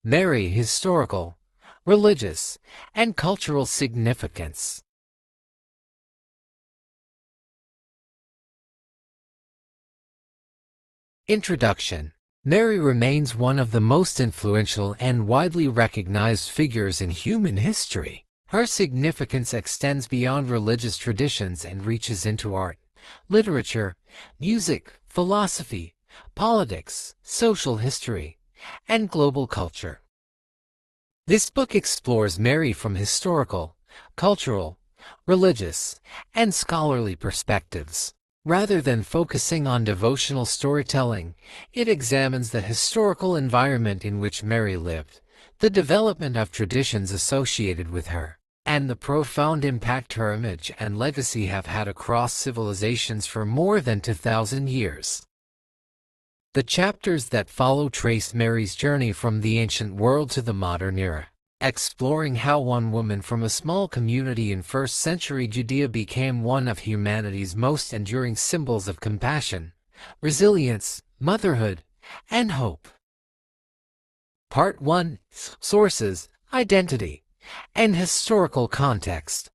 Mary: historical, religious, and cultural significance. Introduction. Mary remains one of the most influential and widely recognized figures in human history. Her significance extends beyond religious traditions and reaches into art, literature, music, philosophy, politics, social history, and global culture. This book explores Mary from historical, cultural, religious, and scholarly perspectives. Rather than focusing on devotional storytelling, it examines the historical environment in which Mary lived, the development of traditions associated with her, and the profound impact her image and legacy have had across civilizations for more than 2,000 years. The chapters that follow trace Mary's journey from the ancient world to the modern era, exploring how one woman from a small community in first-century Judea became one of humanity's most enduring symbols of compassion, resilience, motherhood, and hope. Part 1. Sources, Identity, and Historical Context.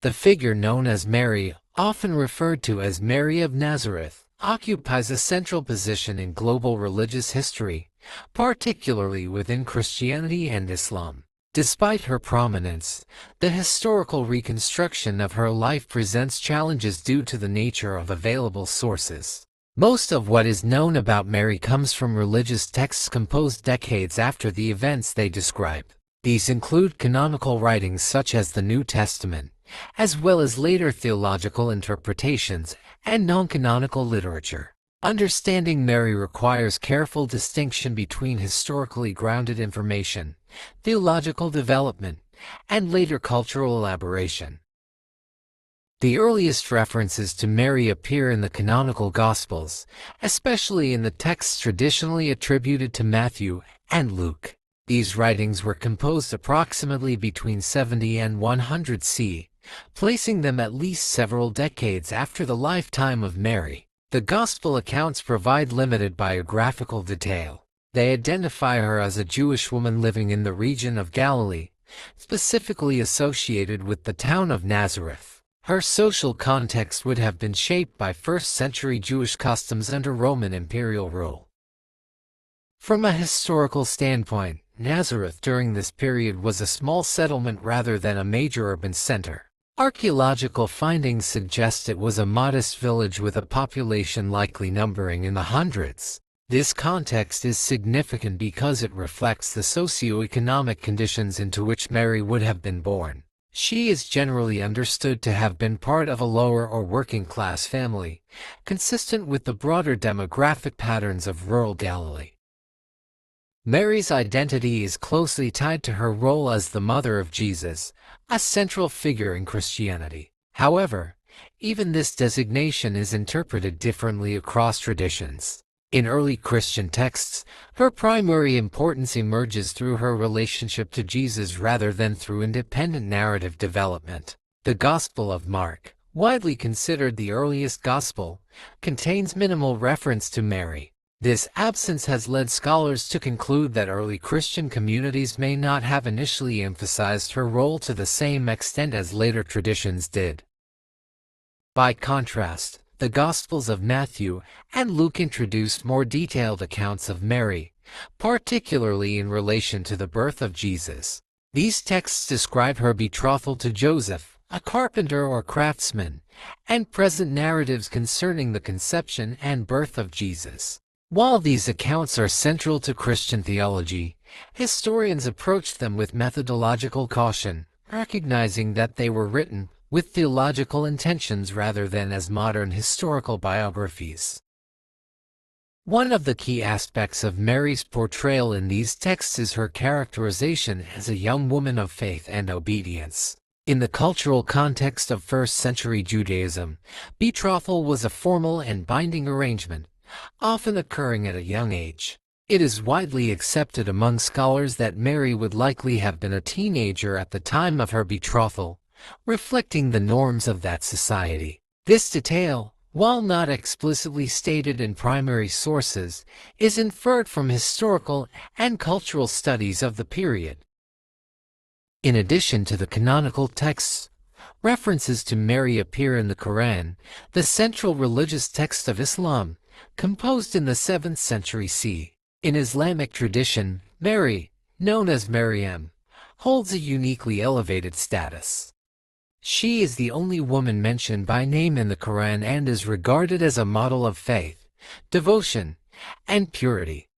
The figure known as Mary, often referred to as Mary of Nazareth, occupies a central position in global religious history, particularly within Christianity and Islam. Despite her prominence, the historical reconstruction of her life presents challenges due to the nature of available sources. Most of what is known about Mary comes from religious texts composed decades after the events they describe. These include canonical writings such as the New Testament, as well as later theological interpretations and non-canonical literature. Understanding Mary requires careful distinction between historically grounded information, theological development, and later cultural elaboration. The earliest references to Mary appear in the canonical Gospels, especially in the texts traditionally attributed to Matthew and Luke. These writings were composed approximately between 70 and 100 CE, placing them at least several decades after the lifetime of Mary. The Gospel accounts provide limited biographical detail. They identify her as a Jewish woman living in the region of Galilee, specifically associated with the town of Nazareth. Her social context would have been shaped by first-century Jewish customs under Roman imperial rule. From a historical standpoint, Nazareth during this period was a small settlement rather than a major urban center. Archaeological findings suggest it was a modest village with a population likely numbering in the hundreds. This context is significant because it reflects the socio-economic conditions into which Mary would have been born. She is generally understood to have been part of a lower or working-class family, consistent with the broader demographic patterns of rural Galilee. Mary's identity is closely tied to her role as the mother of Jesus, a central figure in Christianity. However, even this designation is interpreted differently across traditions. In early Christian texts, her primary importance emerges through her relationship to Jesus rather than through independent narrative development. The Gospel of Mark, widely considered the earliest gospel, contains minimal reference to Mary. This absence has led scholars to conclude that early Christian communities may not have initially emphasized her role to the same extent as later traditions did. By contrast, the Gospels of Matthew and Luke introduce more detailed accounts of Mary, particularly in relation to the birth of Jesus. These texts describe her betrothal to Joseph, a carpenter or craftsman, and present narratives concerning the conception and birth of Jesus. While these accounts are central to Christian theology, historians approach them with methodological caution, recognizing that they were written with theological intentions rather than as modern historical biographies. One of the key aspects of Mary's portrayal in these texts is her characterization as a young woman of faith and obedience. In the cultural context of first-century Judaism, betrothal was a formal and binding arrangement, often occurring at a young age. It is widely accepted among scholars that Mary would likely have been a teenager at the time of her betrothal, reflecting the norms of that society. This detail, while not explicitly stated in primary sources, is inferred from historical and cultural studies of the period. In addition to the canonical texts, references to Mary appear in the Quran, the central religious text of Islam, composed in the 7th century CE. In Islamic tradition, Mary, known as Maryam, holds a uniquely elevated status. She is the only woman mentioned by name in the Quran and is regarded as a model of faith, devotion, and purity.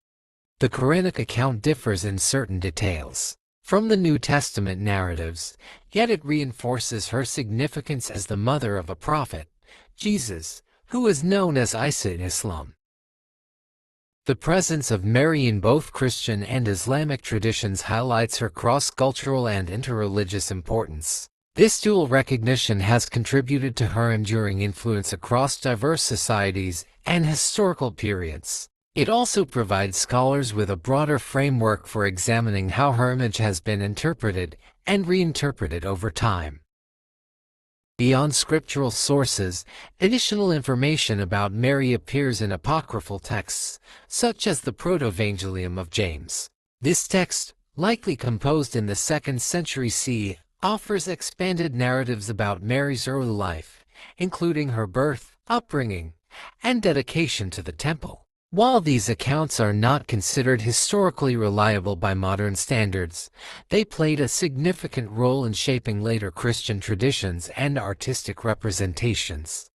The Quranic account differs in certain details from the New Testament narratives, yet it reinforces her significance as the mother of a prophet, Jesus, who is known as Isa in Islam. The presence of Mary in both Christian and Islamic traditions highlights her cross-cultural and interreligious importance. This dual recognition has contributed to her enduring influence across diverse societies and historical periods. It also provides scholars with a broader framework for examining how her image has been interpreted and reinterpreted over time. Beyond scriptural sources, additional information about Mary appears in apocryphal texts, such as the Proto-Evangelium of James. This text, likely composed in the 2nd century CE, offers expanded narratives about Mary's early life, including her birth, upbringing, and dedication to the temple. While these accounts are not considered historically reliable by modern standards, they played a significant role in shaping later Christian traditions and artistic representations.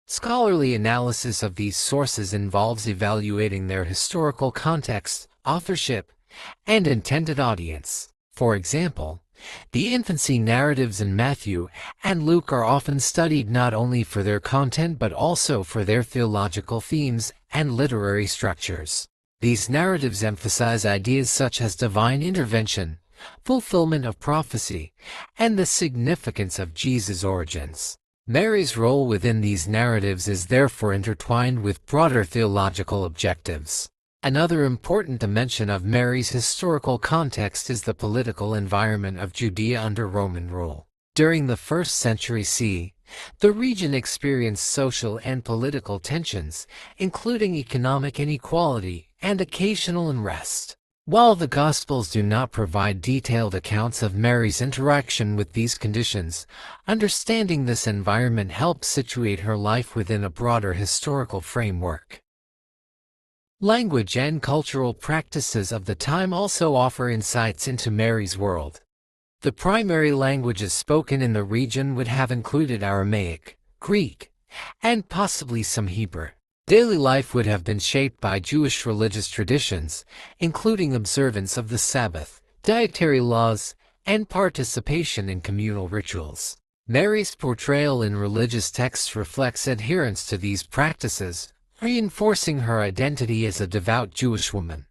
Scholarly analysis of these sources involves evaluating their historical context, authorship, and intended audience. For example, the infancy narratives in Matthew and Luke are often studied not only for their content but also for their theological themes and literary structures. These narratives emphasize ideas such as divine intervention, fulfillment of prophecy, and the significance of Jesus' origins. Mary's role within these narratives is therefore intertwined with broader theological objectives. Another important dimension of Mary's historical context is the political environment of Judea under Roman rule. During the 1st century CE, the region experienced social and political tensions, including economic inequality and occasional unrest. While the Gospels do not provide detailed accounts of Mary's interaction with these conditions, understanding this environment helps situate her life within a broader historical framework. Language and cultural practices of the time also offer insights into Mary's world. The primary languages spoken in the region would have included Aramaic, Greek, and possibly some Hebrew. Daily life would have been shaped by Jewish religious traditions, including observance of the Sabbath, dietary laws, and participation in communal rituals. Mary's portrayal in religious texts reflects adherence to these practices, reinforcing her identity as a devout Jewish woman.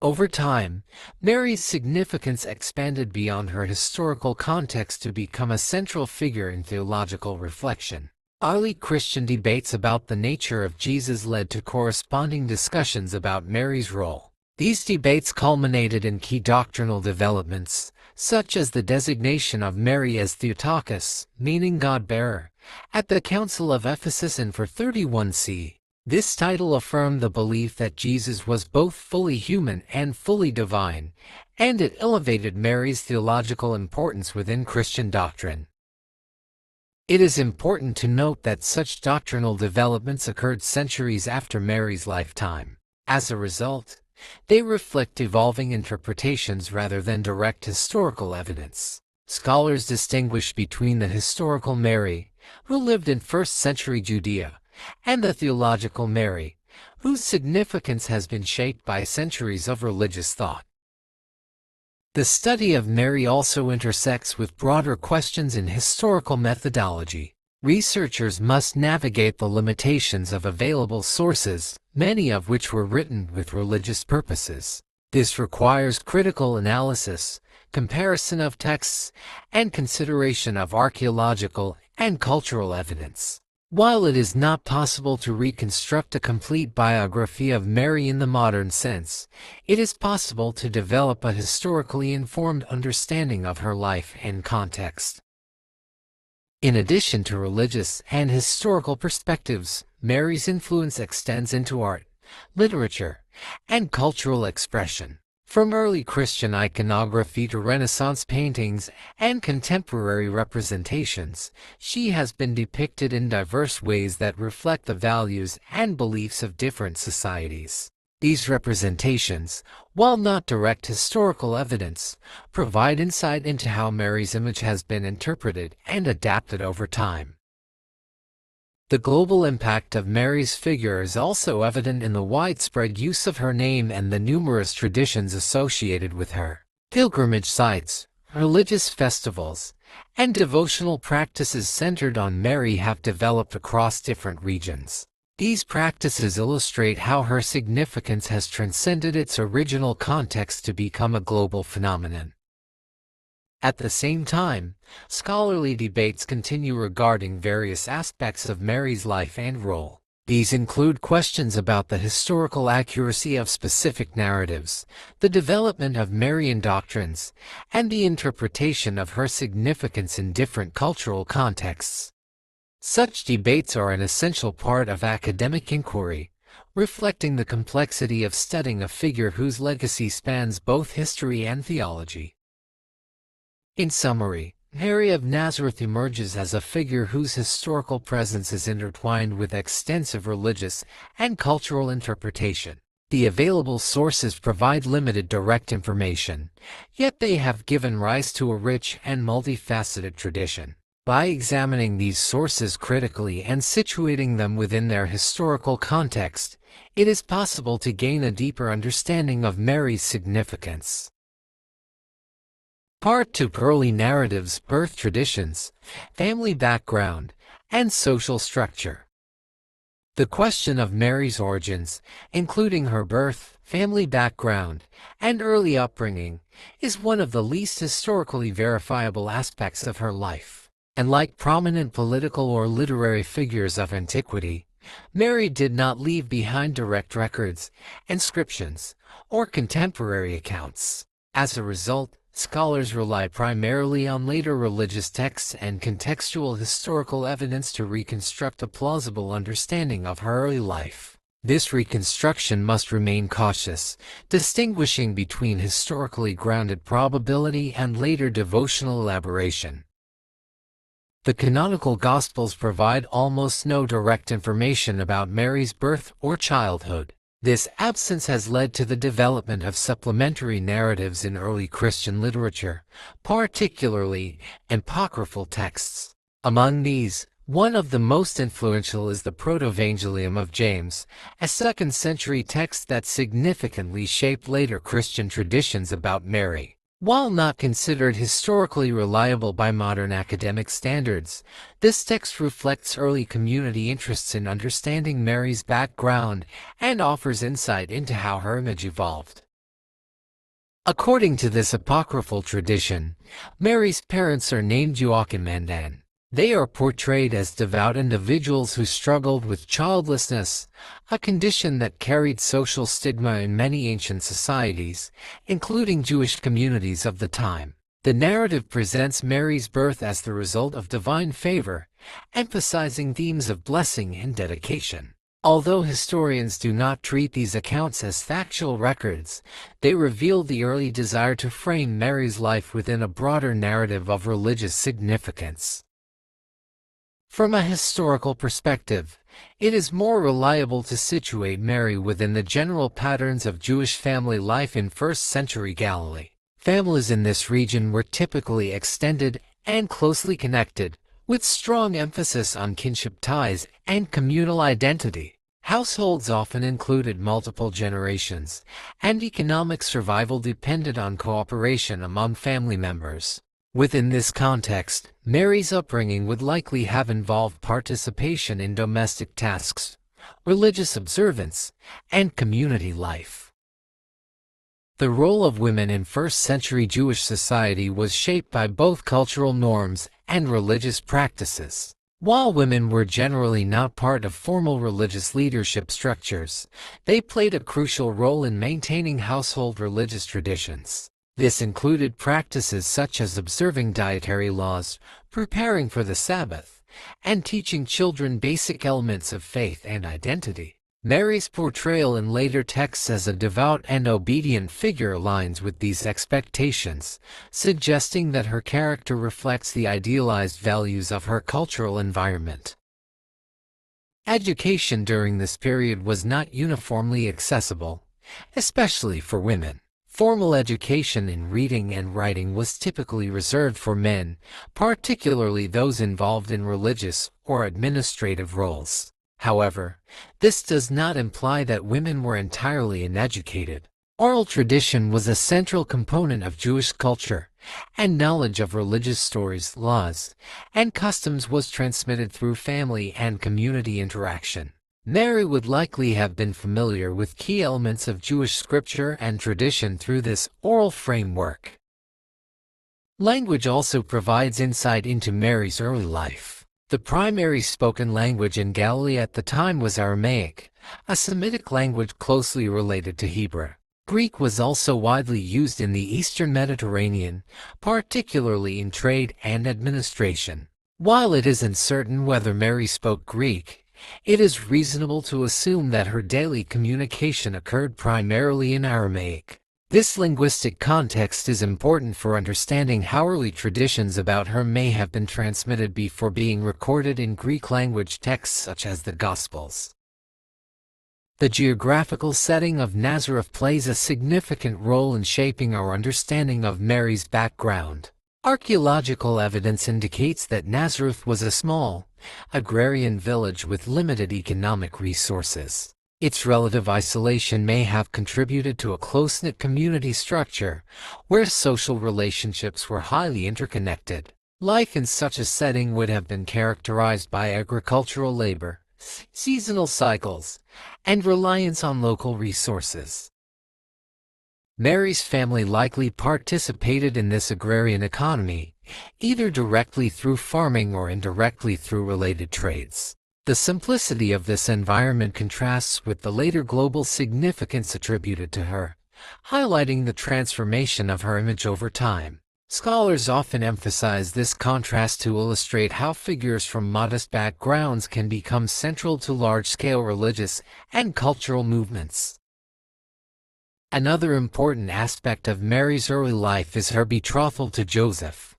Over time, Mary's significance expanded beyond her historical context to become a central figure in theological reflection. Early Christian debates about the nature of Jesus led to corresponding discussions about Mary's role. These debates culminated in key doctrinal developments, such as the designation of Mary as Theotokos, meaning God-bearer, at the Council of Ephesus in 431 CE. This title affirmed the belief that Jesus was both fully human and fully divine, and it elevated Mary's theological importance within Christian doctrine. It is important to note that such doctrinal developments occurred centuries after Mary's lifetime. As a result, they reflect evolving interpretations rather than direct historical evidence. Scholars distinguish between the historical Mary, who lived in 1st century Judea, and the theological Mary, whose significance has been shaped by centuries of religious thought. The study of Mary also intersects with broader questions in historical methodology. Researchers must navigate the limitations of available sources, many of which were written with religious purposes. This requires critical analysis, comparison of texts, and consideration of archaeological and cultural evidence. While it is not possible to reconstruct a complete biography of Mary in the modern sense, it is possible to develop a historically informed understanding of her life and context. In addition to religious and historical perspectives, Mary's influence extends into art, literature, and cultural expression. From early Christian iconography to Renaissance paintings and contemporary representations, she has been depicted in diverse ways that reflect the values and beliefs of different societies. These representations, while not direct historical evidence, provide insight into how Mary's image has been interpreted and adapted over time. The global impact of Mary's figure is also evident in the widespread use of her name and the numerous traditions associated with her. Pilgrimage sites, religious festivals, and devotional practices centered on Mary have developed across different regions. These practices illustrate how her significance has transcended its original context to become a global phenomenon. At the same time, scholarly debates continue regarding various aspects of Mary's life and role. These include questions about the historical accuracy of specific narratives, the development of Marian doctrines, and the interpretation of her significance in different cultural contexts. Such debates are an essential part of academic inquiry, reflecting the complexity of studying a figure whose legacy spans both history and theology. In summary, Mary of Nazareth emerges as a figure whose historical presence is intertwined with extensive religious and cultural interpretation. The available sources provide limited direct information, yet they have given rise to a rich and multifaceted tradition. By examining these sources critically and situating them within their historical context, it is possible to gain a deeper understanding of Mary's significance. Part 2: Early narratives, birth traditions, family background, and social structure. The question of Mary's origins, including her birth, family background, and early upbringing, is one of the least historically verifiable aspects of her life. And like prominent political or literary figures of antiquity, Mary did not leave behind direct records, inscriptions, or contemporary accounts. As a result, scholars rely primarily on later religious texts and contextual historical evidence to reconstruct a plausible understanding of her early life. This reconstruction must remain cautious, distinguishing between historically grounded probability and later devotional elaboration. The canonical Gospels provide almost no direct information about Mary's birth or childhood. This absence has led to the development of supplementary narratives in early Christian literature, particularly apocryphal texts. Among these, one of the most influential is the Protovangelium of James, a 2nd century text that significantly shaped later Christian traditions about Mary. While not considered historically reliable by modern academic standards, this text reflects early community interests in understanding Mary's background and offers insight into how her image evolved. According to this apocryphal tradition, Mary's parents are named Joachim and Anne. They are portrayed as devout individuals who struggled with childlessness, a condition that carried social stigma in many ancient societies, including Jewish communities of the time. The narrative presents Mary's birth as the result of divine favor, emphasizing themes of blessing and dedication. Although historians do not treat these accounts as factual records, they reveal the early desire to frame Mary's life within a broader narrative of religious significance. From a historical perspective, it is more reliable to situate Mary within the general patterns of Jewish family life in 1st century Galilee. Families in this region were typically extended and closely connected, with strong emphasis on kinship ties and communal identity. Households often included multiple generations, and economic survival depended on cooperation among family members. Within this context, Mary's upbringing would likely have involved participation in domestic tasks, religious observance, and community life. The role of women in 1st century Jewish society was shaped by both cultural norms and religious practices. While women were generally not part of formal religious leadership structures, they played a crucial role in maintaining household religious traditions. This included practices such as observing dietary laws, preparing for the Sabbath, and teaching children basic elements of faith and identity. Mary's portrayal in later texts as a devout and obedient figure aligns with these expectations, suggesting that her character reflects the idealized values of her cultural environment. Education during this period was not uniformly accessible, especially for women. Formal education in reading and writing was typically reserved for men, particularly those involved in religious or administrative roles. However, this does not imply that women were entirely uneducated. Oral tradition was a central component of Jewish culture, and knowledge of religious stories, laws, and customs was transmitted through family and community interaction. Mary would likely have been familiar with key elements of Jewish scripture and tradition through this oral framework. Language also provides insight into Mary's early life. The primary spoken language in Galilee at the time was Aramaic, a Semitic language closely related to Hebrew. Greek was also widely used in the Eastern Mediterranean, particularly in trade and administration. While it is uncertain whether Mary spoke Greek, it is reasonable to assume that her daily communication occurred primarily in Aramaic. This linguistic context is important for understanding how early traditions about her may have been transmitted before being recorded in Greek language texts such as the Gospels. The geographical setting of Nazareth plays a significant role in shaping our understanding of Mary's background. Archaeological evidence indicates that Nazareth was a small, agrarian village with limited economic resources. Its relative isolation may have contributed to a close-knit community structure, where social relationships were highly interconnected. Life in such a setting would have been characterized by agricultural labor, seasonal cycles, and reliance on local resources. Mary's family likely participated in this agrarian economy, either directly through farming or indirectly through related trades. The simplicity of this environment contrasts with the later global significance attributed to her, highlighting the transformation of her image over time. Scholars often emphasize this contrast to illustrate how figures from modest backgrounds can become central to large-scale religious and cultural movements. Another important aspect of Mary's early life is her betrothal to Joseph.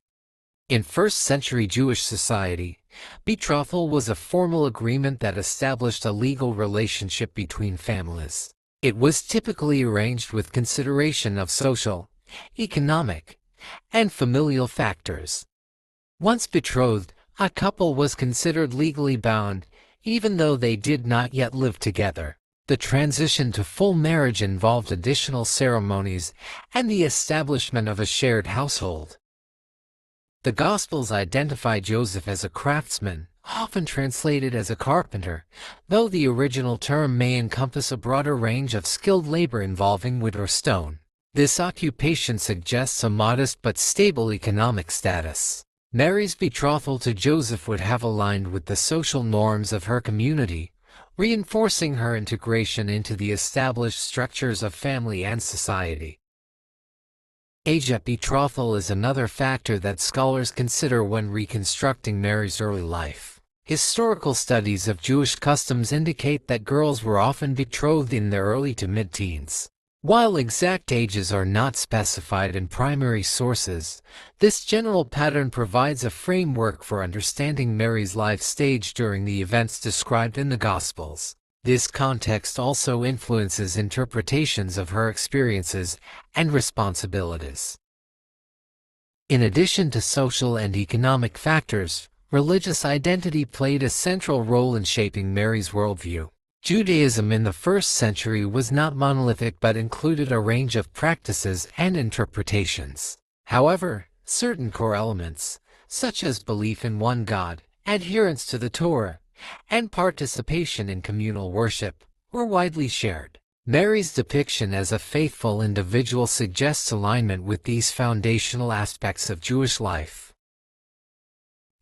In first-century Jewish society, betrothal was a formal agreement that established a legal relationship between families. It was typically arranged with consideration of social, economic, and familial factors. Once betrothed, a couple was considered legally bound, even though they did not yet live together. The transition to full marriage involved additional ceremonies and the establishment of a shared household. The Gospels identify Joseph as a craftsman, often translated as a carpenter, though the original term may encompass a broader range of skilled labor involving wood or stone. This occupation suggests a modest but stable economic status. Mary's betrothal to Joseph would have aligned with the social norms of her community, reinforcing her integration into the established structures of family and society. Age at betrothal is another factor that scholars consider when reconstructing Mary's early life. Historical studies of Jewish customs indicate that girls were often betrothed in their early to mid-teens. While exact ages are not specified in primary sources, this general pattern provides a framework for understanding Mary's life stage during the events described in the Gospels. This context also influences interpretations of her experiences and responsibilities. In addition to social and economic factors, religious identity played a central role in shaping Mary's worldview. Judaism in the first century was not monolithic but included a range of practices and interpretations. However, certain core elements, such as belief in one God, adherence to the Torah, and participation in communal worship, were widely shared. Mary's depiction as a faithful individual suggests alignment with these foundational aspects of Jewish life.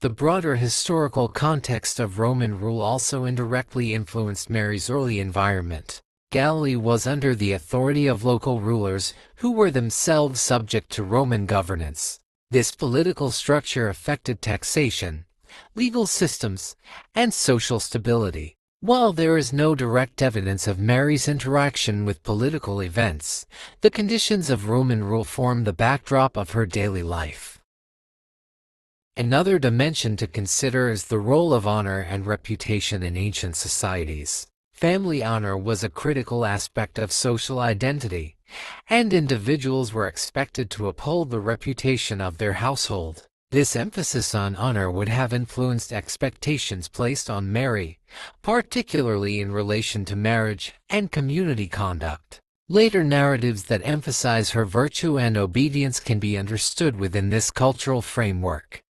The broader historical context of Roman rule also indirectly influenced Mary's early environment. Galilee was under the authority of local rulers who were themselves subject to Roman governance. This political structure affected taxation, legal systems, and social stability. While there is no direct evidence of Mary's interaction with political events, the conditions of Roman rule form the backdrop of her daily life. Another dimension to consider is the role of honor and reputation in ancient societies. Family honor was a critical aspect of social identity, and individuals were expected to uphold the reputation of their household. This emphasis on honor would have influenced expectations placed on Mary, particularly in relation to marriage and community conduct. Later narratives that emphasize her virtue and obedience can be understood within this cultural framework.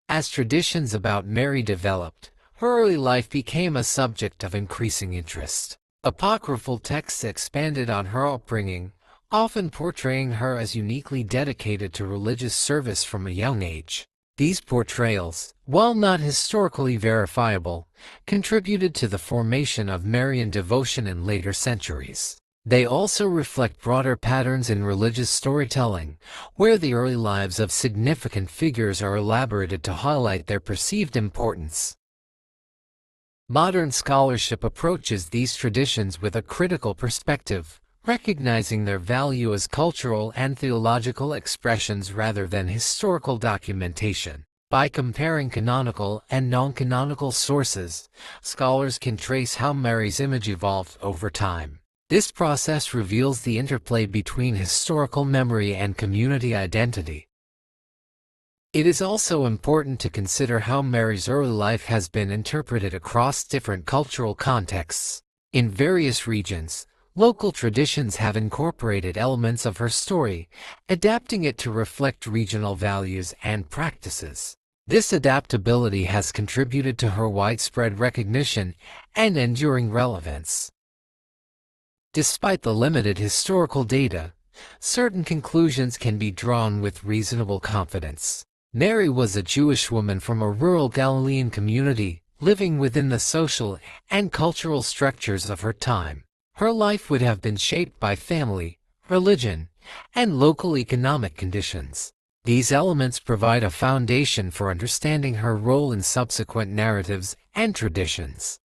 As traditions about Mary developed, her early life became a subject of increasing interest. Apocryphal texts expanded on her upbringing, often portraying her as uniquely dedicated to religious service from a young age. These portrayals, while not historically verifiable, contributed to the formation of Marian devotion in later centuries. They also reflect broader patterns in religious storytelling, where the early lives of significant figures are elaborated to highlight their perceived importance. Modern scholarship approaches these traditions with a critical perspective, recognizing their value as cultural and theological expressions rather than historical documentation. By comparing canonical and non-canonical sources, scholars can trace how Mary's image evolved over time. This process reveals the interplay between historical memory and community identity. It is also important to consider how Mary's early life has been interpreted across different cultural contexts. In various regions, local traditions have incorporated elements of her story, adapting it to reflect regional values and practices. This adaptability has contributed to her widespread recognition and enduring relevance. Despite the limited historical data, certain conclusions can be drawn with reasonable confidence. Mary was a Jewish woman from a rural Galilean community, living within the social and cultural structures of her time. Her life would have been shaped by family, religion, and local economic conditions. These elements provide a foundation for understanding her role in subsequent narratives and traditions.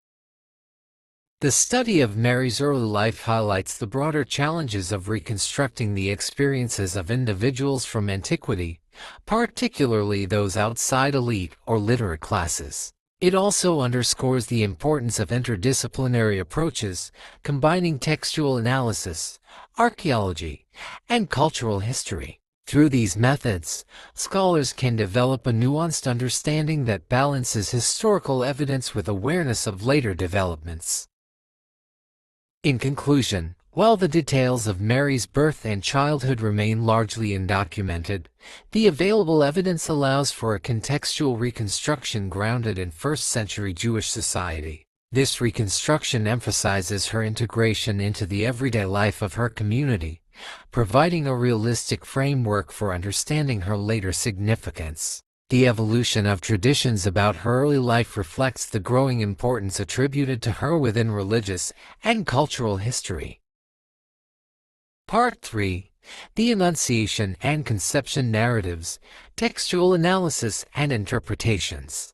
The study of Mary's early life highlights the broader challenges of reconstructing the experiences of individuals from antiquity, particularly those outside elite or literate classes. It also underscores the importance of interdisciplinary approaches, combining textual analysis, archaeology, and cultural history. Through these methods, scholars can develop a nuanced understanding that balances historical evidence with awareness of later developments. In conclusion, while the details of Mary's birth and childhood remain largely undocumented, the available evidence allows for a contextual reconstruction grounded in first-century Jewish society. This reconstruction emphasizes her integration into the everyday life of her community, providing a realistic framework for understanding her later significance. The evolution of traditions about her early life reflects the growing importance attributed to her within religious and cultural history. Part 3. The Annunciation and Conception Narratives, Textual Analysis and Interpretations.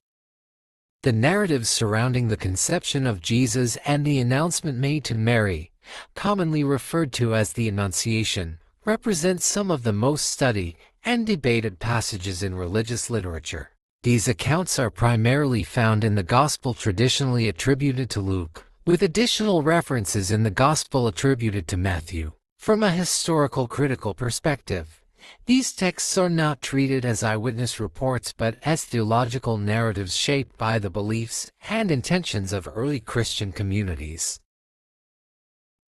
The narratives surrounding the conception of Jesus and the announcement made to Mary, commonly referred to as the Annunciation, represent some of the most studied and debated passages in religious literature. These accounts are primarily found in the Gospel traditionally attributed to Luke, with additional references in the Gospel attributed to Matthew. From a historical critical perspective, these texts are not treated as eyewitness reports but as theological narratives shaped by the beliefs and intentions of early Christian communities.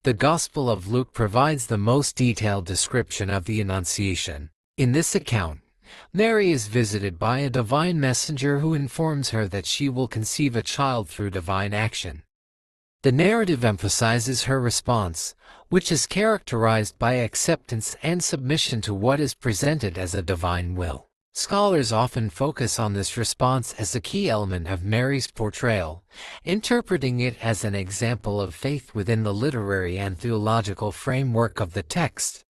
The Gospel of Luke provides the most detailed description of the Annunciation. In this account, Mary is visited by a divine messenger who informs her that she will conceive a child through divine action. The narrative emphasizes her response, which is characterized by acceptance and submission to what is presented as a divine will. Scholars often focus on this response as a key element of Mary's portrayal, interpreting it as an example of faith within the literary and theological framework of the text.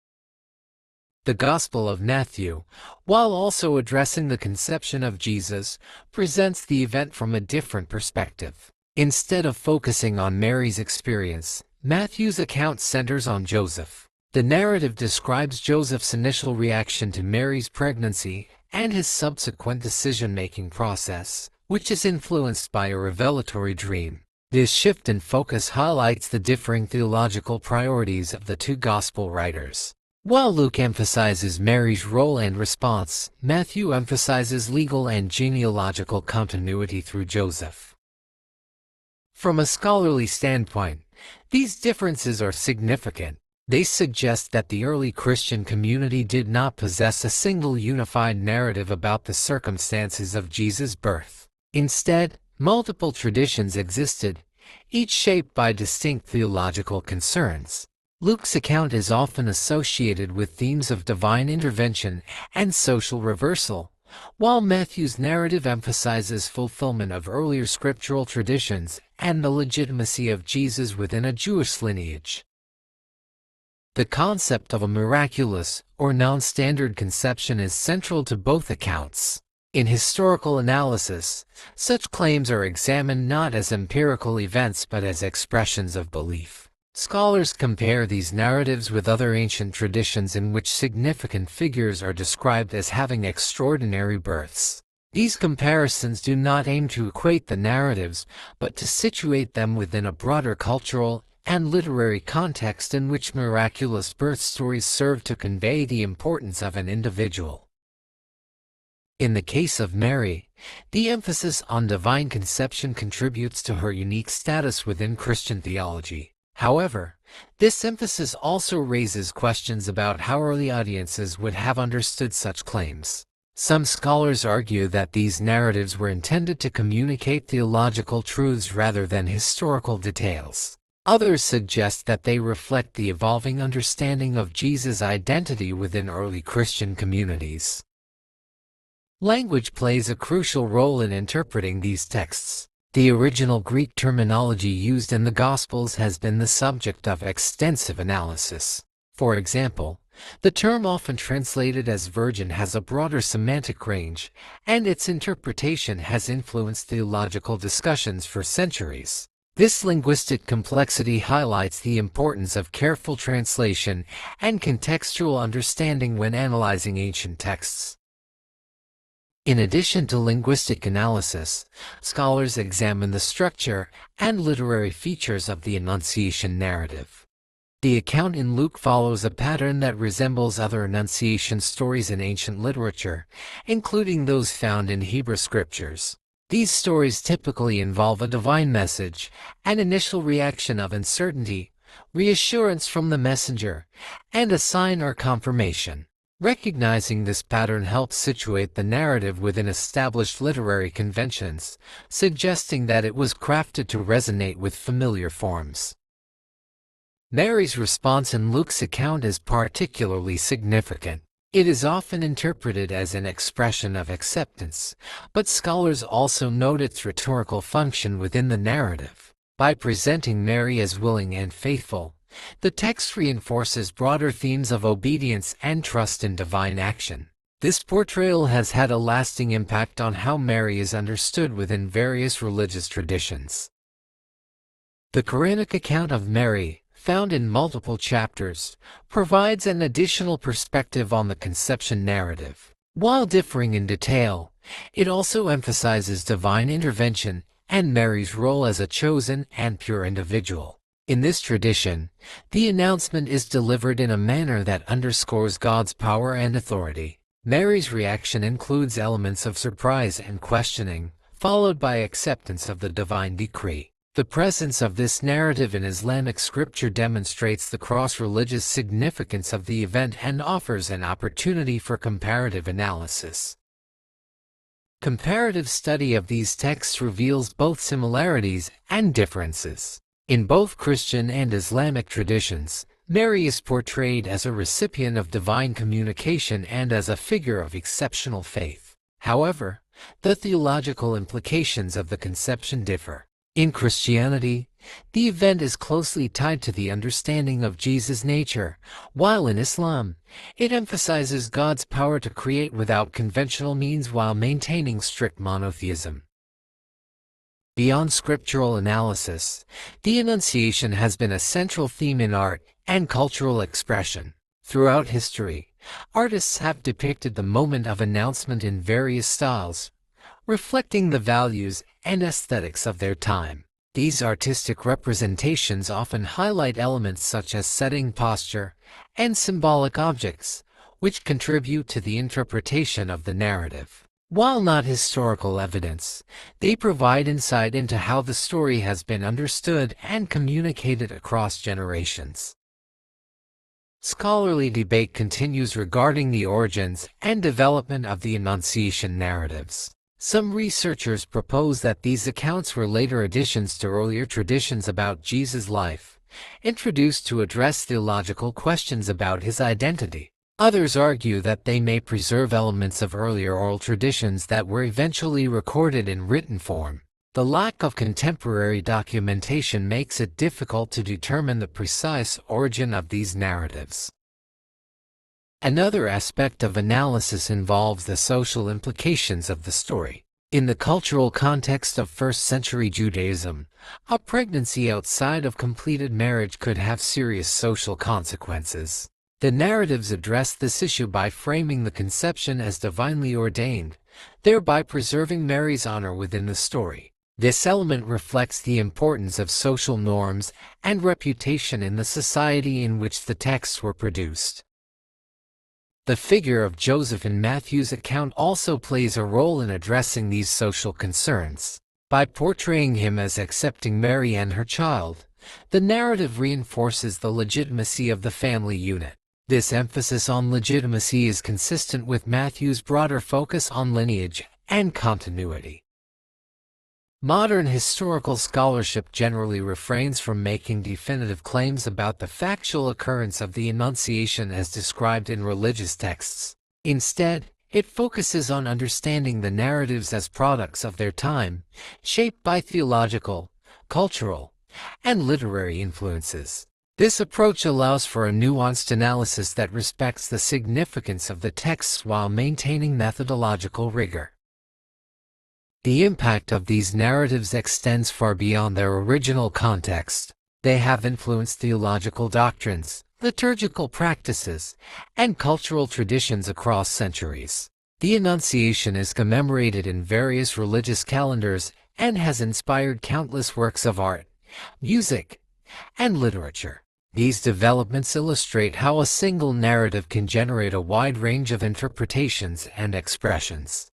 The Gospel of Matthew, while also addressing the conception of Jesus, presents the event from a different perspective. Instead of focusing on Mary's experience, Matthew's account centers on Joseph. The narrative describes Joseph's initial reaction to Mary's pregnancy and his subsequent decision-making process, which is influenced by a revelatory dream. This shift in focus highlights the differing theological priorities of the two gospel writers. While Luke emphasizes Mary's role and response, Matthew emphasizes legal and genealogical continuity through Joseph. From a scholarly standpoint, these differences are significant. They suggest that the early Christian community did not possess a single unified narrative about the circumstances of Jesus' birth. Instead, multiple traditions existed, each shaped by distinct theological concerns. Luke's account is often associated with themes of divine intervention and social reversal, while Matthew's narrative emphasizes fulfillment of earlier scriptural traditions and the legitimacy of Jesus within a Jewish lineage. The concept of a miraculous or non-standard conception is central to both accounts. In historical analysis, such claims are examined not as empirical events but as expressions of belief. Scholars compare these narratives with other ancient traditions in which significant figures are described as having extraordinary births. These comparisons do not aim to equate the narratives, but to situate them within a broader cultural and literary context in which miraculous birth stories serve to convey the importance of an individual. In the case of Mary, the emphasis on divine conception contributes to her unique status within Christian theology. However, this emphasis also raises questions about how early audiences would have understood such claims. Some scholars argue that these narratives were intended to communicate theological truths rather than historical details. Others suggest that they reflect the evolving understanding of Jesus' identity within early Christian communities. Language plays a crucial role in interpreting these texts. The original Greek terminology used in the Gospels has been the subject of extensive analysis. For example, the term often translated as virgin has a broader semantic range, and its interpretation has influenced theological discussions for centuries. This linguistic complexity highlights the importance of careful translation and contextual understanding when analyzing ancient texts. In addition to linguistic analysis, scholars examine the structure and literary features of the Annunciation narrative. The account in Luke follows a pattern that resembles other Annunciation stories in ancient literature, including those found in Hebrew scriptures. These stories typically involve a divine message, an initial reaction of uncertainty, reassurance from the messenger, and a sign or confirmation. Recognizing this pattern helps situate the narrative within established literary conventions, suggesting that it was crafted to resonate with familiar forms. Mary's response in Luke's account is particularly significant. It is often interpreted as an expression of acceptance, but scholars also note its rhetorical function within the narrative. By presenting Mary as willing and faithful, the text reinforces broader themes of obedience and trust in divine action. This portrayal has had a lasting impact on how Mary is understood within various religious traditions. The Quranic account of Mary, found in multiple chapters, provides an additional perspective on the conception narrative. While differing in detail, it also emphasizes divine intervention and Mary's role as a chosen and pure individual. In this tradition, the announcement is delivered in a manner that underscores God's power and authority. Mary's reaction includes elements of surprise and questioning, followed by acceptance of the divine decree. The presence of this narrative in Islamic scripture demonstrates the cross-religious significance of the event and offers an opportunity for comparative analysis. Comparative study of these texts reveals both similarities and differences. In both Christian and Islamic traditions, Mary is portrayed as a recipient of divine communication and as a figure of exceptional faith. However, the theological implications of the conception differ. In Christianity, the event is closely tied to the understanding of Jesus' nature, while in Islam, it emphasizes God's power to create without conventional means while maintaining strict monotheism. Beyond scriptural analysis, the Annunciation has been a central theme in art and cultural expression. Throughout history, artists have depicted the moment of announcement in various styles, reflecting the values and aesthetics of their time. These artistic representations often highlight elements such as setting posture and symbolic objects, which contribute to the interpretation of the narrative. While not historical evidence, they provide insight into how the story has been understood and communicated across generations. Scholarly debate continues regarding the origins and development of the Annunciation narratives. Some researchers propose that these accounts were later additions to earlier traditions about Jesus' life, introduced to address theological questions about his identity. Others argue that they may preserve elements of earlier oral traditions that were eventually recorded in written form. The lack of contemporary documentation makes it difficult to determine the precise origin of these narratives. Another aspect of analysis involves the social implications of the story. In the cultural context of first-century Judaism, a pregnancy outside of completed marriage could have serious social consequences. The narratives address this issue by framing the conception as divinely ordained, thereby preserving Mary's honor within the story. This element reflects the importance of social norms and reputation in the society in which the texts were produced. The figure of Joseph in Matthew's account also plays a role in addressing these social concerns. By portraying him as accepting Mary and her child, the narrative reinforces the legitimacy of the family unit. This emphasis on legitimacy is consistent with Matthew's broader focus on lineage and continuity. Modern historical scholarship generally refrains from making definitive claims about the factual occurrence of the Annunciation as described in religious texts. Instead, it focuses on understanding the narratives as products of their time, shaped by theological, cultural, and literary influences. This approach allows for a nuanced analysis that respects the significance of the texts while maintaining methodological rigor. The impact of these narratives extends far beyond their original context. They have influenced theological doctrines, liturgical practices, and cultural traditions across centuries. The Annunciation is commemorated in various religious calendars and has inspired countless works of art, music, and literature. These developments illustrate how a single narrative can generate a wide range of interpretations and expressions.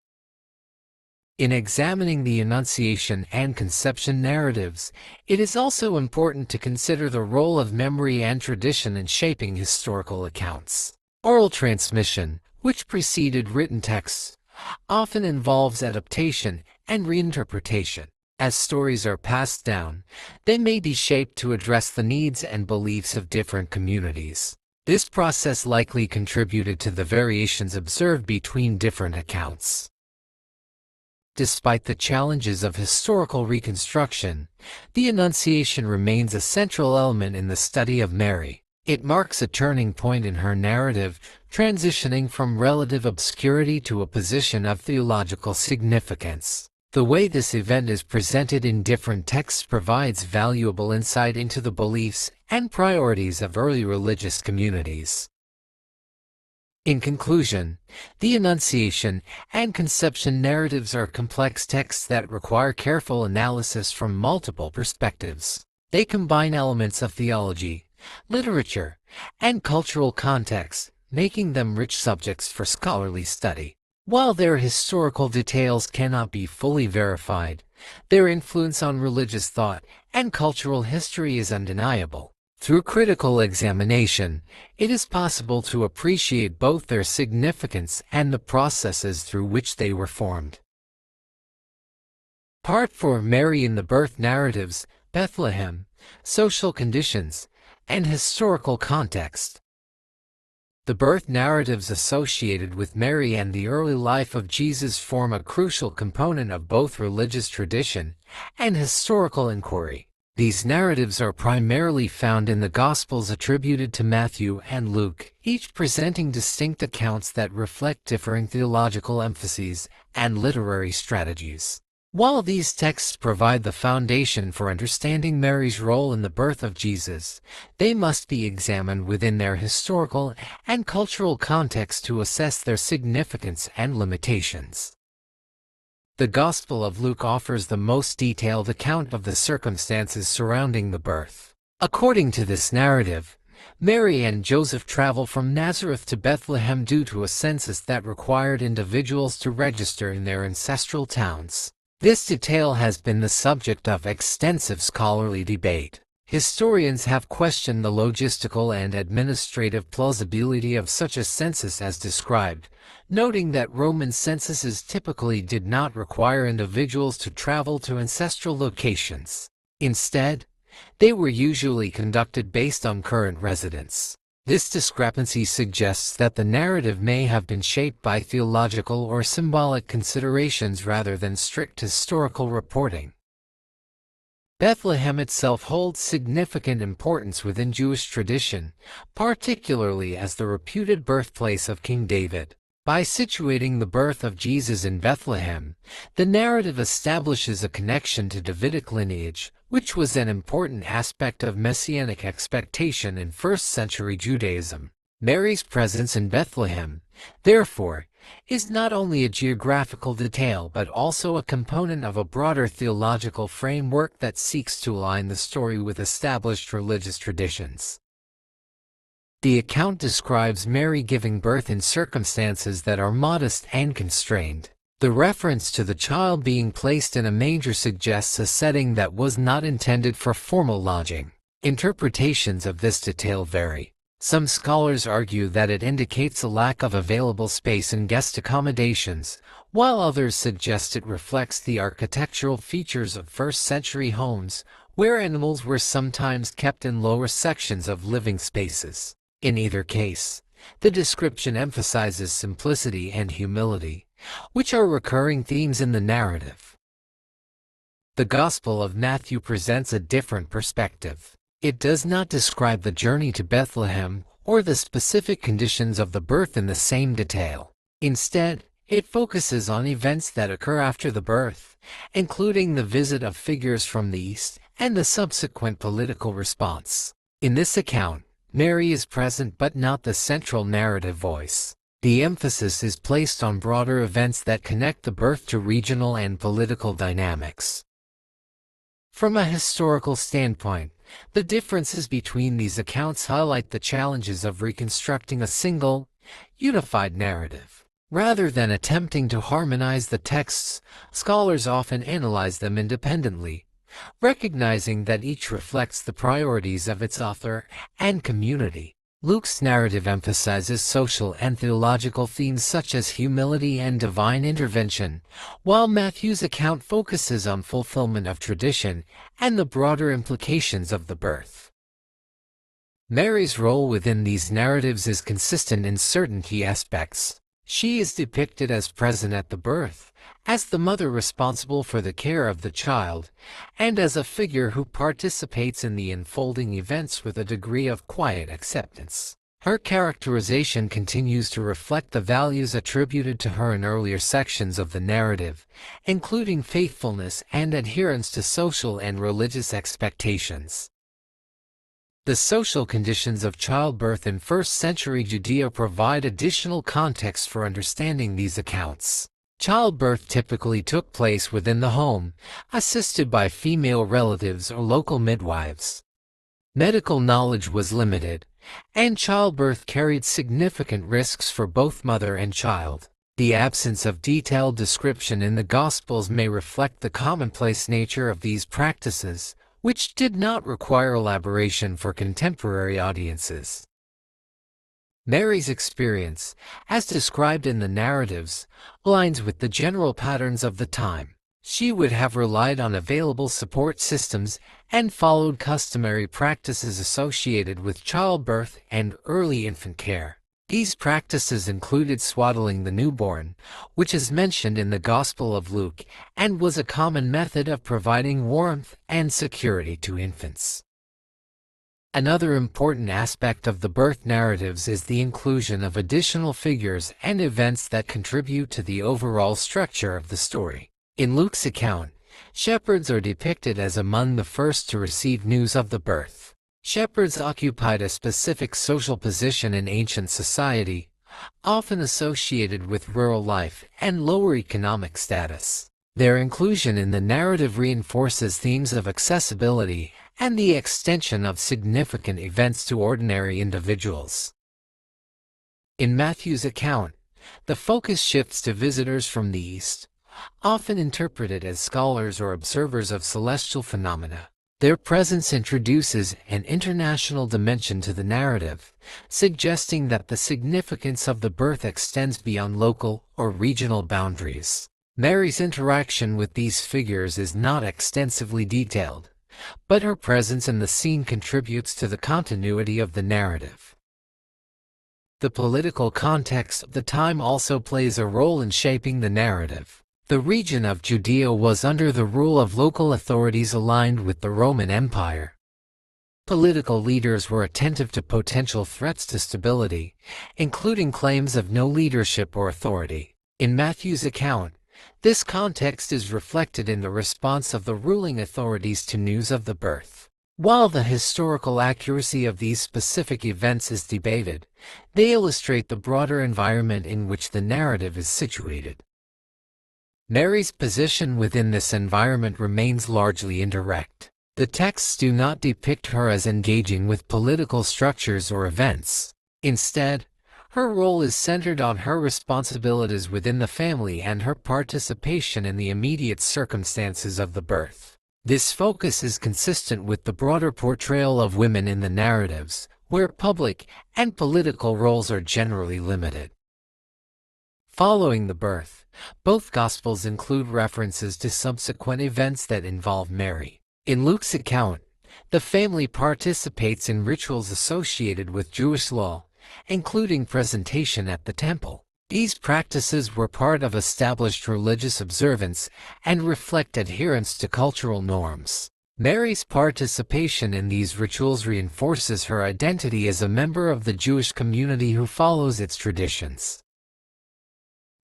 In examining the Annunciation and Conception narratives, it is also important to consider the role of memory and tradition in shaping historical accounts. Oral transmission, which preceded written texts, often involves adaptation and reinterpretation. As stories are passed down, they may be shaped to address the needs and beliefs of different communities. This process likely contributed to the variations observed between different accounts. Despite the challenges of historical reconstruction, the Annunciation remains a central element in the study of Mary. It marks a turning point in her narrative, transitioning from relative obscurity to a position of theological significance. The way this event is presented in different texts provides valuable insight into the beliefs and priorities of early religious communities. In conclusion, the Annunciation and Conception narratives are complex texts that require careful analysis from multiple perspectives. They combine elements of theology, literature, and cultural context, making them rich subjects for scholarly study. While their historical details cannot be fully verified, their influence on religious thought and cultural history is undeniable. Through critical examination, it is possible to appreciate both their significance and the processes through which they were formed. Part 4: Mary in the Birth Narratives, Bethlehem, Social Conditions, and historical context. The birth narratives associated with Mary and the early life of Jesus form a crucial component of both religious tradition and historical inquiry. These narratives are primarily found in the Gospels attributed to Matthew and Luke, each presenting distinct accounts that reflect differing theological emphases and literary strategies. While these texts provide the foundation for understanding Mary's role in the birth of Jesus, they must be examined within their historical and cultural context to assess their significance and limitations. The Gospel of Luke offers the most detailed account of the circumstances surrounding the birth. According to this narrative, Mary and Joseph travel from Nazareth to Bethlehem due to a census that required individuals to register in their ancestral towns. This detail has been the subject of extensive scholarly debate. Historians have questioned the logistical and administrative plausibility of such a census as described, noting that Roman censuses typically did not require individuals to travel to ancestral locations. Instead, they were usually conducted based on current residence. This discrepancy suggests that the narrative may have been shaped by theological or symbolic considerations rather than strict historical reporting. Bethlehem itself holds significant importance within Jewish tradition, particularly as the reputed birthplace of King David. By situating the birth of Jesus in Bethlehem, the narrative establishes a connection to Davidic lineage, which was an important aspect of messianic expectation in first-century Judaism. Mary's presence in Bethlehem, therefore, is not only a geographical detail but also a component of a broader theological framework that seeks to align the story with established religious traditions. The account describes Mary giving birth in circumstances that are modest and constrained. The reference to the child being placed in a manger suggests a setting that was not intended for formal lodging. Interpretations of this detail vary. Some scholars argue that it indicates a lack of available space in guest accommodations, while others suggest it reflects the architectural features of first-century homes, where animals were sometimes kept in lower sections of living spaces. In either case, the description emphasizes simplicity and humility, which are recurring themes in the narrative. The Gospel of Matthew presents a different perspective. It does not describe the journey to Bethlehem or the specific conditions of the birth in the same detail. Instead, it focuses on events that occur after the birth, including the visit of figures from the East and the subsequent political response. In this account, Mary is present but not the central narrative voice. The emphasis is placed on broader events that connect the birth to regional and political dynamics. From a historical standpoint, the differences between these accounts highlight the challenges of reconstructing a single, unified narrative. Rather than attempting to harmonize the texts, scholars often analyze them independently, recognizing that each reflects the priorities of its author and community. Luke's narrative emphasizes social and theological themes such as humility and divine intervention, while Matthew's account focuses on fulfillment of tradition and the broader implications of the birth. Mary's role within these narratives is consistent in certain key aspects. She is depicted as present at the birth, as the mother responsible for the care of the child, and as a figure who participates in the unfolding events with a degree of quiet acceptance. Her characterization continues to reflect the values attributed to her in earlier sections of the narrative, including faithfulness and adherence to social and religious expectations. The social conditions of childbirth in first-century Judea provide additional context for understanding these accounts. Childbirth typically took place within the home, assisted by female relatives or local midwives. Medical knowledge was limited, and childbirth carried significant risks for both mother and child. The absence of detailed description in the Gospels may reflect the commonplace nature of these practices, which did not require elaboration for contemporary audiences. Mary's experience, as described in the narratives, aligns with the general patterns of the time. She would have relied on available support systems and followed customary practices associated with childbirth and early infant care. These practices included swaddling the newborn, which is mentioned in the Gospel of Luke, and was a common method of providing warmth and security to infants. Another important aspect of the birth narratives is the inclusion of additional figures and events that contribute to the overall structure of the story. In Luke's account, shepherds are depicted as among the first to receive news of the birth. Shepherds occupied a specific social position in ancient society, often associated with rural life and lower economic status. Their inclusion in the narrative reinforces themes of accessibility and the extension of significant events to ordinary individuals. In Matthew's account, the focus shifts to visitors from the East, often interpreted as scholars or observers of celestial phenomena. Their presence introduces an international dimension to the narrative, suggesting that the significance of the birth extends beyond local or regional boundaries. Mary's interaction with these figures is not extensively detailed, but her presence in the scene contributes to the continuity of the narrative. The political context of the time also plays a role in shaping the narrative. The region of Judea was under the rule of local authorities aligned with the Roman Empire. Political leaders were attentive to potential threats to stability, including claims of no leadership or authority. In Matthew's account, this context is reflected in the response of the ruling authorities to news of the birth. While the historical accuracy of these specific events is debated, they illustrate the broader environment in which the narrative is situated. Mary's position within this environment remains largely indirect. The texts do not depict her as engaging with political structures or events. Instead, her role is centered on her responsibilities within the family and her participation in the immediate circumstances of the birth. This focus is consistent with the broader portrayal of women in the narratives, where public and political roles are generally limited. Following the birth, both Gospels include references to subsequent events that involve Mary. In Luke's account, the family participates in rituals associated with Jewish law, including presentation at the temple. These practices were part of established religious observance and reflect adherence to cultural norms. Mary's participation in these rituals reinforces her identity as a member of the Jewish community who follows its traditions.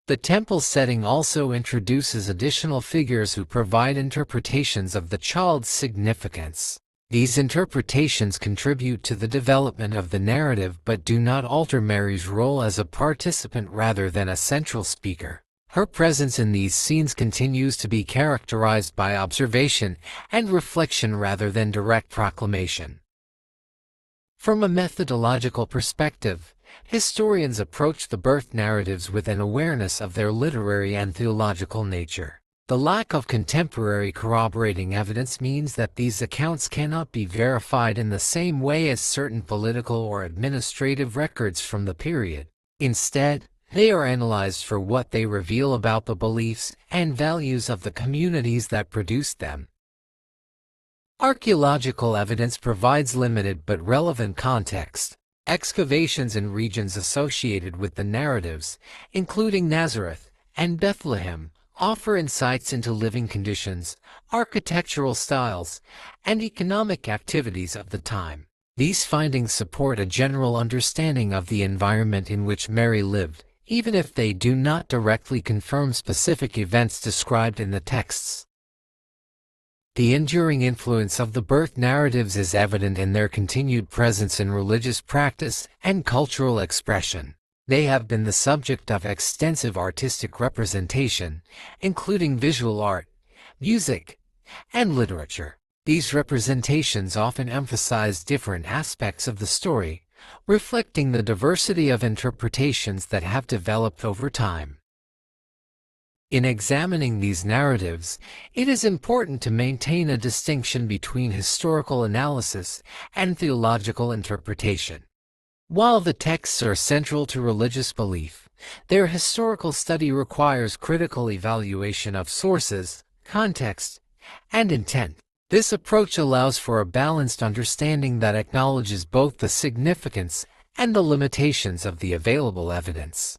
The temple setting also introduces additional figures who provide interpretations of the child's significance. These interpretations contribute to the development of the narrative but do not alter Mary's role as a participant rather than a central speaker. Her presence in these scenes continues to be characterized by observation and reflection rather than direct proclamation. From a methodological perspective, historians approach the birth narratives with an awareness of their literary and theological nature. The lack of contemporary corroborating evidence means that these accounts cannot be verified in the same way as certain political or administrative records from the period. Instead, they are analyzed for what they reveal about the beliefs and values of the communities that produced them. Archaeological evidence provides limited but relevant context. Excavations in regions associated with the narratives, including Nazareth and Bethlehem, offer insights into living conditions, architectural styles, and economic activities of the time. These findings support a general understanding of the environment in which Mary lived, even if they do not directly confirm specific events described in the texts. The enduring influence of the birth narratives is evident in their continued presence in religious practice and cultural expression. They have been the subject of extensive artistic representation, including visual art, music, and literature. These representations often emphasize different aspects of the story, reflecting the diversity of interpretations that have developed over time. In examining these narratives, it is important to maintain a distinction between historical analysis and theological interpretation. While the texts are central to religious belief, their historical study requires critical evaluation of sources, context, and intent. This approach allows for a balanced understanding that acknowledges both the significance and the limitations of the available evidence.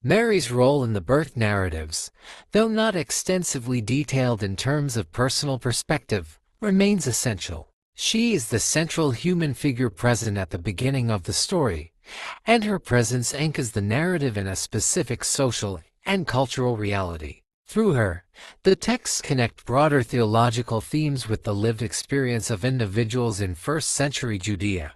Mary's role in the birth narratives, though not extensively detailed in terms of personal perspective, remains essential. She is the central human figure present at the beginning of the story, and her presence anchors the narrative in a specific social and cultural reality. Through her, the texts connect broader theological themes with the lived experience of individuals in first-century Judea.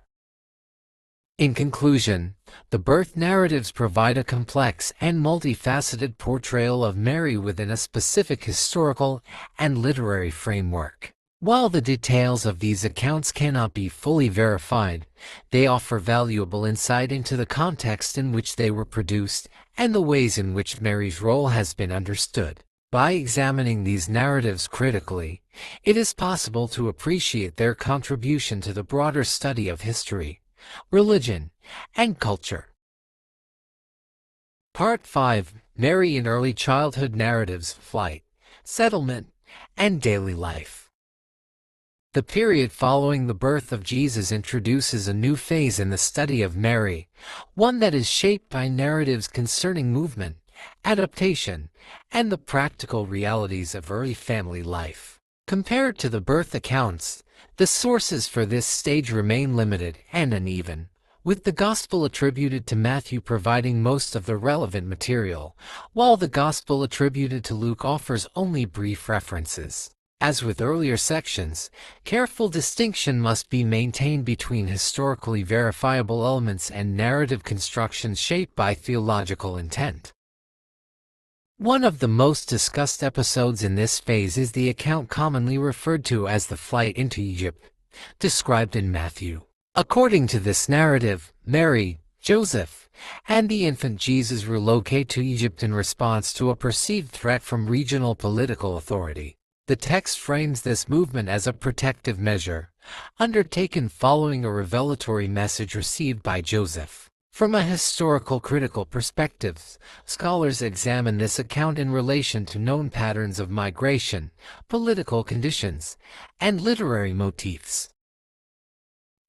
In conclusion, the birth narratives provide a complex and multifaceted portrayal of Mary within a specific historical and literary framework. While the details of these accounts cannot be fully verified, they offer valuable insight into the context in which they were produced and the ways in which Mary's role has been understood. By examining these narratives critically, it is possible to appreciate their contribution to the broader study of history, religion, and culture. Part 5. Mary in Early Childhood Narratives: Flight, Settlement, and Daily Life. The period following the birth of Jesus introduces a new phase in the study of Mary, one that is shaped by narratives concerning movement, adaptation, and the practical realities of early family life. Compared to the birth accounts, the sources for this stage remain limited and uneven, with the Gospel attributed to Matthew providing most of the relevant material, while the Gospel attributed to Luke offers only brief references. As with earlier sections, careful distinction must be maintained between historically verifiable elements and narrative constructions shaped by theological intent. One of the most discussed episodes in this phase is the account commonly referred to as the flight into Egypt, described in Matthew. According to this narrative, Mary, Joseph, and the infant Jesus relocate to Egypt in response to a perceived threat from regional political authority. The text frames this movement as a protective measure, undertaken following a revelatory message received by Joseph. From a historical critical perspective, scholars examine this account in relation to known patterns of migration, political conditions, and literary motifs.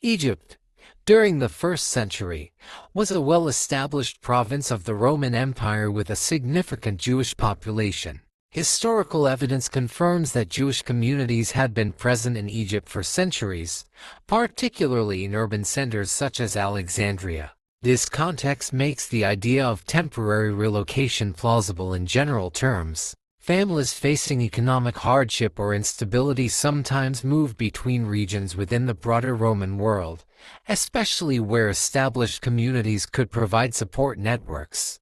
Egypt, during the 1st century, was a well-established province of the Roman Empire with a significant Jewish population. Historical evidence confirms that Jewish communities had been present in Egypt for centuries, particularly in urban centers such as Alexandria. This context makes the idea of temporary relocation plausible in general terms. Families facing economic hardship or instability sometimes moved between regions within the broader Roman world, especially where established communities could provide support networks.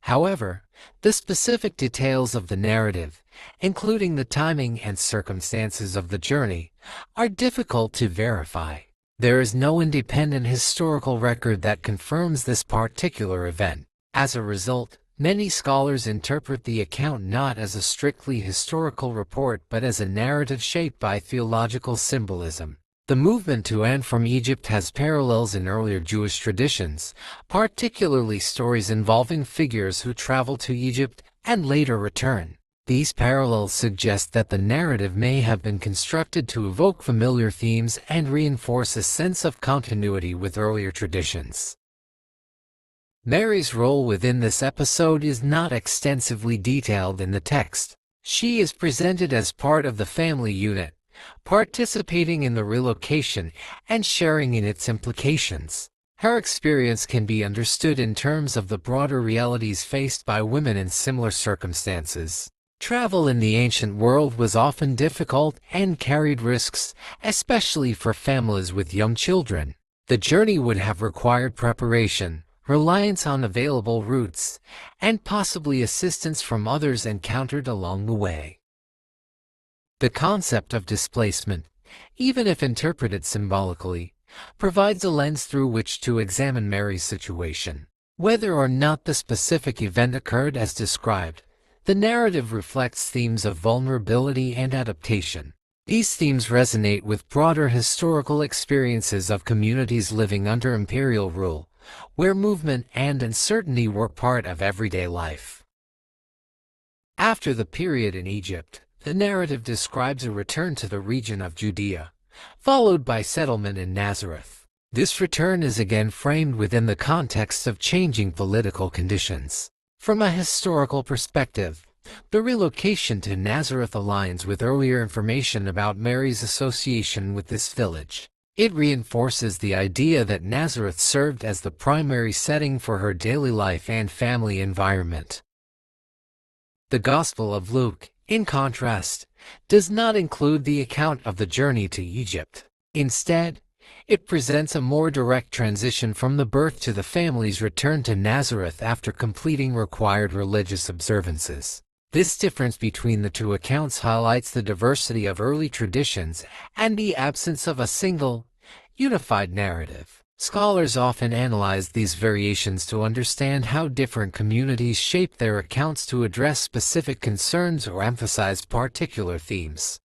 However, the specific details of the narrative, including the timing and circumstances of the journey, are difficult to verify. There is no independent historical record that confirms this particular event. As a result, many scholars interpret the account not as a strictly historical report but as a narrative shaped by theological symbolism. The movement to and from Egypt has parallels in earlier Jewish traditions, particularly stories involving figures who travel to Egypt and later return. These parallels suggest that the narrative may have been constructed to evoke familiar themes and reinforce a sense of continuity with earlier traditions. Mary's role within this episode is not extensively detailed in the text. She is presented as part of the family unit, participating in the relocation and sharing in its implications. Her experience can be understood in terms of the broader realities faced by women in similar circumstances. Travel in the ancient world was often difficult and carried risks, especially for families with young children. The journey would have required preparation, reliance on available routes, and possibly assistance from others encountered along the way. The concept of displacement, even if interpreted symbolically, provides a lens through which to examine Mary's situation. Whether or not the specific event occurred as described, the narrative reflects themes of vulnerability and adaptation. These themes resonate with broader historical experiences of communities living under imperial rule, where movement and uncertainty were part of everyday life. After the period in Egypt, the narrative describes a return to the region of Judea, followed by settlement in Nazareth. This return is again framed within the context of changing political conditions. From a historical perspective, the relocation to Nazareth aligns with earlier information about Mary's association with this village. It reinforces the idea that Nazareth served as the primary setting for her daily life and family environment. The Gospel of Luke, in contrast, does not include the account of the journey to Egypt. Instead, it presents a more direct transition from the birth to the family's return to Nazareth after completing required religious observances. This difference between the two accounts highlights the diversity of early traditions and the absence of a single, unified narrative. Scholars often analyze these variations to understand how different communities shape their accounts to address specific concerns or emphasize particular themes.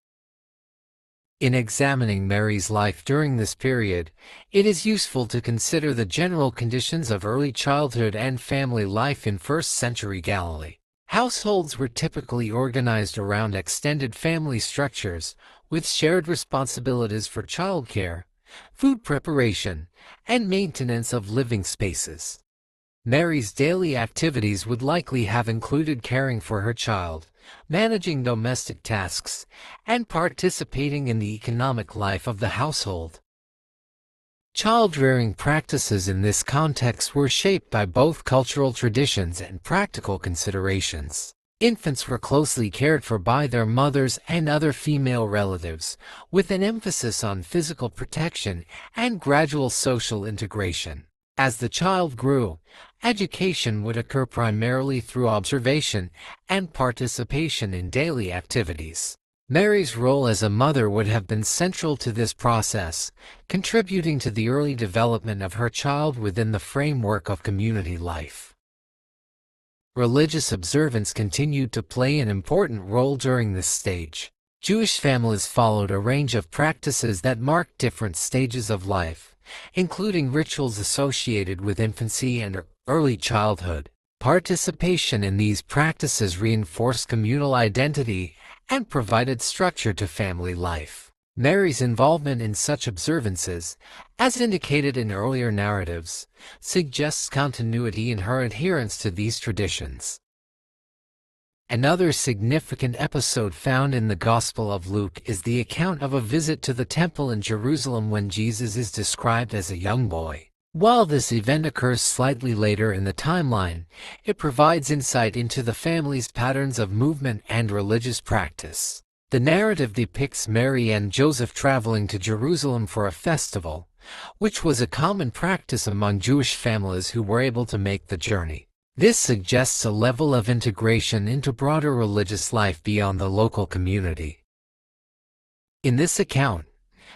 In examining Mary's life during this period, it is useful to consider the general conditions of early childhood and family life in first-century Galilee. Households were typically organized around extended family structures, with shared responsibilities for childcare, food preparation, and maintenance of living spaces. Mary's daily activities would likely have included caring for her child, managing domestic tasks, and participating in the economic life of the household. Child-rearing practices in this context were shaped by both cultural traditions and practical considerations. Infants were closely cared for by their mothers and other female relatives, with an emphasis on physical protection and gradual social integration. As the child grew, education would occur primarily through observation and participation in daily activities. Mary's role as a mother would have been central to this process, contributing to the early development of her child within the framework of community life. Religious observance continued to play an important role during this stage. Jewish families followed a range of practices that marked different stages of life, including rituals associated with infancy and early childhood. Participation in these practices reinforced communal identity and provided structure to family life. Mary's involvement in such observances, as indicated in earlier narratives, suggests continuity in her adherence to these traditions. Another significant episode found in the Gospel of Luke is the account of a visit to the temple in Jerusalem when Jesus is described as a young boy. While this event occurs slightly later in the timeline, it provides insight into the family's patterns of movement and religious practice. The narrative depicts Mary and Joseph traveling to Jerusalem for a festival, which was a common practice among Jewish families who were able to make the journey. This suggests a level of integration into broader religious life beyond the local community. In this account,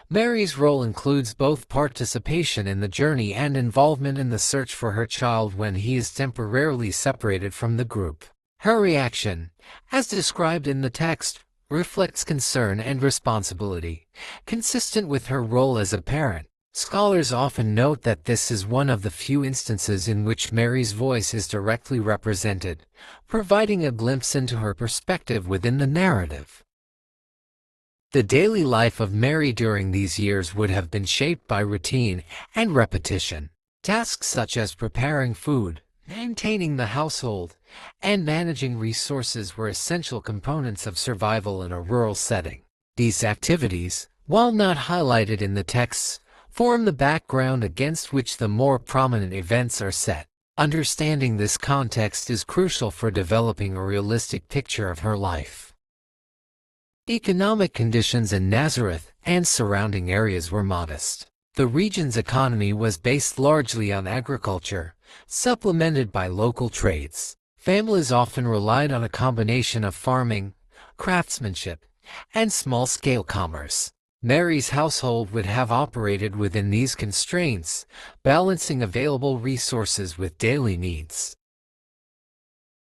Mary's role includes both participation in the journey and involvement in the search for her child when he is temporarily separated from the group. Her reaction, as described in the text, reflects concern and responsibility, consistent with her role as a parent. Scholars often note that this is one of the few instances in which Mary's voice is directly represented, providing a glimpse into her perspective within the narrative. The daily life of Mary during these years would have been shaped by routine and repetition. Tasks such as preparing food, maintaining the household, and managing resources were essential components of survival in a rural setting. These activities, while not highlighted in the texts, form the background against which the more prominent events are set. Understanding this context is crucial for developing a realistic picture of her life. Economic conditions in Nazareth and surrounding areas were modest. The region's economy was based largely on agriculture, supplemented by local trades. Families often relied on a combination of farming, craftsmanship, and small-scale commerce. Mary's household would have operated within these constraints, balancing available resources with daily needs.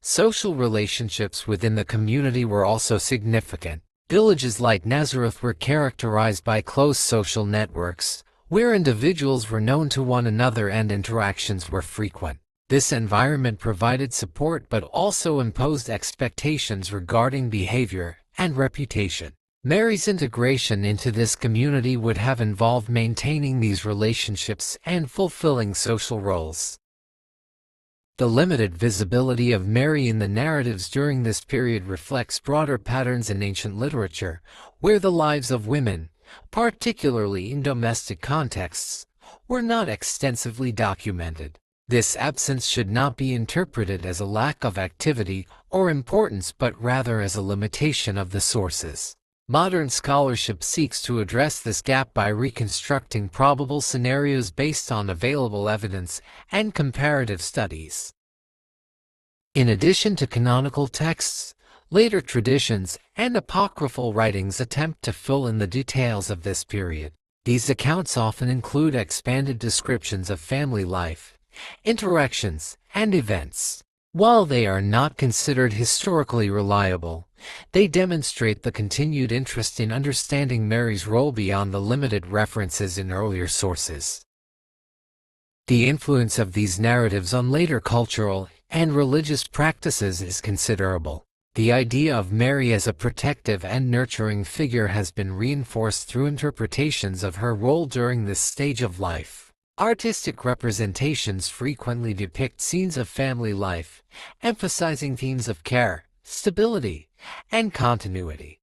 Social relationships within the community were also significant. Villages like Nazareth were characterized by close social networks, where individuals were known to one another and interactions were frequent. This environment provided support but also imposed expectations regarding behavior and reputation. Mary's integration into this community would have involved maintaining these relationships and fulfilling social roles. The limited visibility of Mary in the narratives during this period reflects broader patterns in ancient literature, where the lives of women, particularly in domestic contexts, were not extensively documented. This absence should not be interpreted as a lack of activity or importance but rather as a limitation of the sources. Modern scholarship seeks to address this gap by reconstructing probable scenarios based on available evidence and comparative studies. In addition to canonical texts, later traditions and apocryphal writings attempt to fill in the details of this period. These accounts often include expanded descriptions of family life, interactions, and events. While they are not considered historically reliable, they demonstrate the continued interest in understanding Mary's role beyond the limited references in earlier sources. The influence of these narratives on later cultural and religious practices is considerable. The idea of Mary as a protective and nurturing figure has been reinforced through interpretations of her role during this stage of life. Artistic representations frequently depict scenes of family life, emphasizing themes of care, stability, and continuity.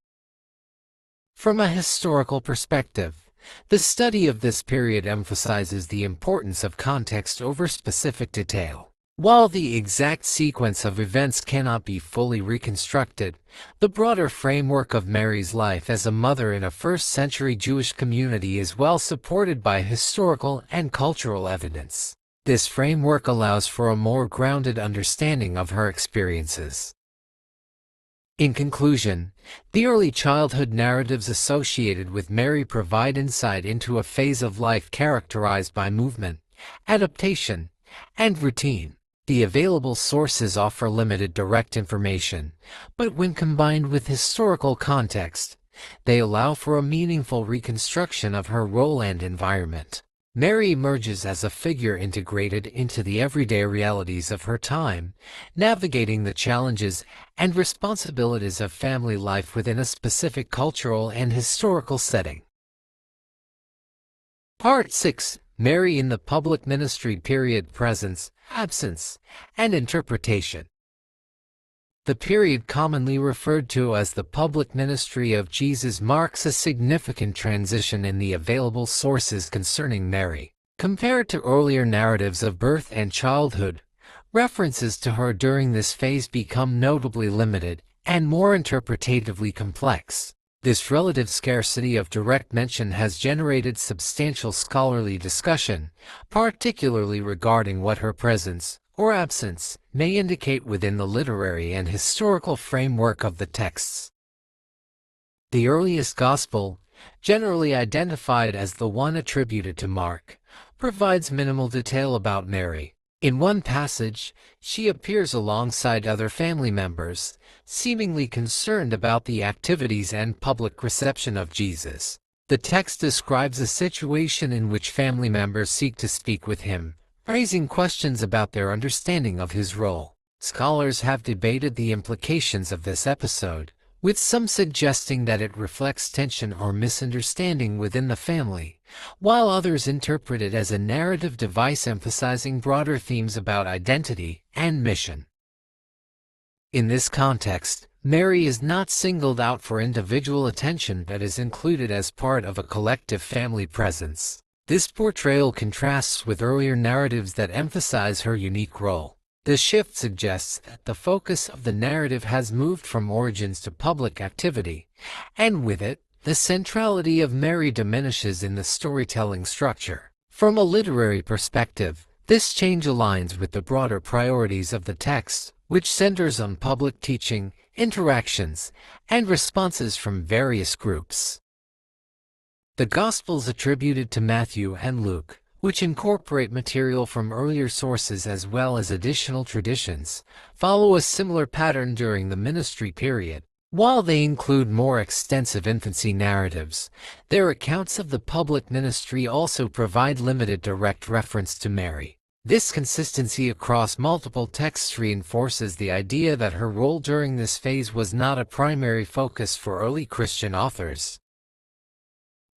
From a historical perspective, the study of this period emphasizes the importance of context over specific detail. While the exact sequence of events cannot be fully reconstructed, the broader framework of Mary's life as a mother in a first-century Jewish community is well supported by historical and cultural evidence. This framework allows for a more grounded understanding of her experiences. In conclusion, the early childhood narratives associated with Mary provide insight into a phase of life characterized by movement, adaptation, and routine. The available sources offer limited direct information, but when combined with historical context, they allow for a meaningful reconstruction of her role and environment. Mary emerges as a figure integrated into the everyday realities of her time, navigating the challenges and responsibilities of family life within a specific cultural and historical setting. Part 6. Mary in the Public Ministry Period: Presence, Absence, and Interpretation. The period commonly referred to as the public ministry of Jesus marks a significant transition in the available sources concerning Mary. Compared to earlier narratives of birth and childhood, references to her during this phase become notably limited and more interpretatively complex. This relative scarcity of direct mention has generated substantial scholarly discussion, particularly regarding what her presence or absence may indicate within the literary and historical framework of the texts. The earliest gospel, generally identified as the one attributed to Mark, provides minimal detail about Mary. In one passage, she appears alongside other family members, seemingly concerned about the activities and public reception of Jesus. The text describes a situation in which family members seek to speak with him, raising questions about their understanding of his role. Scholars have debated the implications of this episode, with some suggesting that it reflects tension or misunderstanding within the family, while others interpret it as a narrative device emphasizing broader themes about identity and mission. In this context, Mary is not singled out for individual attention but is included as part of a collective family presence. This portrayal contrasts with earlier narratives that emphasize her unique role. The shift suggests that the focus of the narrative has moved from origins to public activity, and with it, the centrality of Mary diminishes in the storytelling structure. From a literary perspective, this change aligns with the broader priorities of the text, which centers on public teaching, interactions, and responses from various groups. The Gospels attributed to Matthew and Luke, which incorporate material from earlier sources as well as additional traditions, follow a similar pattern during the ministry period. While they include more extensive infancy narratives, their accounts of the public ministry also provide limited direct reference to Mary. This consistency across multiple texts reinforces the idea that her role during this phase was not a primary focus for early Christian authors.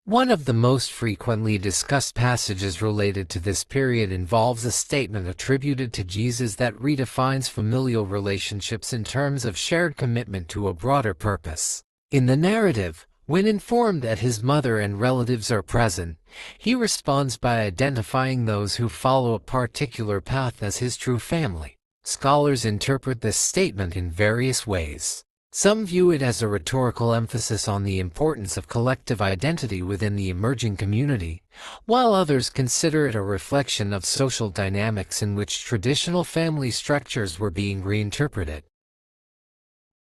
One of the most frequently discussed passages related to this period involves a statement attributed to Jesus that redefines familial relationships in terms of shared commitment to a broader purpose. In the narrative, when informed that his mother and relatives are present, he responds by identifying those who follow a particular path as his true family. Scholars interpret this statement in various ways. Some view it as a rhetorical emphasis on the importance of collective identity within the emerging community, while others consider it a reflection of social dynamics in which traditional family structures were being reinterpreted.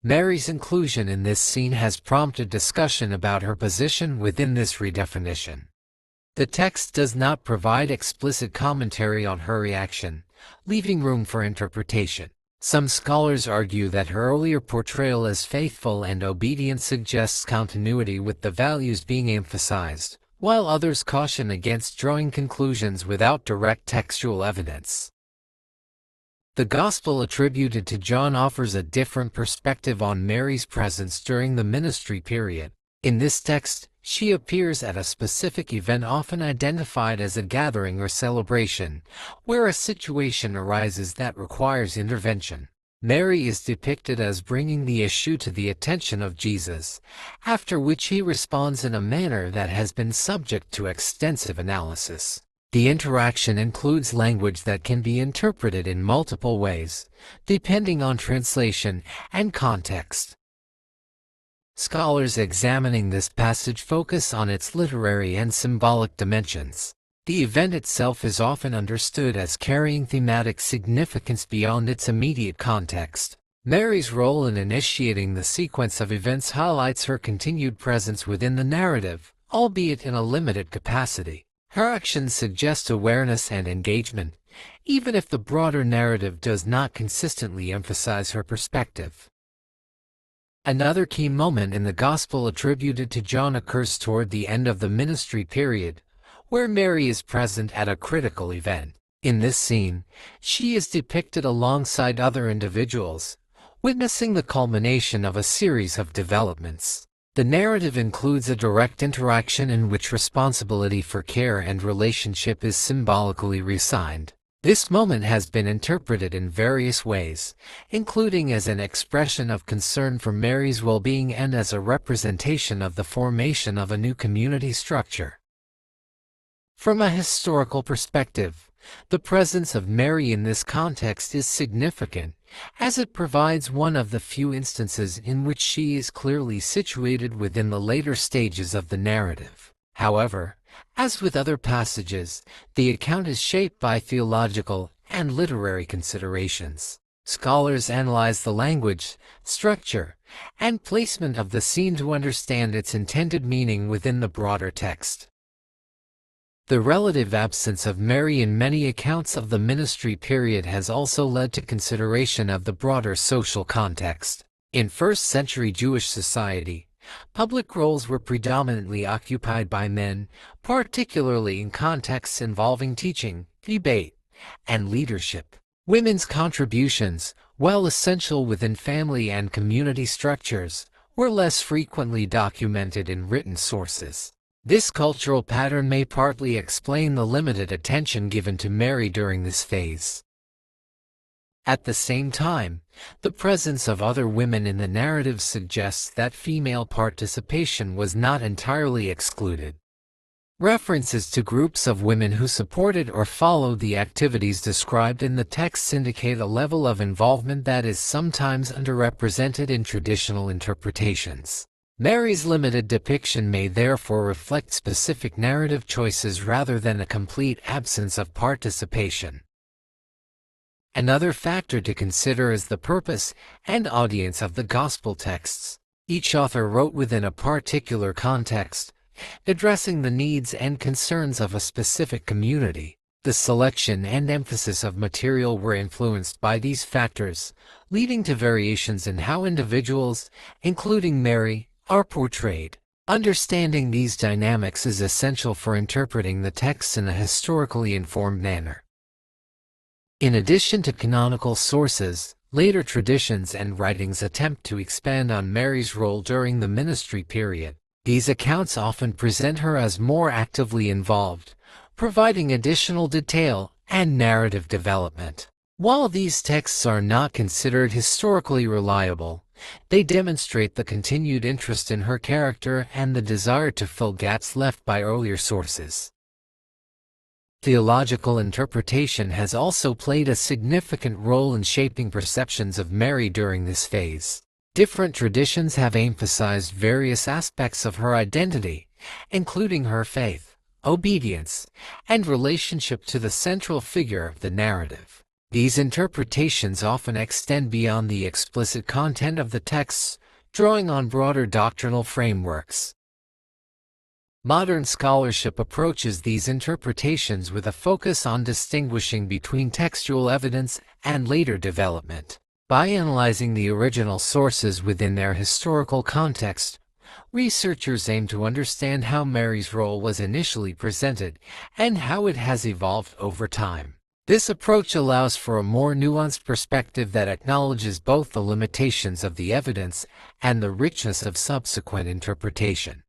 Mary's inclusion in this scene has prompted discussion about her position within this redefinition. The text does not provide explicit commentary on her reaction, leaving room for interpretation. Some scholars argue that her earlier portrayal as faithful and obedient suggests continuity with the values being emphasized, while others caution against drawing conclusions without direct textual evidence. The Gospel attributed to John offers a different perspective on Mary's presence during the ministry period. In this text, she appears at a specific event often identified as a gathering or celebration, where a situation arises that requires intervention. Mary is depicted as bringing the issue to the attention of Jesus, after which he responds in a manner that has been subject to extensive analysis. The interaction includes language that can be interpreted in multiple ways, depending on translation and context. Scholars examining this passage focus on its literary and symbolic dimensions. The event itself is often understood as carrying thematic significance beyond its immediate context. Mary's role in initiating the sequence of events highlights her continued presence within the narrative, albeit in a limited capacity. Her actions suggest awareness and engagement, even if the broader narrative does not consistently emphasize her perspective. Another key moment in the Gospel attributed to John occurs toward the end of the ministry period, where Mary is present at a critical event. In this scene, she is depicted alongside other individuals, witnessing the culmination of a series of developments. The narrative includes a direct interaction in which responsibility for care and relationship is symbolically reassigned. This moment has been interpreted in various ways, including as an expression of concern for Mary's well-being and as a representation of the formation of a new community structure. From a historical perspective, the presence of Mary in this context is significant, as it provides one of the few instances in which she is clearly situated within the later stages of the narrative. However, as with other passages, the account is shaped by theological and literary considerations. Scholars analyze the language, structure, and placement of the scene to understand its intended meaning within the broader text. The relative absence of Mary in many accounts of the ministry period has also led to consideration of the broader social context. In first-century Jewish society, public roles were predominantly occupied by men, particularly in contexts involving teaching, debate, and leadership. Women's contributions, while essential within family and community structures, were less frequently documented in written sources. This cultural pattern may partly explain the limited attention given to Mary during this phase. At the same time, the presence of other women in the narrative suggests that female participation was not entirely excluded. References to groups of women who supported or followed the activities described in the texts indicate a level of involvement that is sometimes underrepresented in traditional interpretations. Mary's limited depiction may therefore reflect specific narrative choices rather than a complete absence of participation. Another factor to consider is the purpose and audience of the Gospel texts. Each author wrote within a particular context, addressing the needs and concerns of a specific community. The selection and emphasis of material were influenced by these factors, leading to variations in how individuals, including Mary, are portrayed. Understanding these dynamics is essential for interpreting the texts in a historically informed manner. In addition to canonical sources, later traditions and writings attempt to expand on Mary's role during the ministry period. These accounts often present her as more actively involved, providing additional detail and narrative development. While these texts are not considered historically reliable, they demonstrate the continued interest in her character and the desire to fill gaps left by earlier sources. Theological interpretation has also played a significant role in shaping perceptions of Mary during this phase. Different traditions have emphasized various aspects of her identity, including her faith, obedience, and relationship to the central figure of the narrative. These interpretations often extend beyond the explicit content of the texts, drawing on broader doctrinal frameworks. Modern scholarship approaches these interpretations with a focus on distinguishing between textual evidence and later development. By analyzing the original sources within their historical context, researchers aim to understand how Mary's role was initially presented and how it has evolved over time. This approach allows for a more nuanced perspective that acknowledges both the limitations of the evidence and the richness of subsequent interpretation.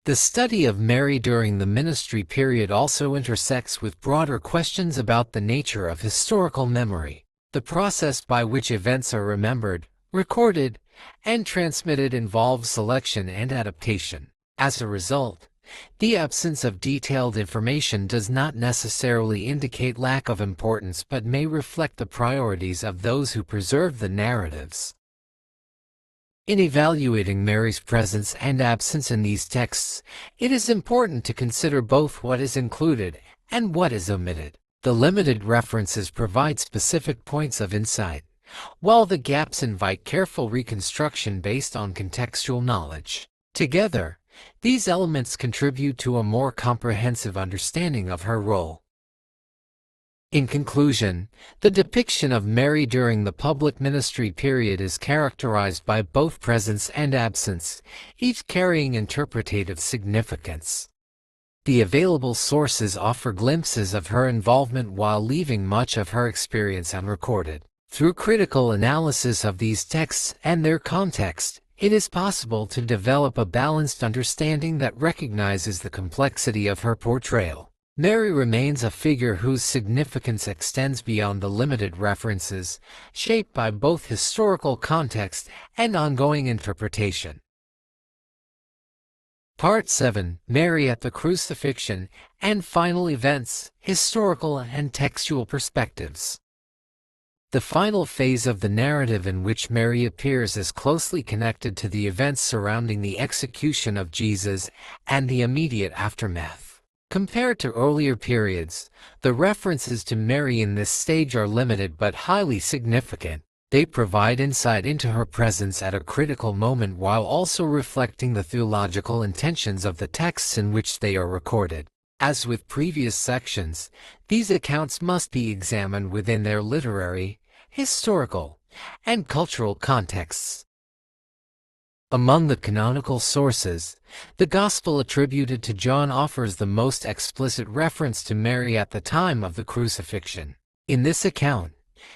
The study of Mary during the ministry period also intersects with broader questions about the nature of historical memory. The process by which events are remembered, recorded, and transmitted involves selection and adaptation. As a result, the absence of detailed information does not necessarily indicate lack of importance but may reflect the priorities of those who preserve the narratives. In evaluating Mary's presence and absence in these texts, it is important to consider both what is included and what is omitted. The limited references provide specific points of insight, while the gaps invite careful reconstruction based on contextual knowledge. Together, these elements contribute to a more comprehensive understanding of her role. In conclusion, the depiction of Mary during the public ministry period is characterized by both presence and absence, each carrying interpretative significance. The available sources offer glimpses of her involvement while leaving much of her experience unrecorded. Through critical analysis of these texts and their context, it is possible to develop a balanced understanding that recognizes the complexity of her portrayal. Mary remains a figure whose significance extends beyond the limited references, shaped by both historical context and ongoing interpretation. Part 7: Mary at the Crucifixion and Final Events, Historical and Textual Perspectives. The final phase of the narrative in which Mary appears is closely connected to the events surrounding the execution of Jesus and the immediate aftermath. Compared to earlier periods, the references to Mary in this stage are limited but highly significant. They provide insight into her presence at a critical moment while also reflecting the theological intentions of the texts in which they are recorded. As with previous sections, these accounts must be examined within their literary, historical, and cultural contexts. Among the canonical sources, the Gospel attributed to John offers the most explicit reference to Mary at the time of the crucifixion. In this account,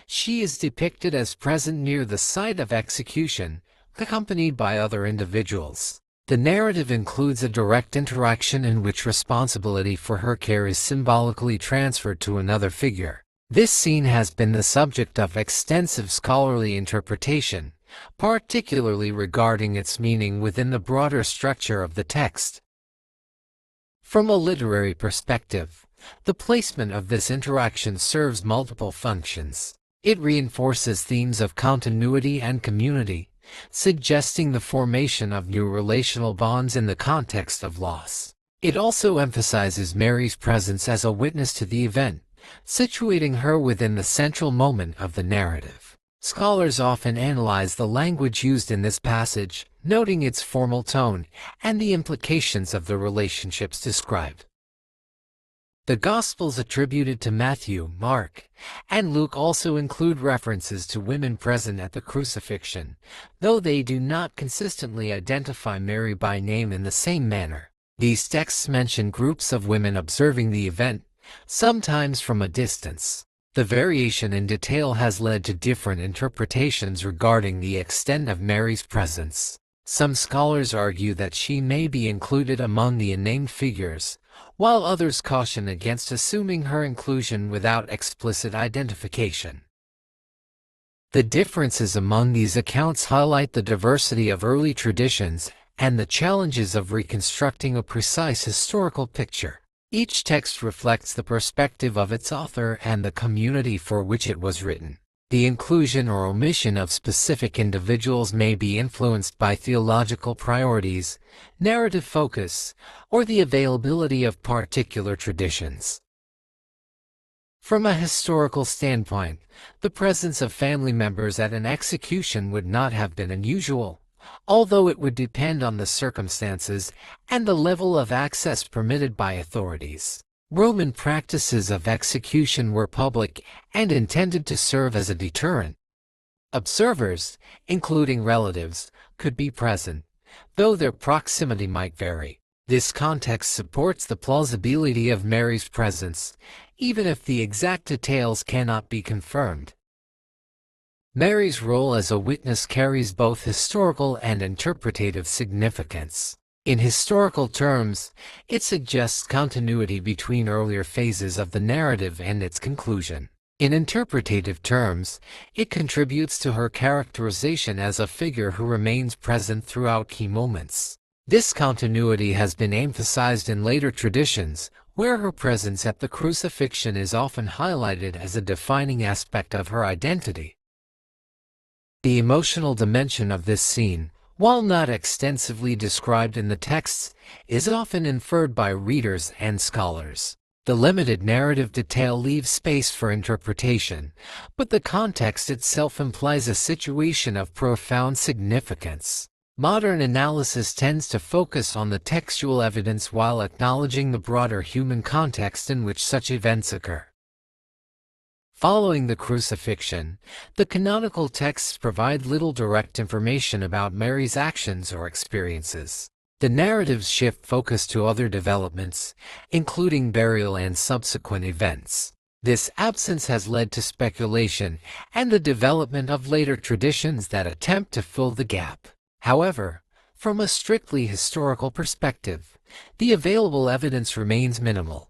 she is depicted as present near the site of execution, accompanied by other individuals. The narrative includes a direct interaction in which responsibility for her care is symbolically transferred to another figure. This scene has been the subject of extensive scholarly interpretation, particularly regarding its meaning within the broader structure of the text. From a literary perspective, the placement of this interaction serves multiple functions. It reinforces themes of continuity and community, suggesting the formation of new relational bonds in the context of loss. It also emphasizes Mary's presence as a witness to the event, situating her within the central moment of the narrative. Scholars often analyze the language used in this passage, noting its formal tone and the implications of the relationships described. The Gospels attributed to Matthew, Mark, and Luke also include references to women present at the crucifixion, though they do not consistently identify Mary by name in the same manner. These texts mention groups of women observing the event, sometimes from a distance. The variation in detail has led to different interpretations regarding the extent of Mary's presence. Some scholars argue that she may be included among the unnamed figures, while others caution against assuming her inclusion without explicit identification. The differences among these accounts highlight the diversity of early traditions and the challenges of reconstructing a precise historical picture. Each text reflects the perspective of its author and the community for which it was written. The inclusion or omission of specific individuals may be influenced by theological priorities, narrative focus, or the availability of particular traditions. From a historical standpoint, the presence of family members at an execution would not have been unusual, although it would depend on the circumstances and the level of access permitted by authorities. Roman practices of execution were public and intended to serve as a deterrent. Observers, including relatives, could be present, though their proximity might vary. This context supports the plausibility of Mary's presence, even if the exact details cannot be confirmed. Mary's role as a witness carries both historical and interpretative significance. In historical terms, it suggests continuity between earlier phases of the narrative and its conclusion. In interpretative terms, it contributes to her characterization as a figure who remains present throughout key moments. This continuity has been emphasized in later traditions, where her presence at the crucifixion is often highlighted as a defining aspect of her identity. The emotional dimension of this scene, while not extensively described in the texts, is often inferred by readers and scholars. The limited narrative detail leaves space for interpretation, but the context itself implies a situation of profound significance. Modern analysis tends to focus on the textual evidence while acknowledging the broader human context in which such events occur. Following the crucifixion, the canonical texts provide little direct information about Mary's actions or experiences. The narratives shift focus to other developments, including burial and subsequent events. This absence has led to speculation and the development of later traditions that attempt to fill the gap. However, from a strictly historical perspective, the available evidence remains minimal.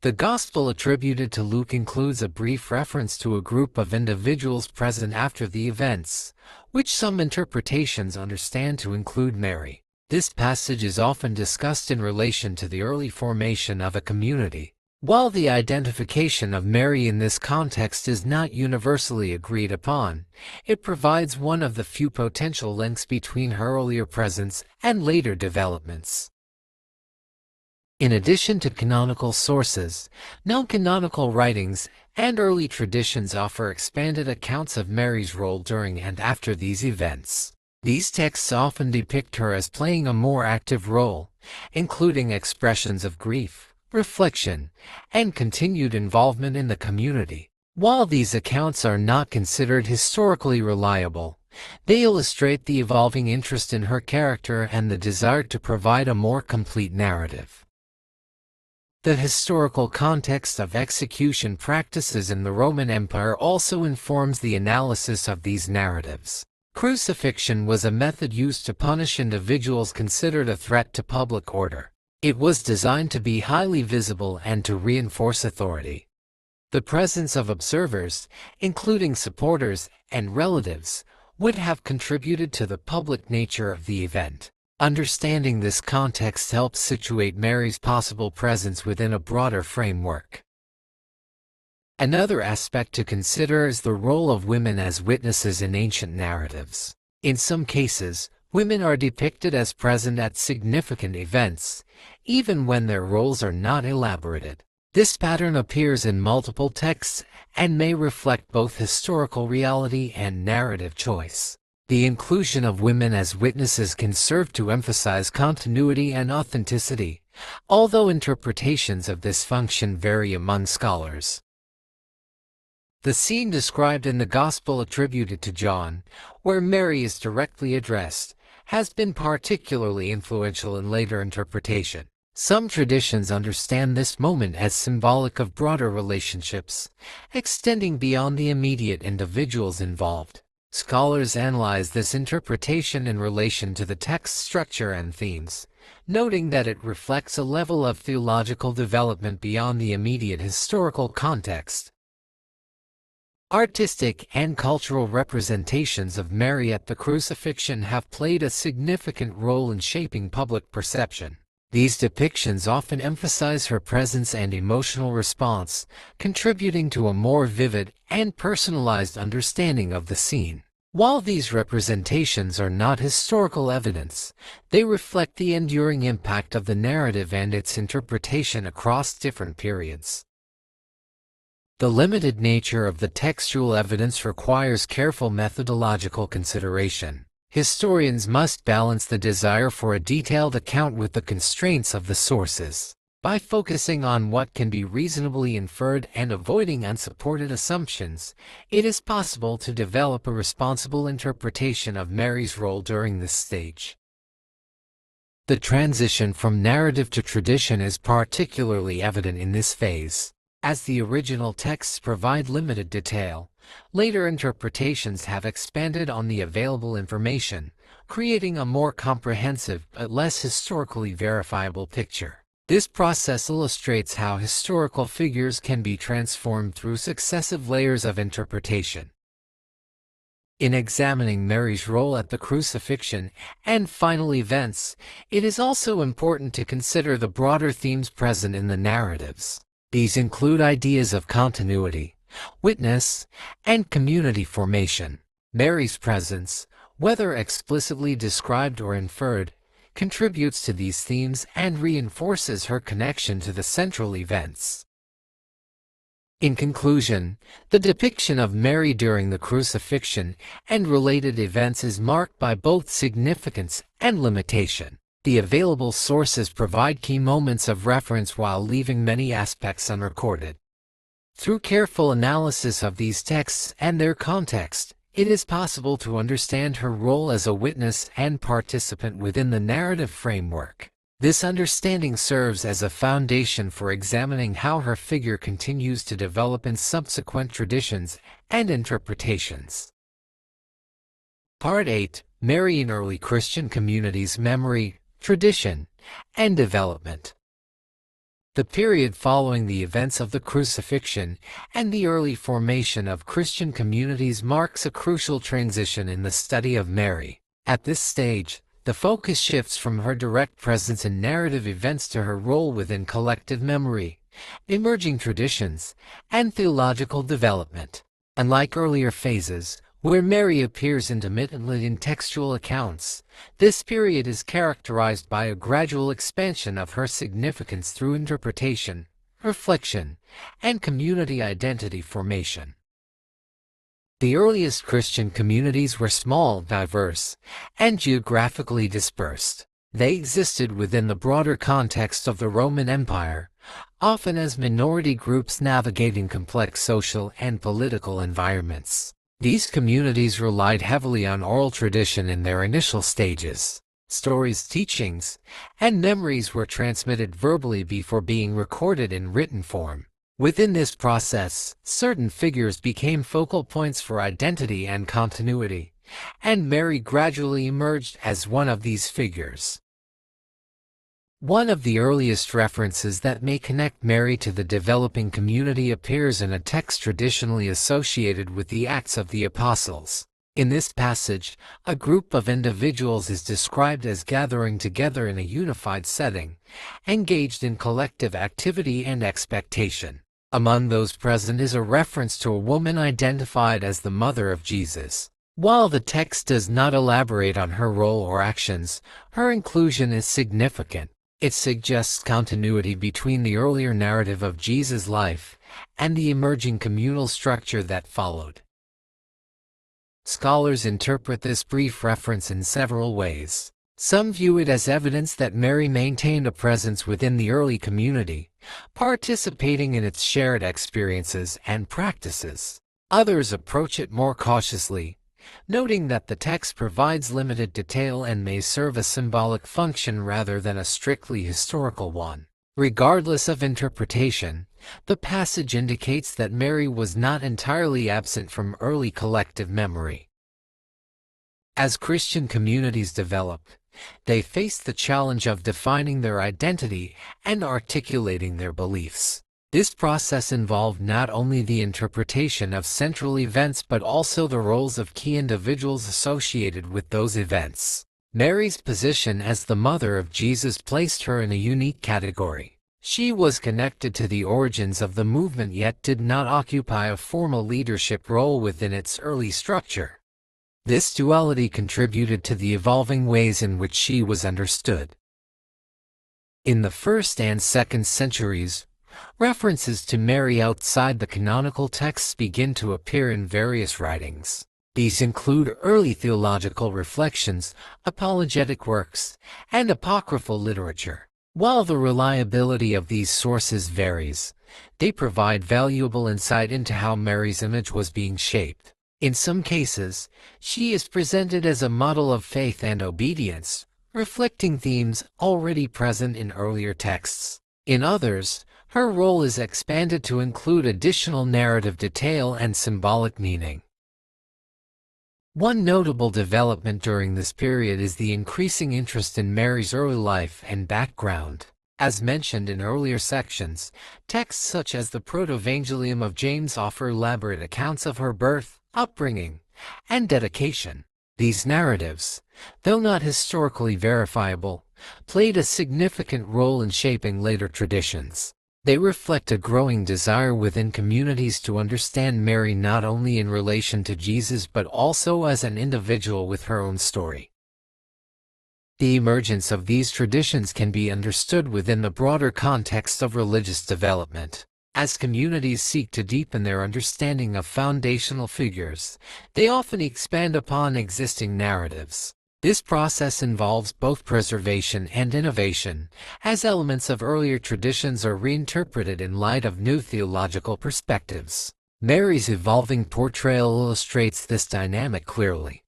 The Gospel attributed to Luke includes a brief reference to a group of individuals present after the events, which some interpretations understand to include Mary. This passage is often discussed in relation to the early formation of a community. While the identification of Mary in this context is not universally agreed upon, it provides one of the few potential links between her earlier presence and later developments. In addition to canonical sources, non-canonical writings and early traditions offer expanded accounts of Mary's role during and after these events. These texts often depict her as playing a more active role, including expressions of grief, reflection, and continued involvement in the community. While these accounts are not considered historically reliable, they illustrate the evolving interest in her character and the desire to provide a more complete narrative. The historical context of execution practices in the Roman Empire also informs the analysis of these narratives. Crucifixion was a method used to punish individuals considered a threat to public order. It was designed to be highly visible and to reinforce authority. The presence of observers, including supporters and relatives, would have contributed to the public nature of the event. Understanding this context helps situate Mary's possible presence within a broader framework. Another aspect to consider is the role of women as witnesses in ancient narratives. In some cases, women are depicted as present at significant events, even when their roles are not elaborated. This pattern appears in multiple texts and may reflect both historical reality and narrative choice. The inclusion of women as witnesses can serve to emphasize continuity and authenticity, although interpretations of this function vary among scholars. The scene described in the Gospel attributed to John, where Mary is directly addressed, has been particularly influential in later interpretation. Some traditions understand this moment as symbolic of broader relationships, extending beyond the immediate individuals involved. Scholars analyze this interpretation in relation to the text structure and themes, noting that it reflects a level of theological development beyond the immediate historical context. Artistic and cultural representations of Mary at the crucifixion have played a significant role in shaping public perception. These depictions often emphasize her presence and emotional response, contributing to a more vivid and personalized understanding of the scene. While these representations are not historical evidence, they reflect the enduring impact of the narrative and its interpretation across different periods. The limited nature of the textual evidence requires careful methodological consideration. Historians must balance the desire for a detailed account with the constraints of the sources. By focusing on what can be reasonably inferred and avoiding unsupported assumptions, it is possible to develop a responsible interpretation of Mary's role during this stage. The transition from narrative to tradition is particularly evident in this phase. As the original texts provide limited detail, later interpretations have expanded on the available information, creating a more comprehensive but less historically verifiable picture. This process illustrates how historical figures can be transformed through successive layers of interpretation. In examining Mary's role at the crucifixion and final events, it is also important to consider the broader themes present in the narratives. These include ideas of continuity, witness, and community formation. Mary's presence, whether explicitly described or inferred, contributes to these themes and reinforces her connection to the central events. In conclusion, the depiction of Mary during the crucifixion and related events is marked by both significance and limitation. The available sources provide key moments of reference while leaving many aspects unrecorded. Through careful analysis of these texts and their context, it is possible to understand her role as a witness and participant within the narrative framework. This understanding serves as a foundation for examining how her figure continues to develop in subsequent traditions and interpretations. Part 8: Mary in Early Christian Communities: Memory, Tradition, and Development. The period following the events of the crucifixion and the early formation of Christian communities marks a crucial transition in the study of Mary. At this stage, the focus shifts from her direct presence in narrative events to her role within collective memory, emerging traditions, and theological development. Unlike earlier phases, where Mary appears intermittently in textual accounts, this period is characterized by a gradual expansion of her significance through interpretation, reflection, and community identity formation. The earliest Christian communities were small, diverse, and geographically dispersed. They existed within the broader context of the Roman Empire, often as minority groups navigating complex social and political environments. These communities relied heavily on oral tradition in their initial stages. Stories, teachings, and memories were transmitted verbally before being recorded in written form. Within this process, certain figures became focal points for identity and continuity, and Mary gradually emerged as one of these figures. One of the earliest references that may connect Mary to the developing community appears in a text traditionally associated with the Acts of the Apostles. In this passage, a group of individuals is described as gathering together in a unified setting, engaged in collective activity and expectation. Among those present is a reference to a woman identified as the mother of Jesus. While the text does not elaborate on her role or actions, her inclusion is significant. It suggests continuity between the earlier narrative of Jesus' life and the emerging communal structure that followed. Scholars interpret this brief reference in several ways. Some view it as evidence that Mary maintained a presence within the early community, participating in its shared experiences and practices. Others approach it more cautiously, noting that the text provides limited detail and may serve a symbolic function rather than a strictly historical one. Regardless of interpretation, the passage indicates that Mary was not entirely absent from early collective memory. As Christian communities developed, they faced the challenge of defining their identity and articulating their beliefs. This process involved not only the interpretation of central events but also the roles of key individuals associated with those events. Mary's position as the mother of Jesus placed her in a unique category. She was connected to the origins of the movement yet did not occupy a formal leadership role within its early structure. This duality contributed to the evolving ways in which she was understood. In the 1st and 2nd centuries, references to Mary outside the canonical texts begin to appear in various writings. These include early theological reflections, apologetic works, and apocryphal literature. While the reliability of these sources varies, they provide valuable insight into how Mary's image was being shaped. In some cases, she is presented as a model of faith and obedience, reflecting themes already present in earlier texts. In others, her role is expanded to include additional narrative detail and symbolic meaning. One notable development during this period is the increasing interest in Mary's early life and background. As mentioned in earlier sections, texts such as the Protovangelium of James offer elaborate accounts of her birth, upbringing, and dedication. These narratives, though not historically verifiable, played a significant role in shaping later traditions. They reflect a growing desire within communities to understand Mary not only in relation to Jesus but also as an individual with her own story. The emergence of these traditions can be understood within the broader context of religious development. As communities seek to deepen their understanding of foundational figures, they often expand upon existing narratives. This process involves both preservation and innovation, as elements of earlier traditions are reinterpreted in light of new theological perspectives. Mary's evolving portrayal illustrates this dynamic clearly.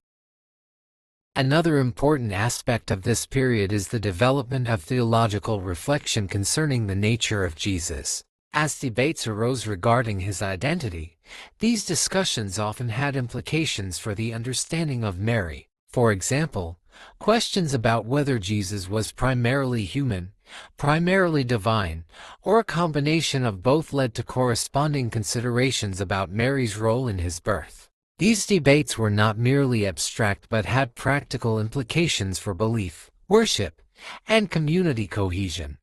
Another important aspect of this period is the development of theological reflection concerning the nature of Jesus. As debates arose regarding his identity, these discussions often had implications for the understanding of Mary. For example, questions about whether Jesus was primarily human, primarily divine, or a combination of both led to corresponding considerations about Mary's role in his birth. These debates were not merely abstract but had practical implications for belief, worship, and community cohesion.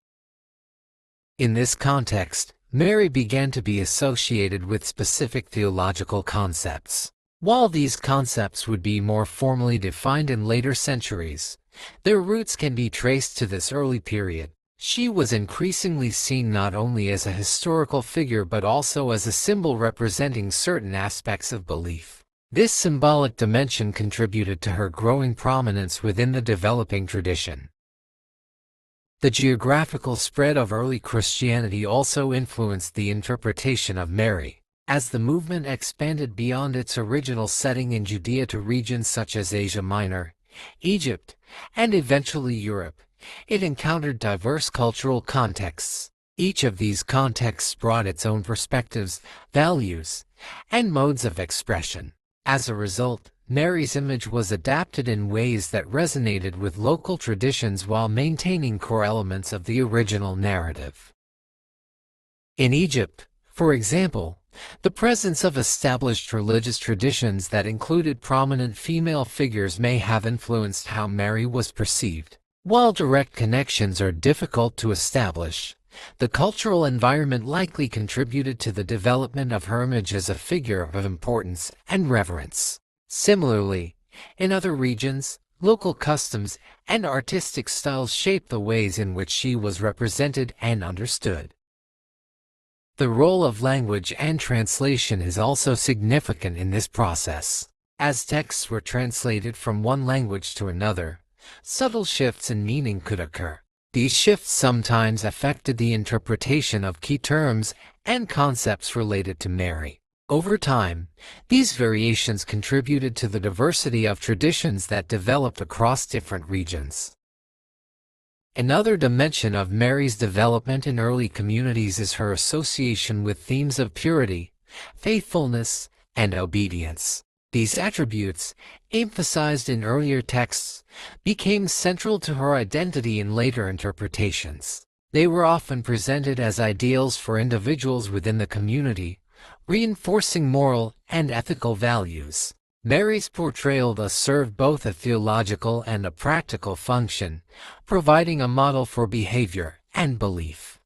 In this context, Mary began to be associated with specific theological concepts. While these concepts would be more formally defined in later centuries, their roots can be traced to this early period. She was increasingly seen not only as a historical figure but also as a symbol representing certain aspects of belief. This symbolic dimension contributed to her growing prominence within the developing tradition. The geographical spread of early Christianity also influenced the interpretation of Mary. As the movement expanded beyond its original setting in Judea to regions such as Asia Minor, Egypt, and eventually Europe, it encountered diverse cultural contexts. Each of these contexts brought its own perspectives, values, and modes of expression. As a result, Mary's image was adapted in ways that resonated with local traditions while maintaining core elements of the original narrative. In Egypt, for example, the presence of established religious traditions that included prominent female figures may have influenced how Mary was perceived. While direct connections are difficult to establish, the cultural environment likely contributed to the development of her image as a figure of importance and reverence. Similarly, in other regions, local customs and artistic styles shaped the ways in which she was represented and understood. The role of language and translation is also significant in this process. As texts were translated from one language to another, subtle shifts in meaning could occur. These shifts sometimes affected the interpretation of key terms and concepts related to Mary. Over time, these variations contributed to the diversity of traditions that developed across different regions. Another dimension of Mary's development in early communities is her association with themes of purity, faithfulness, and obedience. These attributes, emphasized in earlier texts, became central to her identity in later interpretations. They were often presented as ideals for individuals within the community, reinforcing moral and ethical values. Mary's portrayal thus served both a theological and a practical function, providing a model for behavior and belief.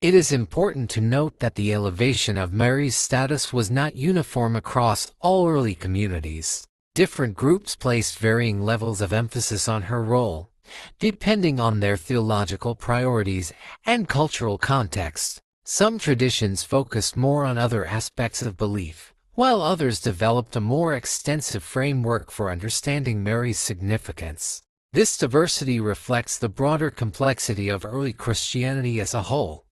It is important to note that the elevation of Mary's status was not uniform across all early communities. Different groups placed varying levels of emphasis on her role, depending on their theological priorities and cultural context. Some traditions focused more on other aspects of belief, while others developed a more extensive framework for understanding Mary's significance. This diversity reflects the broader complexity of early Christianity as a whole.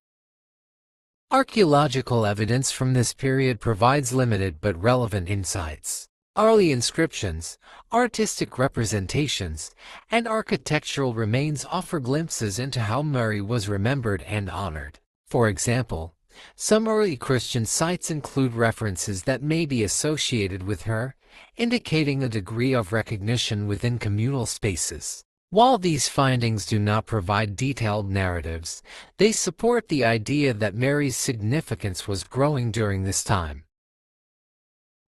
Archaeological evidence from this period provides limited but relevant insights. Early inscriptions, artistic representations, and architectural remains offer glimpses into how Mary was remembered and honored. For example, some early Christian sites include references that may be associated with her, indicating a degree of recognition within communal spaces. While these findings do not provide detailed narratives, they support the idea that Mary's significance was growing during this time.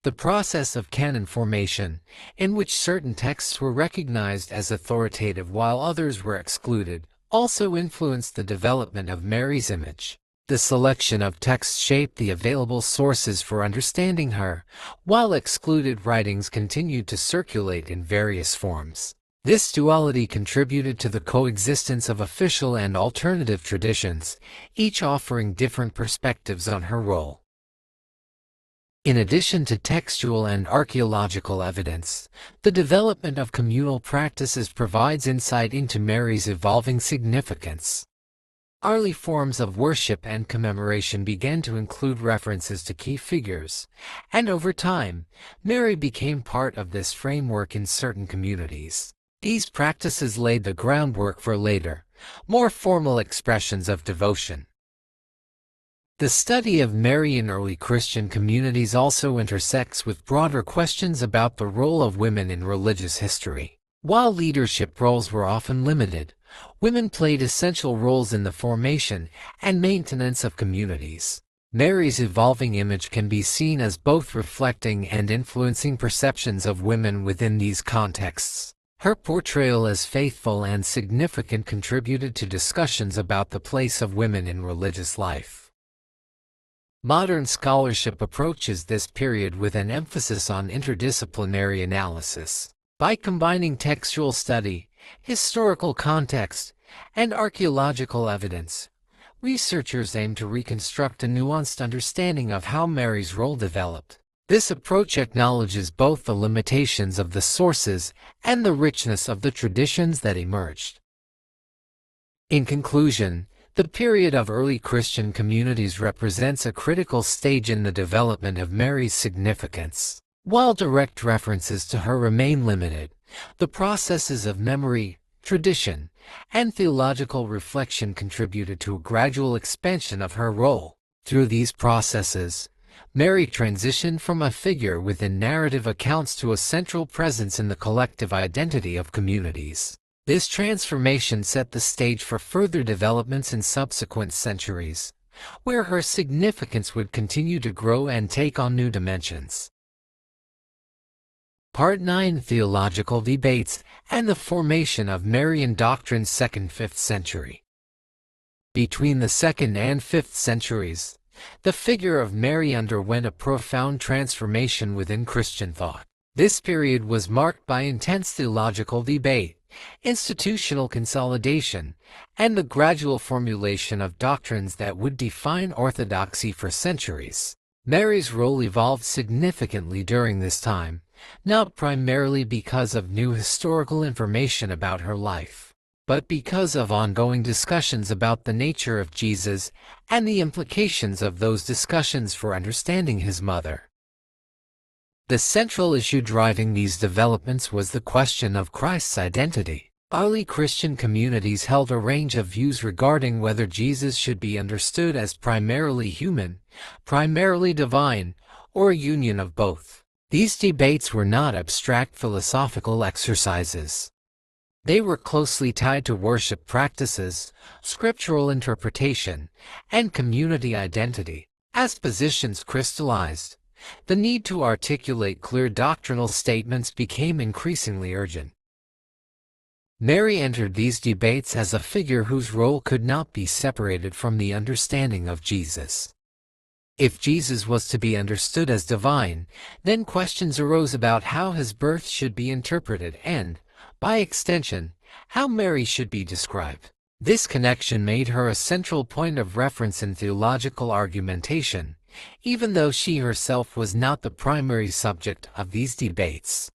The process of canon formation, in which certain texts were recognized as authoritative while others were excluded, also influenced the development of Mary's image. The selection of texts shaped the available sources for understanding her, while excluded writings continued to circulate in various forms. This duality contributed to the coexistence of official and alternative traditions, each offering different perspectives on her role. In addition to textual and archaeological evidence, the development of communal practices provides insight into Mary's evolving significance. Early forms of worship and commemoration began to include references to key figures, and over time, Mary became part of this framework in certain communities. These practices laid the groundwork for later, more formal expressions of devotion. The study of Mary in early Christian communities also intersects with broader questions about the role of women in religious history. While leadership roles were often limited, women played essential roles in the formation and maintenance of communities. Mary's evolving image can be seen as both reflecting and influencing perceptions of women within these contexts. Her portrayal as faithful and significant contributed to discussions about the place of women in religious life. Modern scholarship approaches this period with an emphasis on interdisciplinary analysis. By combining textual study, historical context, and archaeological evidence, researchers aim to reconstruct a nuanced understanding of how Mary's role developed. This approach acknowledges both the limitations of the sources and the richness of the traditions that emerged. In conclusion, the period of early Christian communities represents a critical stage in the development of Mary's significance. While direct references to her remain limited, the processes of memory, tradition, and theological reflection contributed to a gradual expansion of her role. Through these processes, Mary transitioned from a figure within narrative accounts to a central presence in the collective identity of communities. This transformation set the stage for further developments in subsequent centuries, where her significance would continue to grow and take on new dimensions. Part 9: Theological Debates and the Formation of Marian Doctrine 2nd–5th century. Between the 2nd and 5th centuries, the figure of Mary underwent a profound transformation within Christian thought. This period was marked by intense theological debate, institutional consolidation, and the gradual formulation of doctrines that would define orthodoxy for centuries. Mary's role evolved significantly during this time, not primarily because of new historical information about her life, but because of ongoing discussions about the nature of Jesus and the implications of those discussions for understanding his mother. The central issue driving these developments was the question of Christ's identity. Early Christian communities held a range of views regarding whether Jesus should be understood as primarily human, primarily divine, or a union of both. These debates were not abstract philosophical exercises. They were closely tied to worship practices, scriptural interpretation, and community identity. As positions crystallized, the need to articulate clear doctrinal statements became increasingly urgent. Mary entered these debates as a figure whose role could not be separated from the understanding of Jesus. If Jesus was to be understood as divine, then questions arose about how his birth should be interpreted and, by extension, how Mary should be described. This connection made her a central point of reference in theological argumentation, even though she herself was not the primary subject of these debates.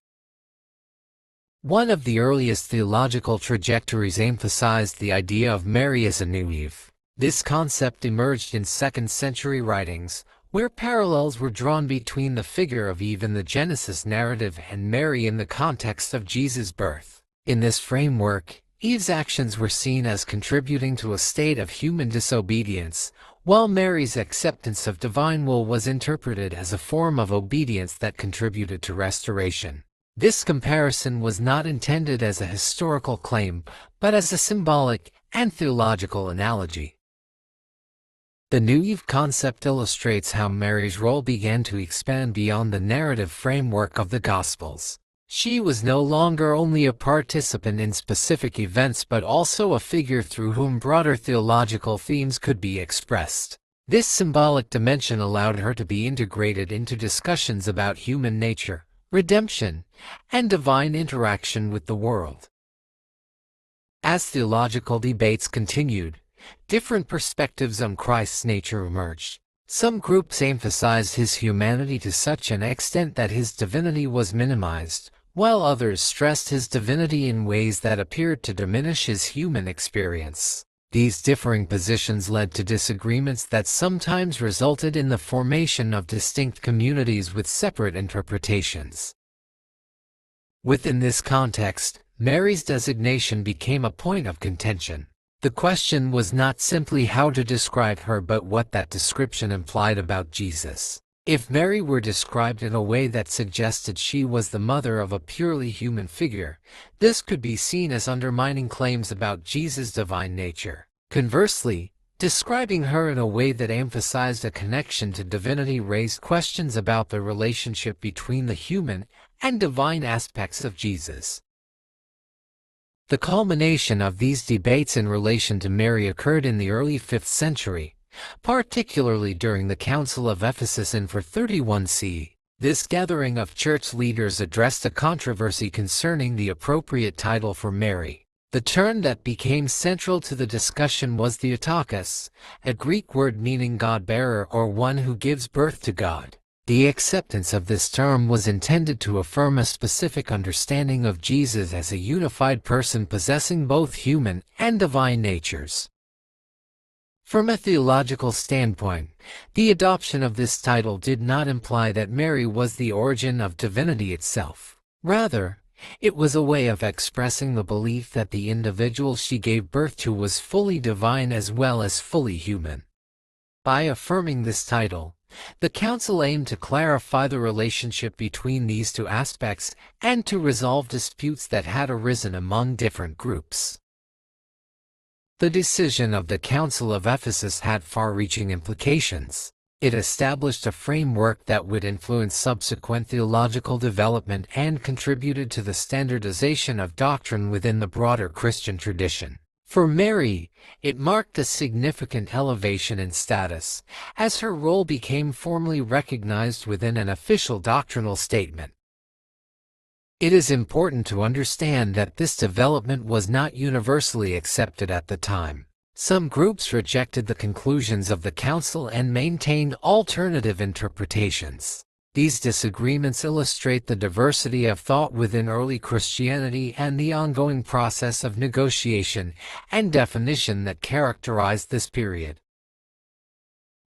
One of the earliest theological trajectories emphasized the idea of Mary as a new Eve. This concept emerged in second-century writings, where parallels were drawn between the figure of Eve in the Genesis narrative and Mary in the context of Jesus' birth. In this framework, Eve's actions were seen as contributing to a state of human disobedience, while Mary's acceptance of divine will was interpreted as a form of obedience that contributed to restoration. This comparison was not intended as a historical claim, but as a symbolic and theological analogy. The New Eve concept illustrates how Mary's role began to expand beyond the narrative framework of the Gospels. She was no longer only a participant in specific events but also a figure through whom broader theological themes could be expressed. This symbolic dimension allowed her to be integrated into discussions about human nature, redemption, and divine interaction with the world. As theological debates continued, different perspectives on Christ's nature emerged. Some groups emphasized his humanity to such an extent that his divinity was minimized, while others stressed his divinity in ways that appeared to diminish his human experience. These differing positions led to disagreements that sometimes resulted in the formation of distinct communities with separate interpretations. Within this context, Mary's designation became a point of contention. The question was not simply how to describe her but what that description implied about Jesus. If Mary were described in a way that suggested she was the mother of a purely human figure, this could be seen as undermining claims about Jesus' divine nature. Conversely, describing her in a way that emphasized a connection to divinity raised questions about the relationship between the human and divine aspects of Jesus. The culmination of these debates in relation to Mary occurred in the early 5th century, particularly during the Council of Ephesus in 431 CE. This gathering of church leaders addressed a controversy concerning the appropriate title for Mary. The term that became central to the discussion was Theotokos, a Greek word meaning God-bearer or one who gives birth to God. The acceptance of this term was intended to affirm a specific understanding of Jesus as a unified person possessing both human and divine natures. From a theological standpoint, the adoption of this title did not imply that Mary was the origin of divinity itself. Rather, it was a way of expressing the belief that the individual she gave birth to was fully divine as well as fully human. By affirming this title, the Council aimed to clarify the relationship between these two aspects and to resolve disputes that had arisen among different groups. The decision of the Council of Ephesus had far-reaching implications. It established a framework that would influence subsequent theological development and contributed to the standardization of doctrine within the broader Christian tradition. For Mary, it marked a significant elevation in status, as her role became formally recognized within an official doctrinal statement. It is important to understand that this development was not universally accepted at the time. Some groups rejected the conclusions of the Council and maintained alternative interpretations. These disagreements illustrate the diversity of thought within early Christianity and the ongoing process of negotiation and definition that characterized this period.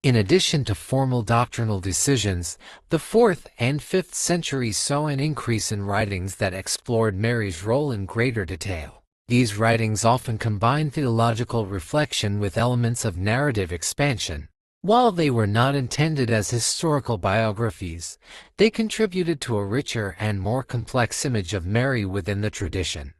In addition to formal doctrinal decisions, the 4th and 5th centuries saw an increase in writings that explored Mary's role in greater detail. These writings often combined theological reflection with elements of narrative expansion. While they were not intended as historical biographies, they contributed to a richer and more complex image of Mary within the tradition.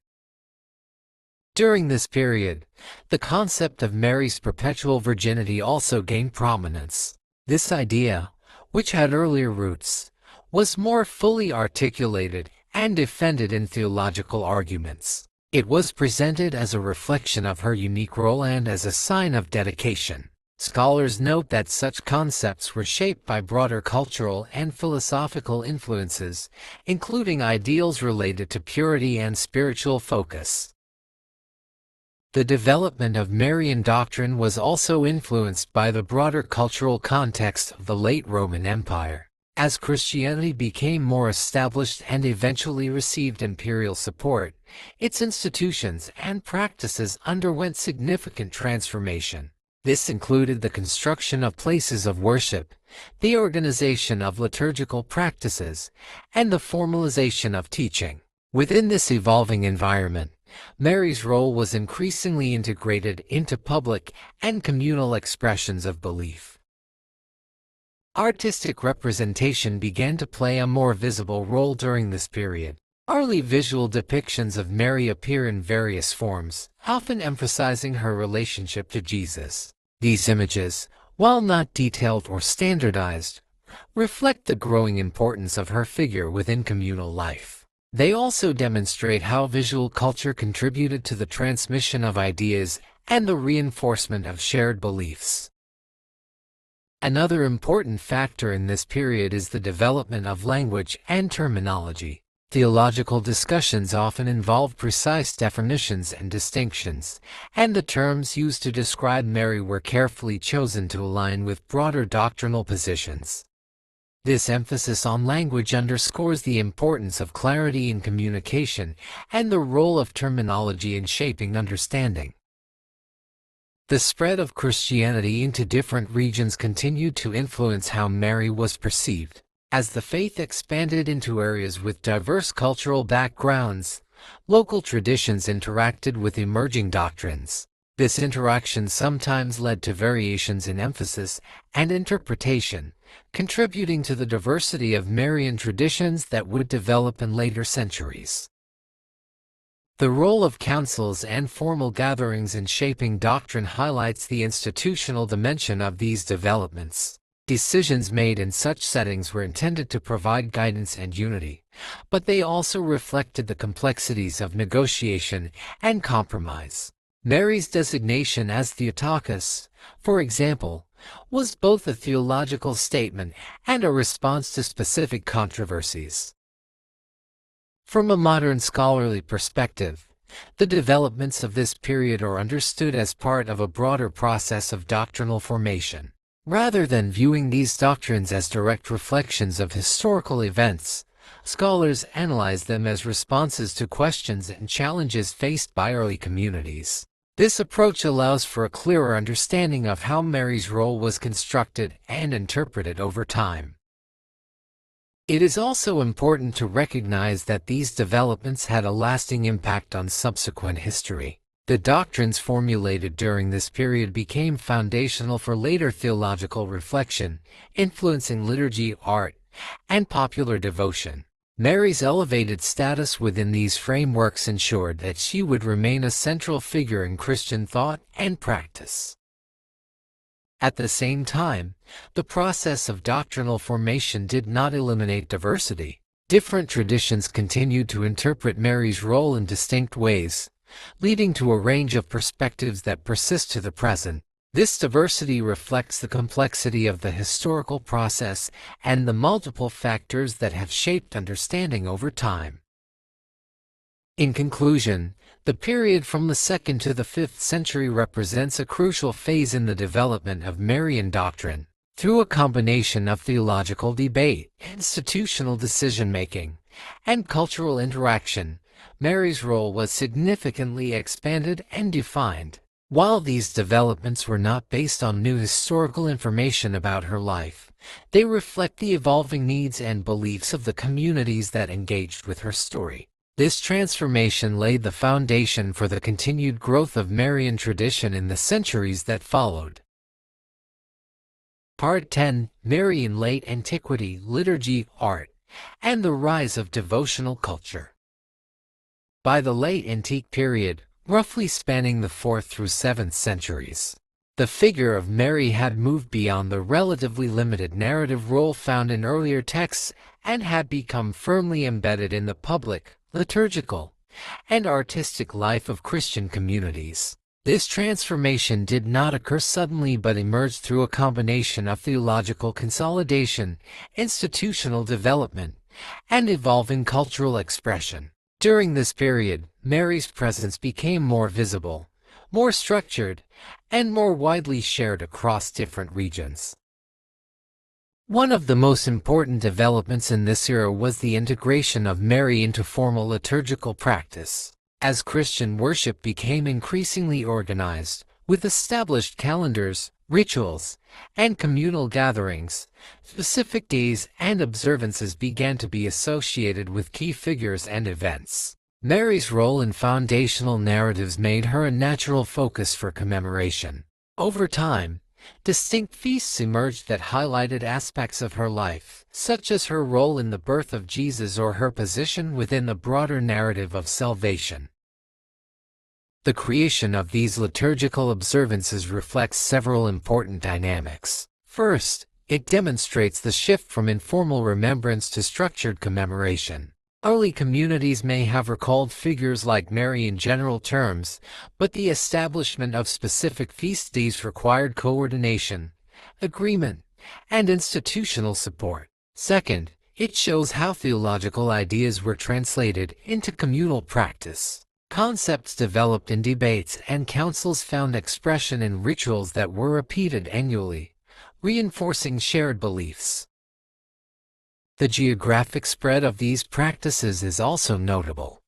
During this period, the concept of Mary's perpetual virginity also gained prominence. This idea, which had earlier roots, was more fully articulated and defended in theological arguments. It was presented as a reflection of her unique role and as a sign of dedication. Scholars note that such concepts were shaped by broader cultural and philosophical influences, including ideals related to purity and spiritual focus. The development of Marian doctrine was also influenced by the broader cultural context of the late Roman Empire. As Christianity became more established and eventually received imperial support, its institutions and practices underwent significant transformation. This included the construction of places of worship, the organization of liturgical practices, and the formalization of teaching. Within this evolving environment, Mary's role was increasingly integrated into public and communal expressions of belief. Artistic representation began to play a more visible role during this period. Early visual depictions of Mary appear in various forms, often emphasizing her relationship to Jesus. These images, while not detailed or standardized, reflect the growing importance of her figure within communal life. They also demonstrate how visual culture contributed to the transmission of ideas and the reinforcement of shared beliefs. Another important factor in this period is the development of language and terminology. Theological discussions often involve precise definitions and distinctions, and the terms used to describe Mary were carefully chosen to align with broader doctrinal positions. This emphasis on language underscores the importance of clarity in communication and the role of terminology in shaping understanding. The spread of Christianity into different regions continued to influence how Mary was perceived. As the faith expanded into areas with diverse cultural backgrounds, local traditions interacted with emerging doctrines. This interaction sometimes led to variations in emphasis and interpretation, contributing to the diversity of Marian traditions that would develop in later centuries. The role of councils and formal gatherings in shaping doctrine highlights the institutional dimension of these developments. Decisions made in such settings were intended to provide guidance and unity, but they also reflected the complexities of negotiation and compromise. Mary's designation as Theotokos, for example, was both a theological statement and a response to specific controversies. From a modern scholarly perspective, the developments of this period are understood as part of a broader process of doctrinal formation. Rather than viewing these doctrines as direct reflections of historical events, scholars analyze them as responses to questions and challenges faced by early communities. This approach allows for a clearer understanding of how Mary's role was constructed and interpreted over time. It is also important to recognize that these developments had a lasting impact on subsequent history. The doctrines formulated during this period became foundational for later theological reflection, influencing liturgy, art, and popular devotion. Mary's elevated status within these frameworks ensured that she would remain a central figure in Christian thought and practice. At the same time, the process of doctrinal formation did not eliminate diversity. Different traditions continued to interpret Mary's role in distinct ways, leading to a range of perspectives that persist to the present. This diversity reflects the complexity of the historical process and the multiple factors that have shaped understanding over time. In conclusion, the period from the 2nd to the 5th century represents a crucial phase in the development of Marian doctrine. Through a combination of theological debate, institutional decision-making, and cultural interaction, Mary's role was significantly expanded and defined. While these developments were not based on new historical information about her life, they reflect the evolving needs and beliefs of the communities that engaged with her story. This transformation laid the foundation for the continued growth of Marian tradition in the centuries that followed. Part 10. Mary in Late Antiquity, Liturgy, Art, and the Rise of Devotional Culture. By the late antique period, roughly spanning the 4th through 7th centuries, the figure of Mary had moved beyond the relatively limited narrative role found in earlier texts and had become firmly embedded in the public, liturgical, and artistic life of Christian communities. This transformation did not occur suddenly but emerged through a combination of theological consolidation, institutional development, and evolving cultural expression. During this period, Mary's presence became more visible, more structured, and more widely shared across different regions. One of the most important developments in this era was the integration of Mary into formal liturgical practice. As Christian worship became increasingly organized, with established calendars, rituals, and communal gatherings, specific days and observances began to be associated with key figures and events. Mary's role in foundational narratives made her a natural focus for commemoration. Over time, distinct feasts emerged that highlighted aspects of her life, such as her role in the birth of Jesus or her position within the broader narrative of salvation. The creation of these liturgical observances reflects several important dynamics. First, it demonstrates the shift from informal remembrance to structured commemoration. Early communities may have recalled figures like Mary in general terms, but the establishment of specific feast days required coordination, agreement, and institutional support. Second, it shows how theological ideas were translated into communal practice. Concepts developed in debates and councils found expression in rituals that were repeated annually, reinforcing shared beliefs. The geographic spread of these practices is also notable.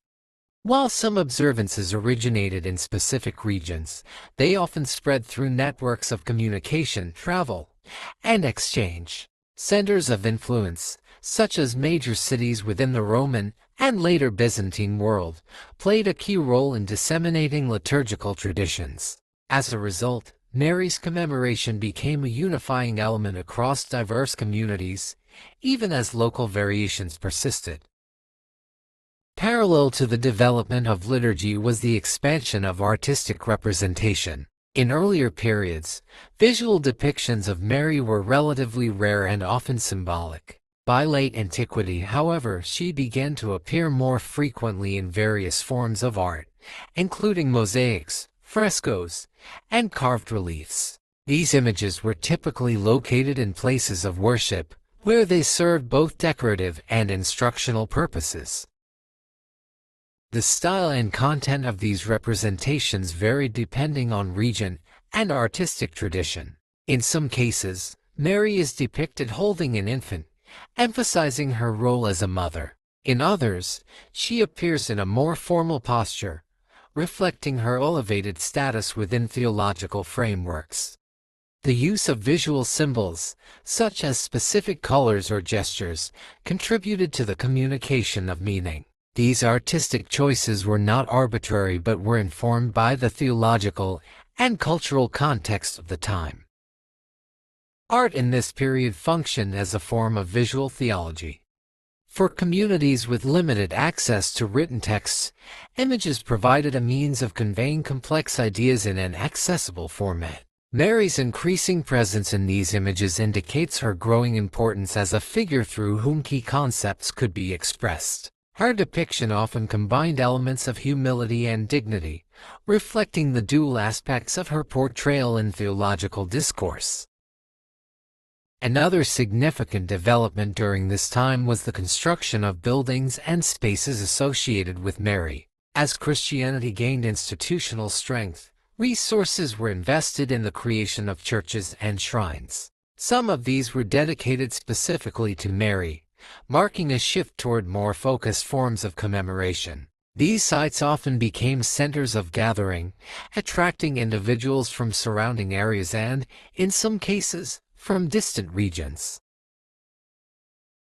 While some observances originated in specific regions, they often spread through networks of communication, travel, and exchange. Centers of influence, such as major cities within the Roman and later Byzantine world, played a key role in disseminating liturgical traditions. As a result, Mary's commemoration became a unifying element across diverse communities, even as local variations persisted. Parallel to the development of liturgy was the expansion of artistic representation. In earlier periods, visual depictions of Mary were relatively rare and often symbolic. By late antiquity, however, she began to appear more frequently in various forms of art, including mosaics, frescoes, and carved reliefs. These images were typically located in places of worship, where they served both decorative and instructional purposes. The style and content of these representations varied depending on region and artistic tradition. In some cases, Mary is depicted holding an infant, emphasizing her role as a mother. In others, she appears in a more formal posture, reflecting her elevated status within theological frameworks. The use of visual symbols, such as specific colors or gestures, contributed to the communication of meaning. These artistic choices were not arbitrary but were informed by the theological and cultural context of the time. Art in this period functioned as a form of visual theology. For communities with limited access to written texts, images provided a means of conveying complex ideas in an accessible format. Mary's increasing presence in these images indicates her growing importance as a figure through whom key concepts could be expressed. Her depiction often combined elements of humility and dignity, reflecting the dual aspects of her portrayal in theological discourse. Another significant development during this time was the construction of buildings and spaces associated with Mary. As Christianity gained institutional strength, resources were invested in the creation of churches and shrines. Some of these were dedicated specifically to Mary, marking a shift toward more focused forms of commemoration. These sites often became centers of gathering, attracting individuals from surrounding areas and, in some cases, from distant regions.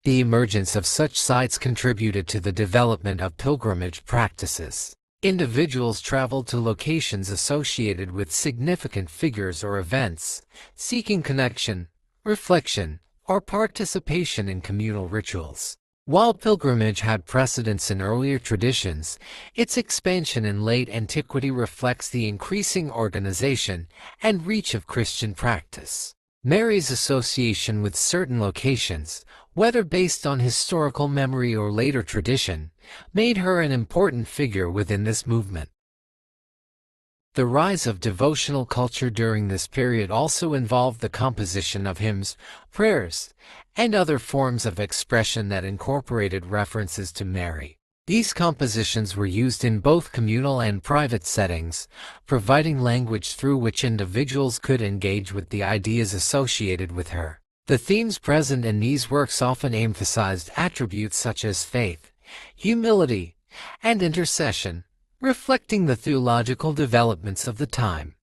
The emergence of such sites contributed to the development of pilgrimage practices. Individuals traveled to locations associated with significant figures or events, seeking connection, reflection, or participation in communal rituals. While pilgrimage had precedence in earlier traditions, its expansion in late antiquity reflects the increasing organization and reach of Christian practice. Mary's association with certain locations, whether based on historical memory or later tradition, made her an important figure within this movement. The rise of devotional culture during this period also involved the composition of hymns, prayers, and other forms of expression that incorporated references to Mary. These compositions were used in both communal and private settings, providing language through which individuals could engage with the ideas associated with her. The themes present in these works often emphasized attributes such as faith, humility, and intercession, reflecting the theological developments of the time.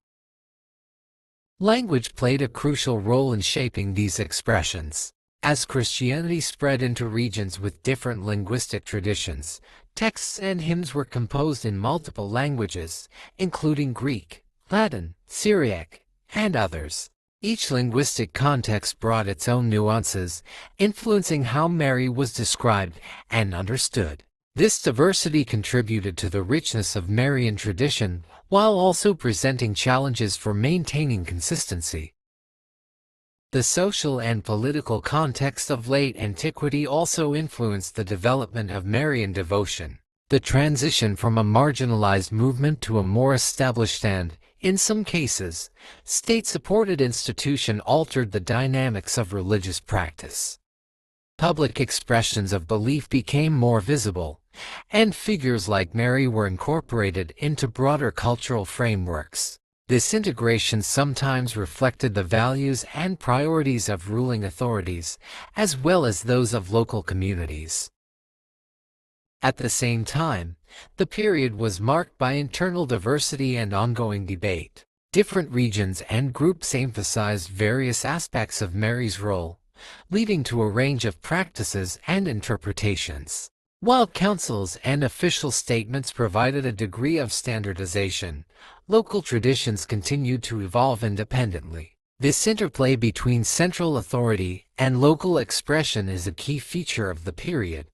Language played a crucial role in shaping these expressions. As Christianity spread into regions with different linguistic traditions, texts and hymns were composed in multiple languages, including Greek, Latin, Syriac, and others. Each linguistic context brought its own nuances, influencing how Mary was described and understood. This diversity contributed to the richness of Marian tradition, while also presenting challenges for maintaining consistency. The social and political context of late antiquity also influenced the development of Marian devotion. The transition from a marginalized movement to a more established and, in some cases, state-supported institution altered the dynamics of religious practice. Public expressions of belief became more visible, and figures like Mary were incorporated into broader cultural frameworks. This integration sometimes reflected the values and priorities of ruling authorities, as well as those of local communities. At the same time, the period was marked by internal diversity and ongoing debate. Different regions and groups emphasized various aspects of Mary's role, leading to a range of practices and interpretations. While councils and official statements provided a degree of standardization, local traditions continued to evolve independently. This interplay between central authority and local expression is a key feature of the period.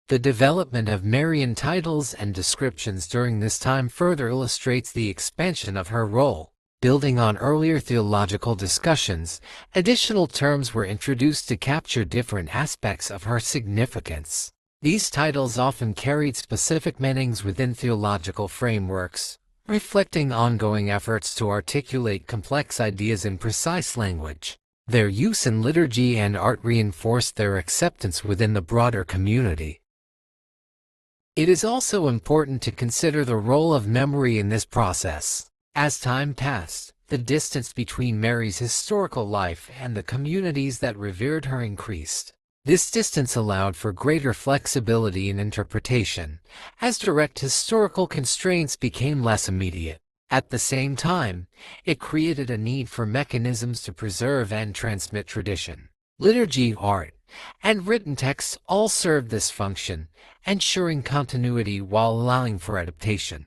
The development of Marian titles and descriptions during this time further illustrates the expansion of her role. Building on earlier theological discussions, additional terms were introduced to capture different aspects of her significance. These titles often carried specific meanings within theological frameworks, reflecting ongoing efforts to articulate complex ideas in precise language. Their use in liturgy and art reinforced their acceptance within the broader community. It is also important to consider the role of memory in this process. As time passed, the distance between Mary's historical life and the communities that revered her increased. This distance allowed for greater flexibility in interpretation, as direct historical constraints became less immediate. At the same time, it created a need for mechanisms to preserve and transmit tradition. Liturgy, art, and written texts all served this function, ensuring continuity while allowing for adaptation.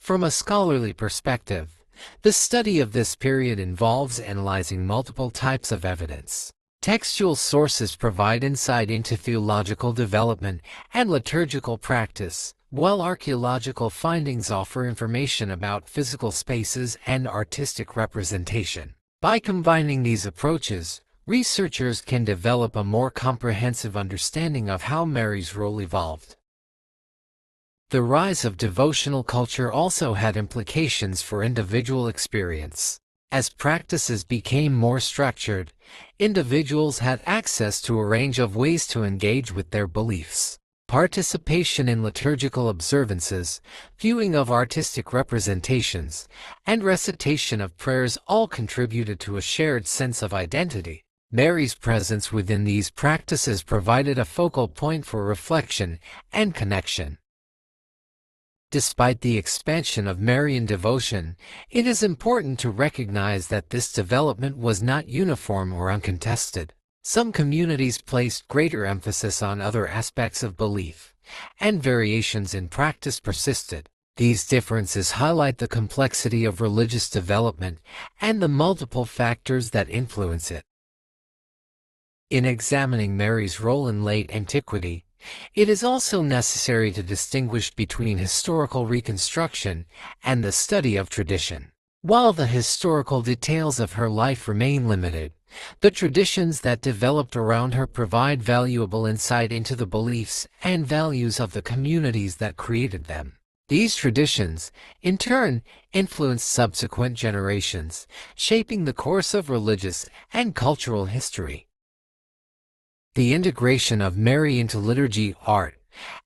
From a scholarly perspective, the study of this period involves analyzing multiple types of evidence. Textual sources provide insight into theological development and liturgical practice, while archaeological findings offer information about physical spaces and artistic representation. By combining these approaches, researchers can develop a more comprehensive understanding of how Mary's role evolved. The rise of devotional culture also had implications for individual experience. As practices became more structured, individuals had access to a range of ways to engage with their beliefs. Participation in liturgical observances, viewing of artistic representations, and recitation of prayers all contributed to a shared sense of identity. Mary's presence within these practices provided a focal point for reflection and connection. Despite the expansion of Marian devotion, it is important to recognize that this development was not uniform or uncontested. Some communities placed greater emphasis on other aspects of belief, and variations in practice persisted. These differences highlight the complexity of religious development and the multiple factors that influence it. In examining Mary's role in late antiquity, it is also necessary to distinguish between historical reconstruction and the study of tradition. While the historical details of her life remain limited, the traditions that developed around her provide valuable insight into the beliefs and values of the communities that created them. These traditions, in turn, influenced subsequent generations, shaping the course of religious and cultural history. The integration of Mary into liturgy, art,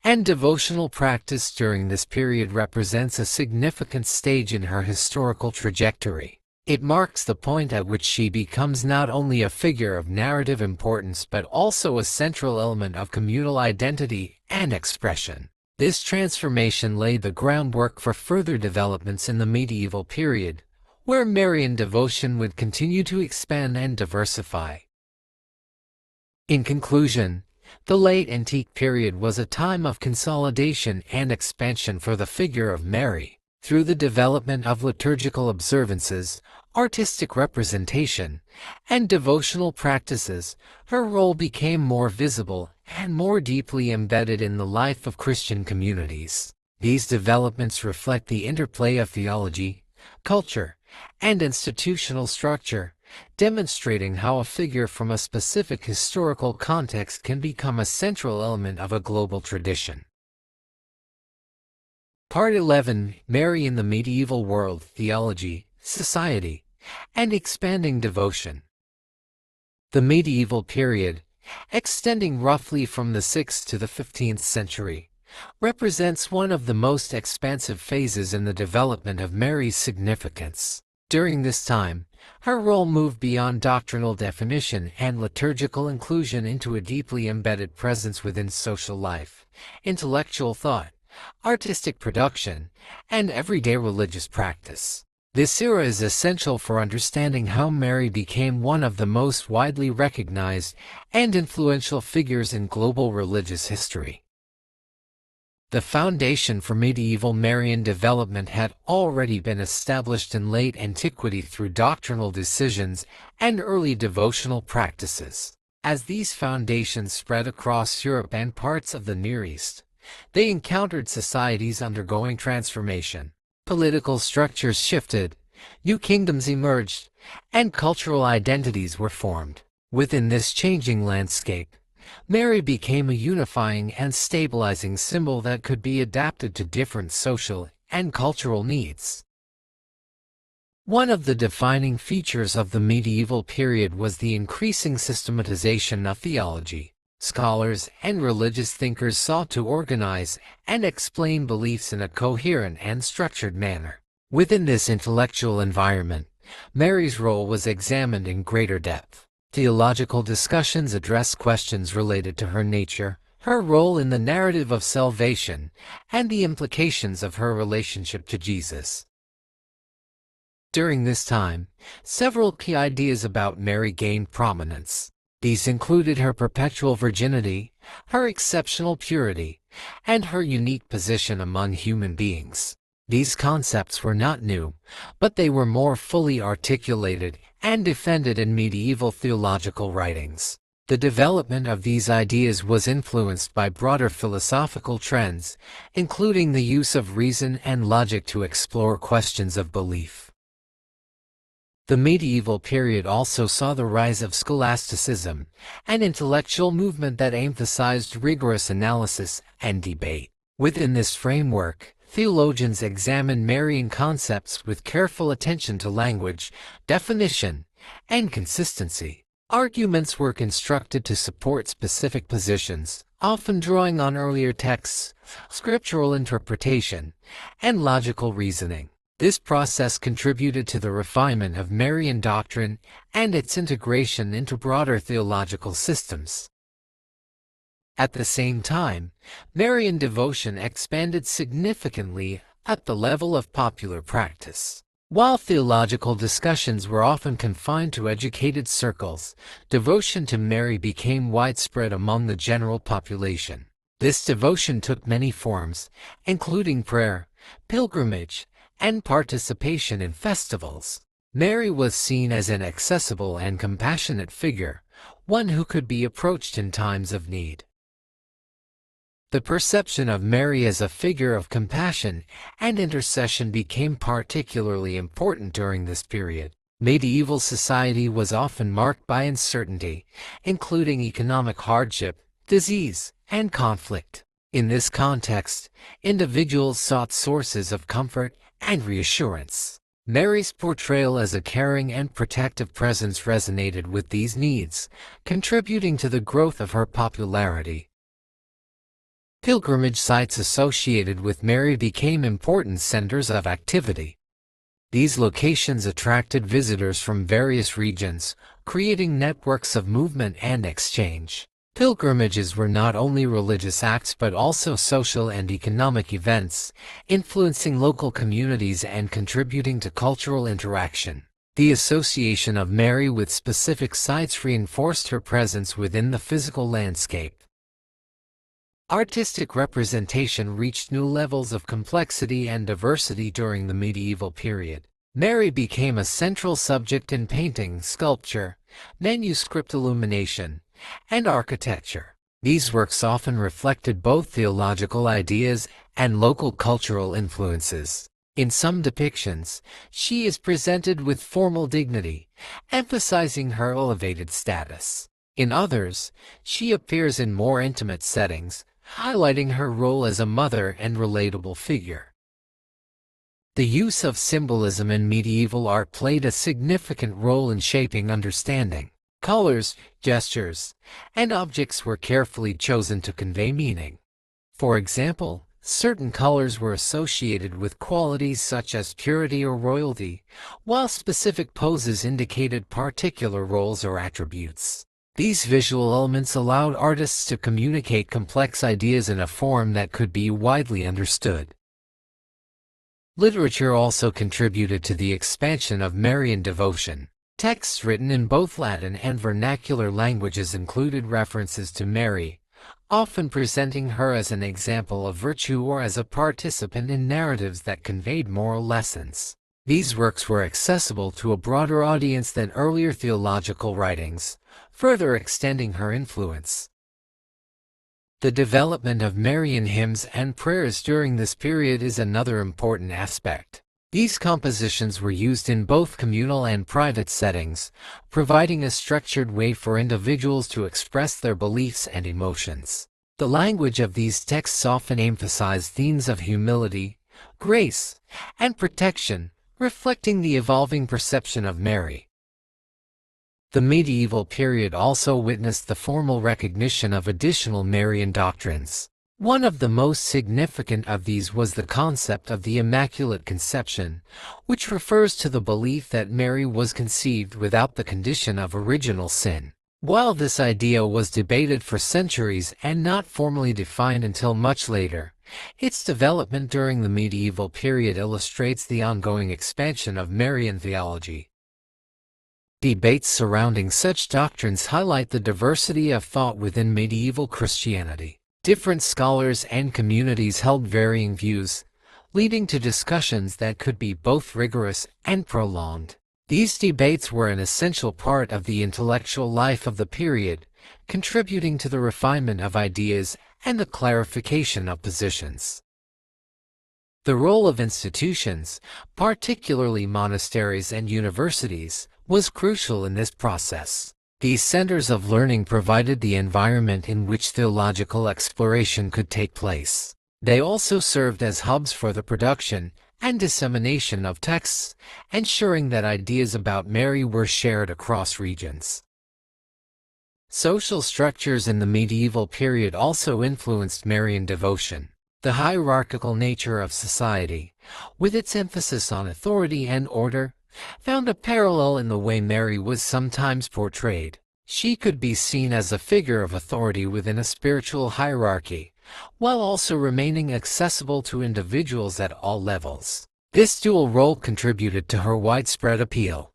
and devotional practice during this period represents a significant stage in her historical trajectory. It marks the point at which she becomes not only a figure of narrative importance but also a central element of communal identity and expression. This transformation laid the groundwork for further developments in the medieval period, where Marian devotion would continue to expand and diversify. In conclusion, the late antique period was a time of consolidation and expansion for the figure of Mary. Through the development of liturgical observances, artistic representation, and devotional practices, her role became more visible and more deeply embedded in the life of Christian communities. These developments reflect the interplay of theology, culture, and institutional structure, demonstrating how a figure from a specific historical context can become a central element of a global tradition. Part 11. Mary in the Medieval World: Theology, Society, and Expanding Devotion. The medieval period, extending roughly from the 6th to the 15th century, represents one of the most expansive phases in the development of Mary's significance. During this time, her role moved beyond doctrinal definition and liturgical inclusion into a deeply embedded presence within social life, intellectual thought, artistic production, and everyday religious practice. This era is essential for understanding how Mary became one of the most widely recognized and influential figures in global religious history. The foundation for medieval Marian development had already been established in late antiquity through doctrinal decisions and early devotional practices. As these foundations spread across Europe and parts of the Near East, they encountered societies undergoing transformation. Political structures shifted, new kingdoms emerged, and cultural identities were formed. Within this changing landscape, Mary became a unifying and stabilizing symbol that could be adapted to different social and cultural needs. One of the defining features of the medieval period was the increasing systematization of theology. Scholars and religious thinkers sought to organize and explain beliefs in a coherent and structured manner. Within this intellectual environment, Mary's role was examined in greater depth. Theological discussions addressed questions related to her nature, her role in the narrative of salvation, and the implications of her relationship to Jesus. During this time, several key ideas about Mary gained prominence. These included her perpetual virginity, her exceptional purity, and her unique position among human beings. These concepts were not new, but they were more fully articulated and defended in medieval theological writings. The development of these ideas was influenced by broader philosophical trends, including the use of reason and logic to explore questions of belief. The medieval period also saw the rise of scholasticism, an intellectual movement that emphasized rigorous analysis and debate. Within this framework, theologians examined Marian concepts with careful attention to language, definition, and consistency. Arguments were constructed to support specific positions, often drawing on earlier texts, scriptural interpretation, and logical reasoning. This process contributed to the refinement of Marian doctrine and its integration into broader theological systems. At the same time, Marian devotion expanded significantly at the level of popular practice. While theological discussions were often confined to educated circles, devotion to Mary became widespread among the general population. This devotion took many forms, including prayer, pilgrimage, and participation in festivals. Mary was seen as an accessible and compassionate figure, one who could be approached in times of need. The perception of Mary as a figure of compassion and intercession became particularly important during this period. Medieval society was often marked by uncertainty, including economic hardship, disease, and conflict. In this context, individuals sought sources of comfort and reassurance. Mary's portrayal as a caring and protective presence resonated with these needs, contributing to the growth of her popularity. Pilgrimage sites associated with Mary became important centers of activity. These locations attracted visitors from various regions, creating networks of movement and exchange. Pilgrimages were not only religious acts but also social and economic events, influencing local communities and contributing to cultural interaction. The association of Mary with specific sites reinforced her presence within the physical landscape. Artistic representation reached new levels of complexity and diversity during the medieval period. Mary became a central subject in painting, sculpture, manuscript illumination, and architecture. These works often reflected both theological ideas and local cultural influences. In some depictions, she is presented with formal dignity, emphasizing her elevated status. In others, she appears in more intimate settings, highlighting her role as a mother and relatable figure. The use of symbolism in medieval art played a significant role in shaping understanding. Colors, gestures, and objects were carefully chosen to convey meaning. For example, certain colors were associated with qualities such as purity or royalty, while specific poses indicated particular roles or attributes. These visual elements allowed artists to communicate complex ideas in a form that could be widely understood. Literature also contributed to the expansion of Marian devotion. Texts written in both Latin and vernacular languages included references to Mary, often presenting her as an example of virtue or as a participant in narratives that conveyed moral lessons. These works were accessible to a broader audience than earlier theological writings, further extending her influence. The development of Marian hymns and prayers during this period is another important aspect. These compositions were used in both communal and private settings, providing a structured way for individuals to express their beliefs and emotions. The language of these texts often emphasized themes of humility, grace, and protection, reflecting the evolving perception of Mary. The medieval period also witnessed the formal recognition of additional Marian doctrines. One of the most significant of these was the concept of the Immaculate Conception, which refers to the belief that Mary was conceived without the condition of original sin. While this idea was debated for centuries and not formally defined until much later, its development during the medieval period illustrates the ongoing expansion of Marian theology. Debates surrounding such doctrines highlight the diversity of thought within medieval Christianity. Different scholars and communities held varying views, leading to discussions that could be both rigorous and prolonged. These debates were an essential part of the intellectual life of the period, contributing to the refinement of ideas and the clarification of positions. The role of institutions, particularly monasteries and universities, was crucial in this process. These centers of learning provided the environment in which theological exploration could take place. They also served as hubs for the production and dissemination of texts, ensuring that ideas about Mary were shared across regions. Social structures in the medieval period also influenced Marian devotion. The hierarchical nature of society, with its emphasis on authority and order, found a parallel in the way Mary was sometimes portrayed. She could be seen as a figure of authority within a spiritual hierarchy, while also remaining accessible to individuals at all levels. This dual role contributed to her widespread appeal.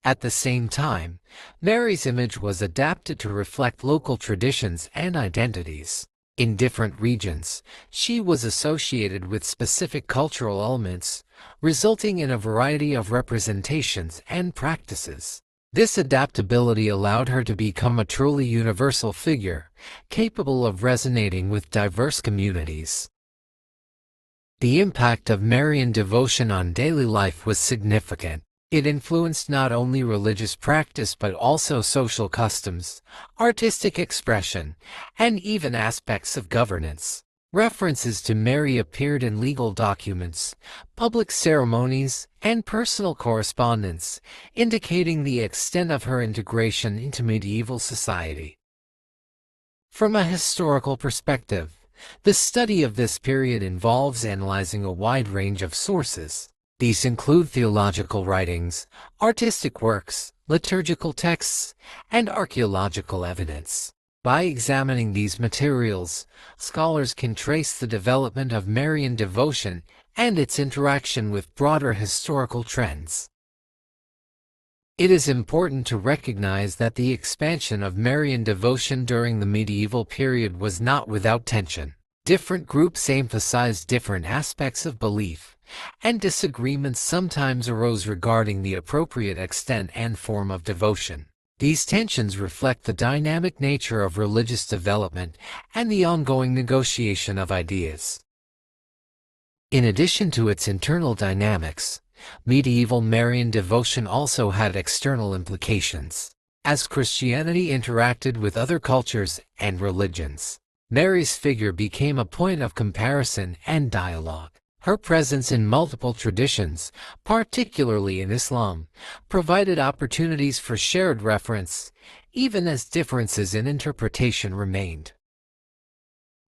At the same time, Mary's image was adapted to reflect local traditions and identities. In different regions, she was associated with specific cultural elements, resulting in a variety of representations and practices. This adaptability allowed her to become a truly universal figure, capable of resonating with diverse communities. The impact of Marian devotion on daily life was significant. It influenced not only religious practice but also social customs, artistic expression, and even aspects of governance. References to Mary appeared in legal documents, public ceremonies, and personal correspondence, indicating the extent of her integration into medieval society. From a historical perspective, the study of this period involves analyzing a wide range of sources. These include theological writings, artistic works, liturgical texts, and archaeological evidence. By examining these materials, scholars can trace the development of Marian devotion and its interaction with broader historical trends. It is important to recognize that the expansion of Marian devotion during the medieval period was not without tension. Different groups emphasized different aspects of belief, and disagreements sometimes arose regarding the appropriate extent and form of devotion. These tensions reflect the dynamic nature of religious development and the ongoing negotiation of ideas. In addition to its internal dynamics, medieval Marian devotion also had external implications. As Christianity interacted with other cultures and religions, Mary's figure became a point of comparison and dialogue. Her presence in multiple traditions, particularly in Islam, provided opportunities for shared reference, even as differences in interpretation remained.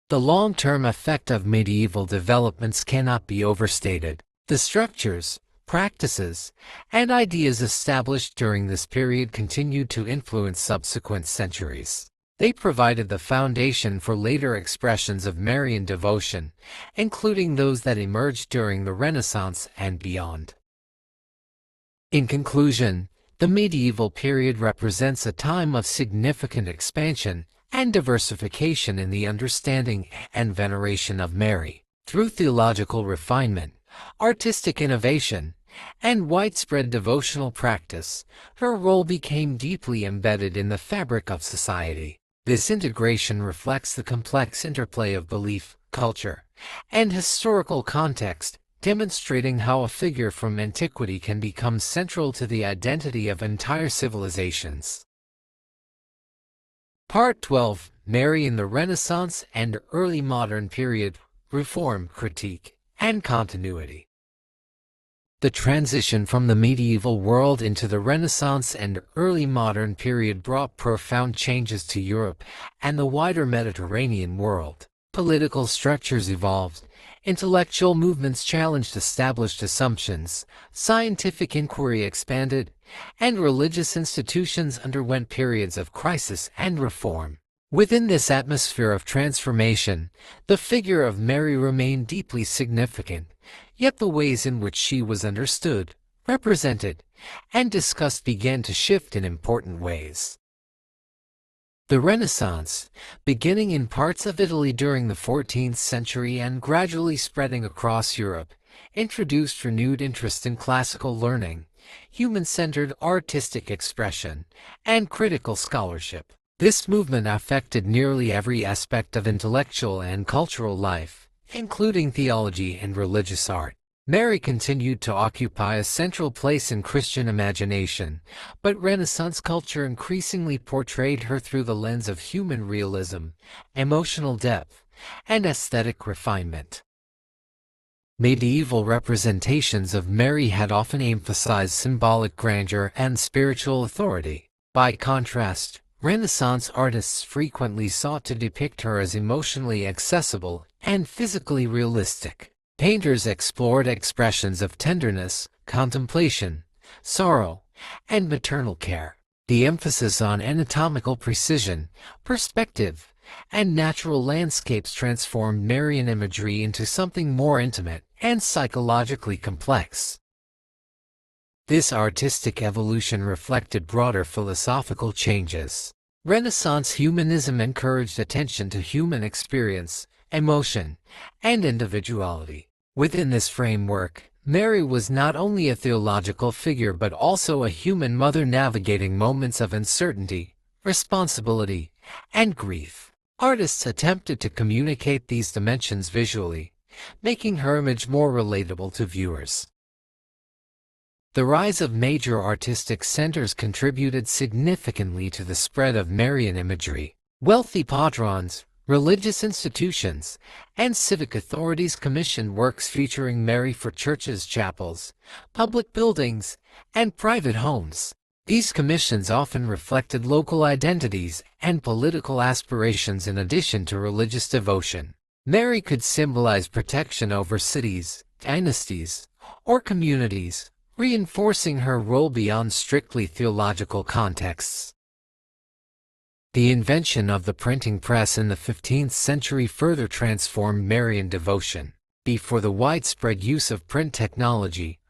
The long-term effect of medieval developments cannot be overstated. The structures, practices, and ideas established during this period continued to influence subsequent centuries. They provided the foundation for later expressions of Marian devotion, including those that emerged during the Renaissance and beyond. In conclusion, the medieval period represents a time of significant expansion and diversification in the understanding and veneration of Mary. Through theological refinement, artistic innovation, and widespread devotional practice, her role became deeply embedded in the fabric of society. This integration reflects the complex interplay of belief, culture, and historical context, demonstrating how a figure from antiquity can become central to the identity of entire civilizations. Part 12: Mary in the Renaissance and Early Modern Period, Reform, Critique, and Continuity. The transition from the medieval world into the Renaissance and early modern period brought profound changes to Europe and the wider Mediterranean world. Political structures evolved, intellectual movements challenged established assumptions, scientific inquiry expanded, and religious institutions underwent periods of crisis and reform. Within this atmosphere of transformation, the figure of Mary remained deeply significant, yet the ways in which she was understood, represented, and discussed began to shift in important ways. The Renaissance, beginning in parts of Italy during the 14th century and gradually spreading across Europe, introduced renewed interest in classical learning, human-centered artistic expression, and critical scholarship. This movement affected nearly every aspect of intellectual and cultural life, including theology and religious art. Mary continued to occupy a central place in Christian imagination, but Renaissance culture increasingly portrayed her through the lens of human realism, emotional depth, and aesthetic refinement. Medieval representations of Mary had often emphasized symbolic grandeur and spiritual authority. By contrast, Renaissance artists frequently sought to depict her as emotionally accessible and physically realistic. Painters explored expressions of tenderness, contemplation, sorrow, and maternal care. The emphasis on anatomical precision, perspective, and natural landscapes transformed Marian imagery into something more intimate and psychologically complex. This artistic evolution reflected broader philosophical changes. Renaissance humanism encouraged attention to human experience, emotion, and individuality. Within this framework, Mary was not only a theological figure but also a human mother navigating moments of uncertainty, responsibility, and grief. Artists attempted to communicate these dimensions visually, making her image more relatable to viewers. The rise of major artistic centers contributed significantly to the spread of Marian imagery. Wealthy patrons, religious institutions, and civic authorities commissioned works featuring Mary for churches, chapels, public buildings, and private homes. These commissions often reflected local identities and political aspirations in addition to religious devotion. Mary could symbolize protection over cities, dynasties, or communities, reinforcing her role beyond strictly theological contexts. The invention of the printing press in the 15th century further transformed Marian devotion. Before the widespread use of print technology,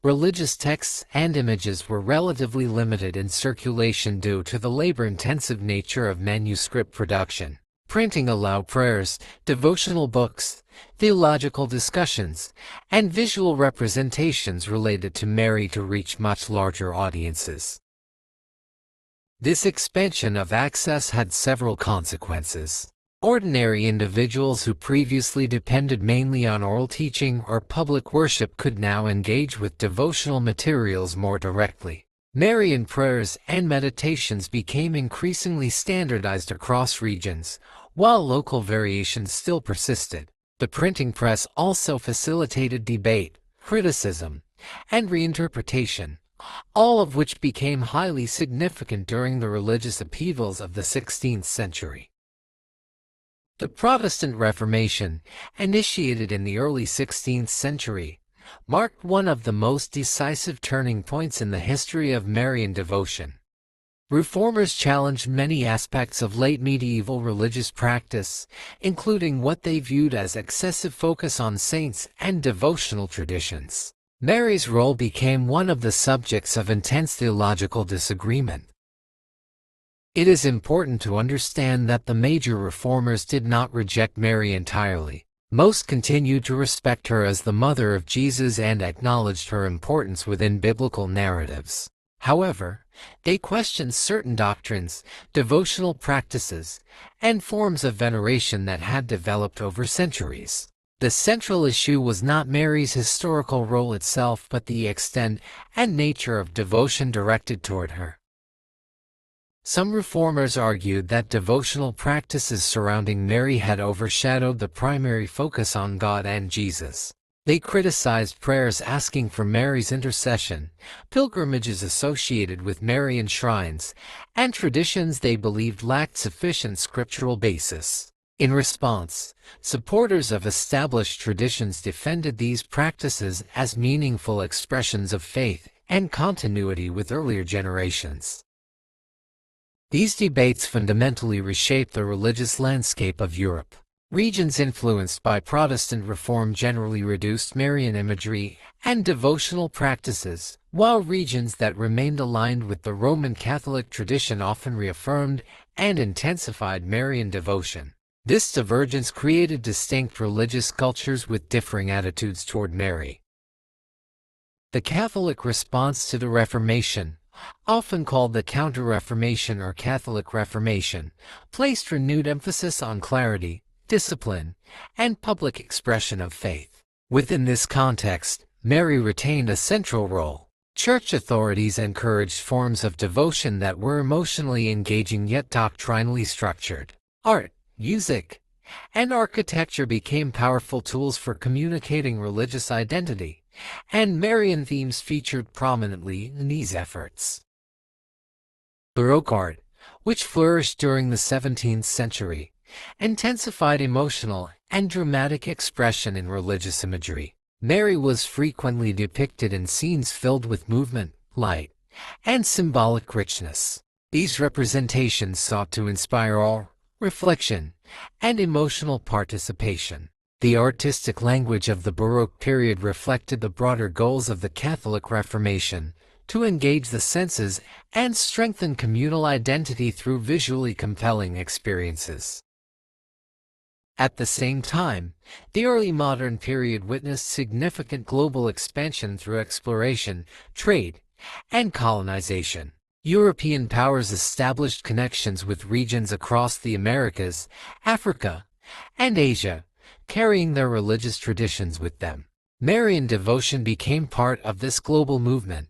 religious texts and images were relatively limited in circulation due to the labor-intensive nature of manuscript production. Printing allowed prayers, devotional books, theological discussions, and visual representations related to Mary to reach much larger audiences. This expansion of access had several consequences. Ordinary individuals who previously depended mainly on oral teaching or public worship could now engage with devotional materials more directly. Marian prayers and meditations became increasingly standardized across regions, while local variations still persisted. The printing press also facilitated debate, criticism, and reinterpretation, all of which became highly significant during the religious upheavals of the 16th century. The Protestant Reformation, initiated in the early 16th century, marked one of the most decisive turning points in the history of Marian devotion. Reformers challenged many aspects of late medieval religious practice, including what they viewed as excessive focus on saints and devotional traditions. Mary's role became one of the subjects of intense theological disagreement. It is important to understand that the major reformers did not reject Mary entirely. Most continued to respect her as the mother of Jesus and acknowledged her importance within biblical narratives. However, they questioned certain doctrines, devotional practices, and forms of veneration that had developed over centuries. The central issue was not Mary's historical role itself but the extent and nature of devotion directed toward her. Some reformers argued that devotional practices surrounding Mary had overshadowed the primary focus on God and Jesus. They criticized prayers asking for Mary's intercession, pilgrimages associated with Marian shrines, and traditions they believed lacked sufficient scriptural basis. In response, supporters of established traditions defended these practices as meaningful expressions of faith and continuity with earlier generations. These debates fundamentally reshaped the religious landscape of Europe. Regions influenced by Protestant reform generally reduced Marian imagery and devotional practices, while regions that remained aligned with the Roman Catholic tradition often reaffirmed and intensified Marian devotion. This divergence created distinct religious cultures with differing attitudes toward Mary. The Catholic response to the Reformation, often called the Counter-Reformation or Catholic Reformation, placed renewed emphasis on clarity, discipline, and public expression of faith. Within this context, Mary retained a central role. Church authorities encouraged forms of devotion that were emotionally engaging yet doctrinally structured. Art, music, and architecture became powerful tools for communicating religious identity, and Marian themes featured prominently in these efforts. Baroque art, which flourished during the 17th century, intensified emotional and dramatic expression in religious imagery. Mary was frequently depicted in scenes filled with movement, light, and symbolic richness. These representations sought to inspire awe, reflection, and emotional participation. The artistic language of the Baroque period reflected the broader goals of the Catholic Reformation, to engage the senses and strengthen communal identity through visually compelling experiences. At the same time, the early modern period witnessed significant global expansion through exploration, trade, and colonization. European powers established connections with regions across the Americas, Africa, and Asia, carrying their religious traditions with them. Marian devotion became part of this global movement,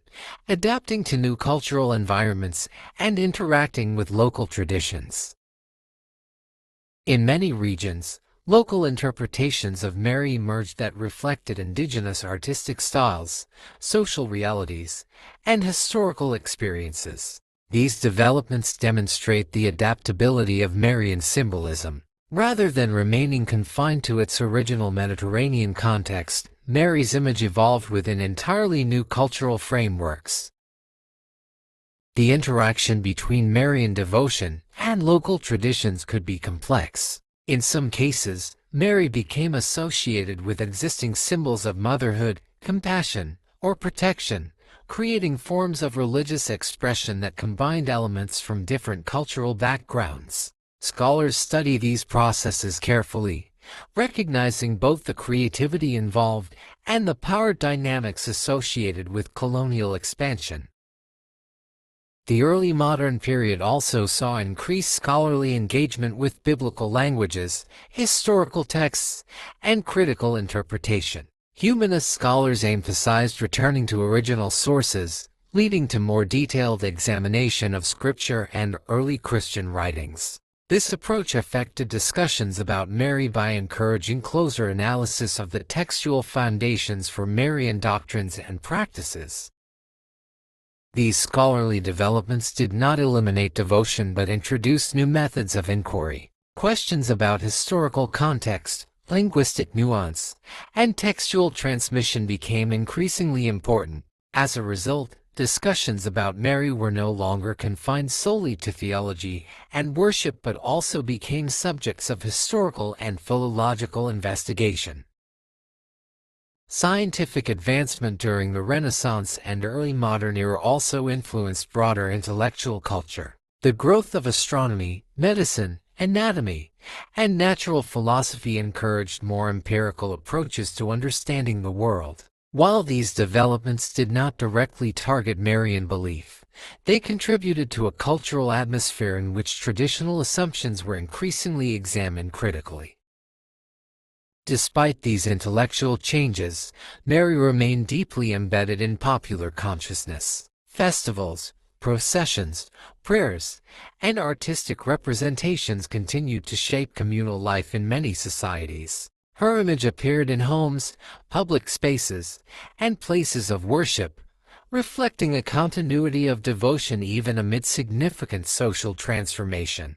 adapting to new cultural environments and interacting with local traditions. In many regions, local interpretations of Mary emerged that reflected indigenous artistic styles, social realities, and historical experiences. These developments demonstrate the adaptability of Marian symbolism. Rather than remaining confined to its original Mediterranean context, Mary's image evolved within entirely new cultural frameworks. The interaction between Marian devotion and local traditions could be complex. In some cases, Mary became associated with existing symbols of motherhood, compassion, or protection, creating forms of religious expression that combined elements from different cultural backgrounds. Scholars study these processes carefully, recognizing both the creativity involved and the power dynamics associated with colonial expansion. The early modern period also saw increased scholarly engagement with biblical languages, historical texts, and critical interpretation. Humanist scholars emphasized returning to original sources, leading to more detailed examination of scripture and early Christian writings. This approach affected discussions about Mary by encouraging closer analysis of the textual foundations for Marian doctrines and practices. These scholarly developments did not eliminate devotion but introduced new methods of inquiry. Questions about historical context, linguistic nuance, and textual transmission became increasingly important. As a result, discussions about Mary were no longer confined solely to theology and worship but also became subjects of historical and philological investigation. Scientific advancement during the Renaissance and early modern era also influenced broader intellectual culture. The growth of astronomy, medicine, anatomy, and natural philosophy encouraged more empirical approaches to understanding the world. While these developments did not directly target Marian belief, they contributed to a cultural atmosphere in which traditional assumptions were increasingly examined critically. Despite these intellectual changes, Mary remained deeply embedded in popular consciousness. Festivals, processions, prayers, and artistic representations continued to shape communal life in many societies. Her image appeared in homes, public spaces, and places of worship, reflecting a continuity of devotion even amid significant social transformation.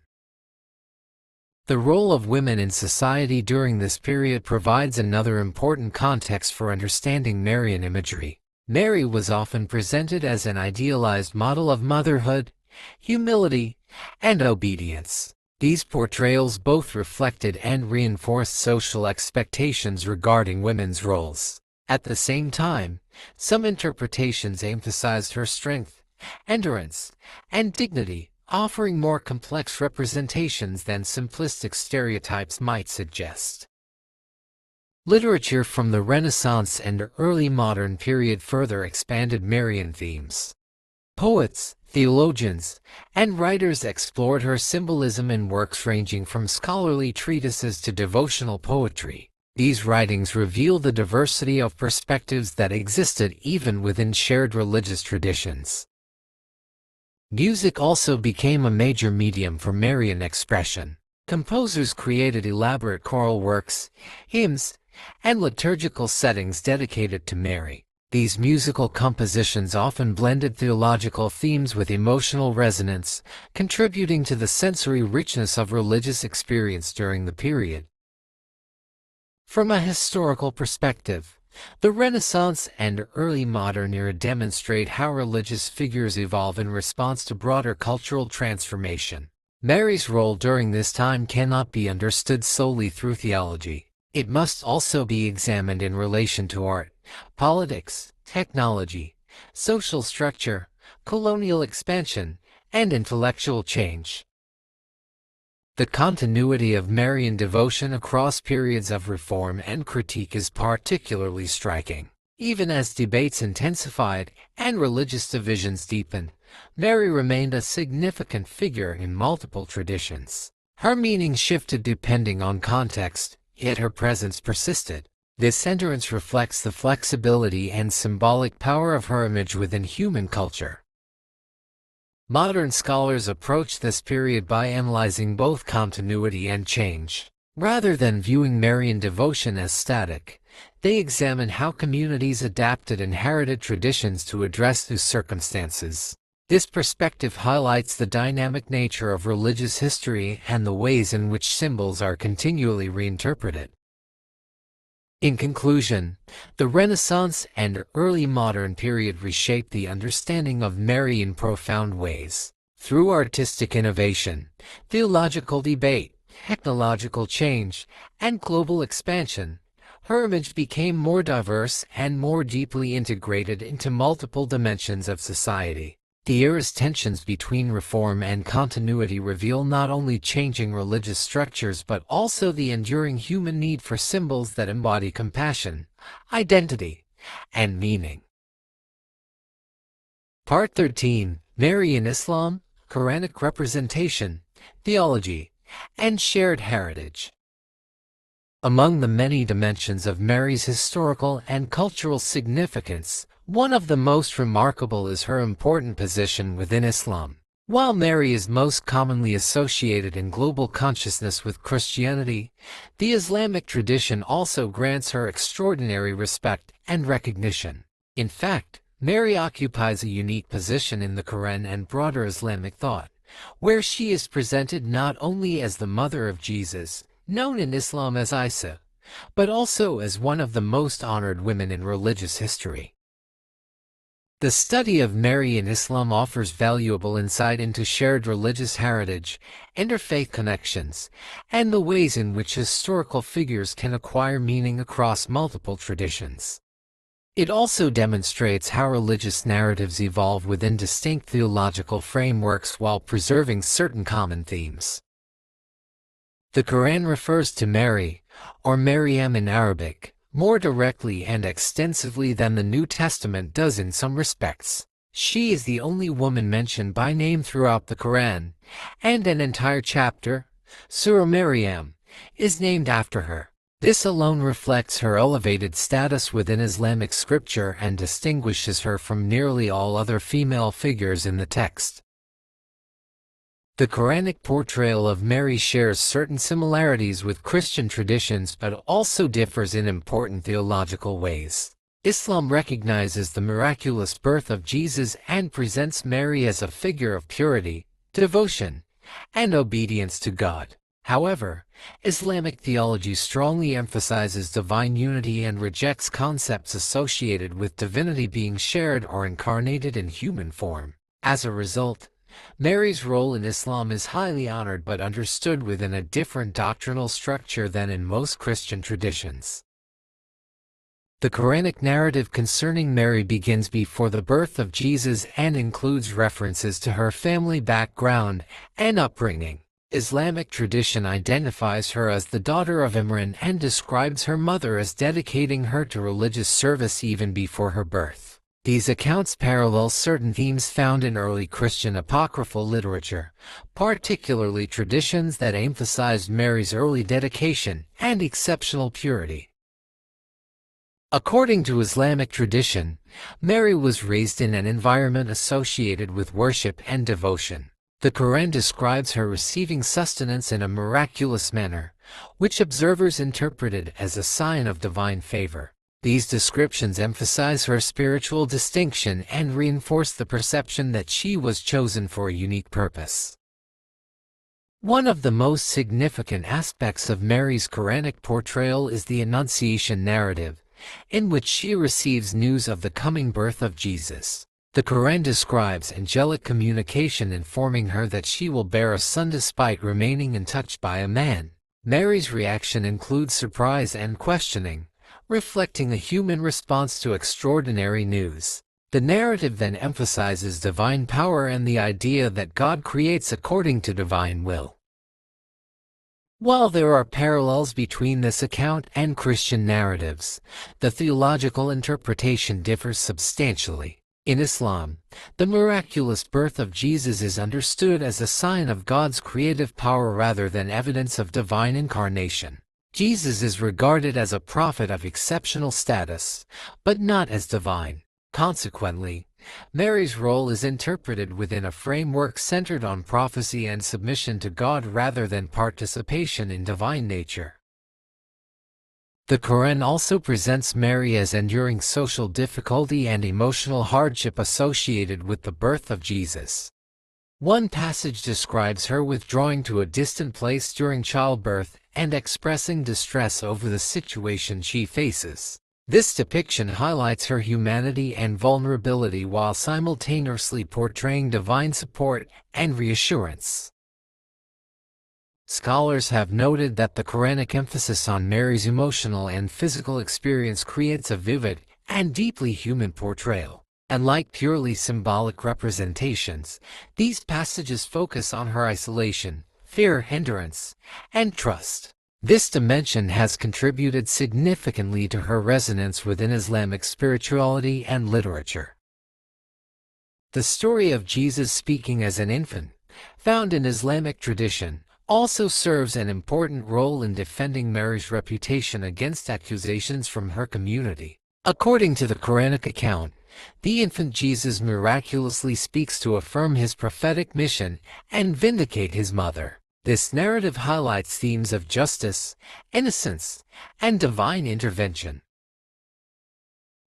The role of women in society during this period provides another important context for understanding Marian imagery. Mary was often presented as an idealized model of motherhood, humility, and obedience. These portrayals both reflected and reinforced social expectations regarding women's roles. At the same time, some interpretations emphasized her strength, endurance, and dignity, offering more complex representations than simplistic stereotypes might suggest. Literature from the Renaissance and early modern period further expanded Marian themes. Poets, theologians, and writers explored her symbolism in works ranging from scholarly treatises to devotional poetry. These writings reveal the diversity of perspectives that existed even within shared religious traditions. Music also became a major medium for Marian expression. Composers created elaborate choral works, hymns, and liturgical settings dedicated to Mary. These musical compositions often blended theological themes with emotional resonance, contributing to the sensory richness of religious experience during the period. From a historical perspective, the Renaissance and early modern era demonstrate how religious figures evolve in response to broader cultural transformation. Mary's role during this time cannot be understood solely through theology. It must also be examined in relation to art, politics, technology, social structure, colonial expansion, and intellectual change. The continuity of Marian devotion across periods of reform and critique is particularly striking. Even as debates intensified and religious divisions deepened, Mary remained a significant figure in multiple traditions. Her meaning shifted depending on context, yet her presence persisted. This endurance reflects the flexibility and symbolic power of her image within human culture. Modern scholars approach this period by analyzing both continuity and change. Rather than viewing Marian devotion as static, they examine how communities adapted inherited traditions to address those circumstances. This perspective highlights the dynamic nature of religious history and the ways in which symbols are continually reinterpreted. In conclusion, the Renaissance and early modern period reshaped the understanding of Mary in profound ways. Through artistic innovation, theological debate, technological change, and global expansion, her image became more diverse and more deeply integrated into multiple dimensions of society. The era's tensions between reform and continuity reveal not only changing religious structures but also the enduring human need for symbols that embody compassion, identity, and meaning. Part 13. Mary in Islam, Quranic Representation, Theology, and Shared Heritage. Among the many dimensions of Mary's historical and cultural significance, one of the most remarkable is her important position within Islam. While Mary is most commonly associated in global consciousness with Christianity, the Islamic tradition also grants her extraordinary respect and recognition. In fact, Mary occupies a unique position in the Quran and broader Islamic thought, where she is presented not only as the mother of Jesus, known in Islam as Isa, but also as one of the most honored women in religious history. The study of Mary in Islam offers valuable insight into shared religious heritage, interfaith connections, and the ways in which historical figures can acquire meaning across multiple traditions. It also demonstrates how religious narratives evolve within distinct theological frameworks while preserving certain common themes. The Quran refers to Mary, or Maryam in Arabic, more directly and extensively than the New Testament does in some respects. She is the only woman mentioned by name throughout the Quran, and an entire chapter, Surah Maryam, is named after her. This alone reflects her elevated status within Islamic scripture and distinguishes her from nearly all other female figures in the text. The Quranic portrayal of Mary shares certain similarities with Christian traditions but also differs in important theological ways. Islam recognizes the miraculous birth of Jesus and presents Mary as a figure of purity, devotion, and obedience to God. However, Islamic theology strongly emphasizes divine unity and rejects concepts associated with divinity being shared or incarnated in human form. As a result, Mary's role in Islam is highly honored but understood within a different doctrinal structure than in most Christian traditions. The Quranic narrative concerning Mary begins before the birth of Jesus and includes references to her family background and upbringing. Islamic tradition identifies her as the daughter of Imran and describes her mother as dedicating her to religious service even before her birth. These accounts parallel certain themes found in early Christian apocryphal literature, particularly traditions that emphasized Mary's early dedication and exceptional purity. According to Islamic tradition, Mary was raised in an environment associated with worship and devotion. The Quran describes her receiving sustenance in a miraculous manner, which observers interpreted as a sign of divine favor. These descriptions emphasize her spiritual distinction and reinforce the perception that she was chosen for a unique purpose. One of the most significant aspects of Mary's Quranic portrayal is the Annunciation narrative, in which she receives news of the coming birth of Jesus. The Quran describes angelic communication informing her that she will bear a son despite remaining untouched by a man. Mary's reaction includes surprise and questioning, reflecting a human response to extraordinary news. The narrative then emphasizes divine power and the idea that God creates according to divine will. While there are parallels between this account and Christian narratives, the theological interpretation differs substantially. In Islam, the miraculous birth of Jesus is understood as a sign of God's creative power rather than evidence of divine incarnation. Jesus is regarded as a prophet of exceptional status, but not as divine. Consequently, Mary's role is interpreted within a framework centered on prophecy and submission to God rather than participation in divine nature. The Quran also presents Mary as enduring social difficulty and emotional hardship associated with the birth of Jesus. One passage describes her withdrawing to a distant place during childbirth and expressing distress over the situation she faces. This depiction highlights her humanity and vulnerability while simultaneously portraying divine support and reassurance. Scholars have noted that the Quranic emphasis on Mary's emotional and physical experience creates a vivid and deeply human portrayal. Unlike purely symbolic representations, these passages focus on her isolation, fear, endurance, and trust. This dimension has contributed significantly to her resonance within Islamic spirituality and literature. The story of Jesus speaking as an infant, found in Islamic tradition, also serves an important role in defending Mary's reputation against accusations from her community. According to the Quranic account, the infant Jesus miraculously speaks to affirm his prophetic mission and vindicate his mother. This narrative highlights themes of justice, innocence, and divine intervention.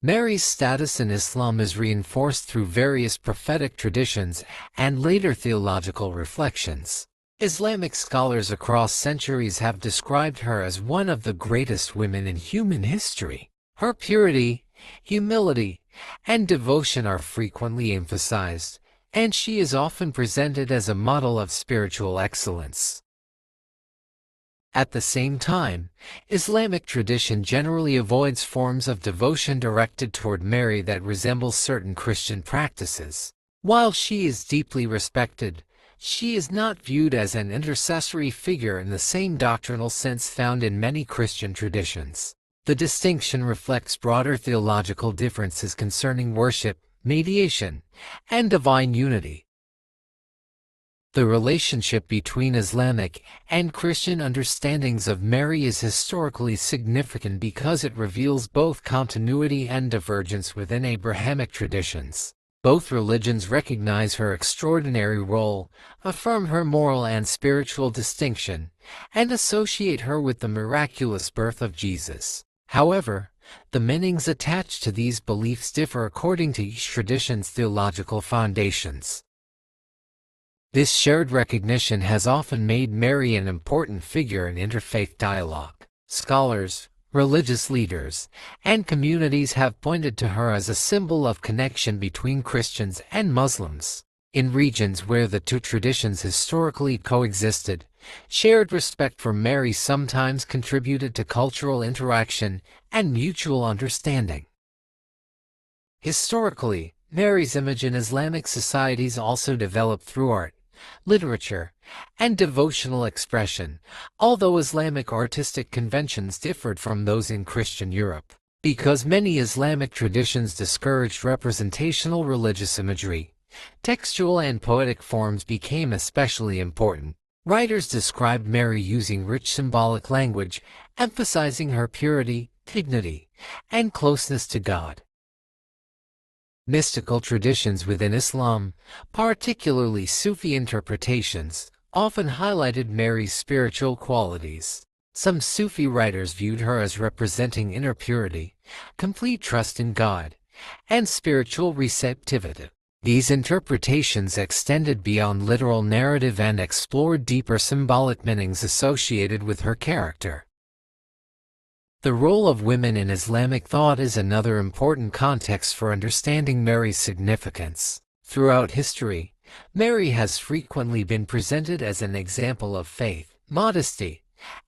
Mary's status in Islam is reinforced through various prophetic traditions and later theological reflections. Islamic scholars across centuries have described her as one of the greatest women in human history. Her purity, humility, and devotion are frequently emphasized, and she is often presented as a model of spiritual excellence. At the same time, Islamic tradition generally avoids forms of devotion directed toward Mary that resemble certain Christian practices. While she is deeply respected, she is not viewed as an intercessory figure in the same doctrinal sense found in many Christian traditions. The distinction reflects broader theological differences concerning worship, mediation, and divine unity. The relationship between Islamic and Christian understandings of Mary is historically significant because it reveals both continuity and divergence within Abrahamic traditions. Both religions recognize her extraordinary role, affirm her moral and spiritual distinction, and associate her with the miraculous birth of Jesus. However, the meanings attached to these beliefs differ according to each tradition's theological foundations. This shared recognition has often made Mary an important figure in interfaith dialogue. Scholars, religious leaders, and communities have pointed to her as a symbol of connection between Christians and Muslims. In regions where the two traditions historically coexisted, shared respect for Mary sometimes contributed to cultural interaction and mutual understanding. Historically, Mary's image in Islamic societies also developed through art, literature, and devotional expression, although Islamic artistic conventions differed from those in Christian Europe. Because many Islamic traditions discouraged representational religious imagery, textual and poetic forms became especially important. Writers described Mary using rich symbolic language, emphasizing her purity, dignity, and closeness to God. Mystical traditions within Islam, particularly Sufi interpretations, often highlighted Mary's spiritual qualities. Some Sufi writers viewed her as representing inner purity, complete trust in God, and spiritual receptivity. These interpretations extended beyond literal narrative and explored deeper symbolic meanings associated with her character. The role of women in Islamic thought is another important context for understanding Mary's significance. Throughout history, Mary has frequently been presented as an example of faith, modesty,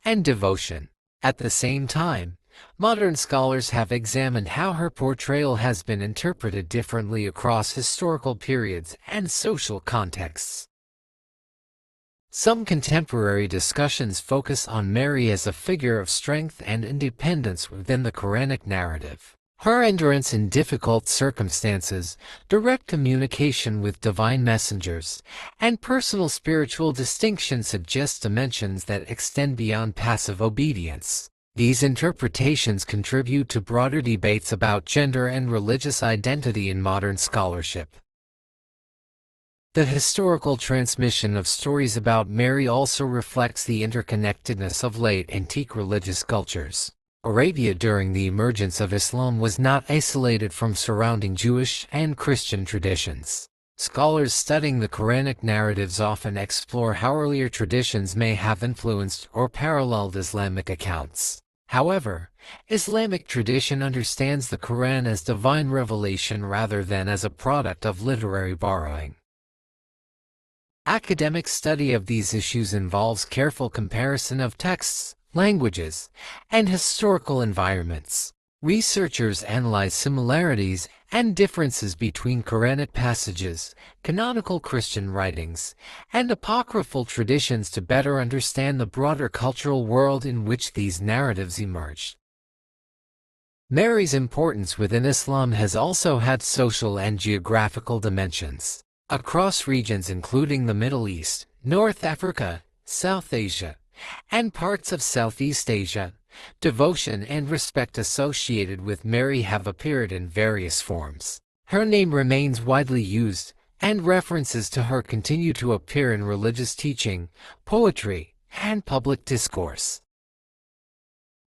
and devotion. At the same time, modern scholars have examined how her portrayal has been interpreted differently across historical periods and social contexts. Some contemporary discussions focus on Mary as a figure of strength and independence within the Quranic narrative. Her endurance in difficult circumstances, direct communication with divine messengers, and personal spiritual distinction suggest dimensions that extend beyond passive obedience. These interpretations contribute to broader debates about gender and religious identity in modern scholarship. The historical transmission of stories about Mary also reflects the interconnectedness of late antique religious cultures. Arabia during the emergence of Islam was not isolated from surrounding Jewish and Christian traditions. Scholars studying the Quranic narratives often explore how earlier traditions may have influenced or paralleled Islamic accounts. However, Islamic tradition understands the Quran as divine revelation rather than as a product of literary borrowing. Academic study of these issues involves careful comparison of texts, languages, and historical environments. Researchers analyze similarities and differences between Quranic passages, canonical Christian writings, and apocryphal traditions to better understand the broader cultural world in which these narratives emerged. Mary's importance within Islam has also had social and geographical dimensions. Across regions including the Middle East, North Africa, South Asia, and parts of Southeast Asia, devotion and respect associated with Mary have appeared in various forms. Her name remains widely used, and references to her continue to appear in religious teaching, poetry, and public discourse.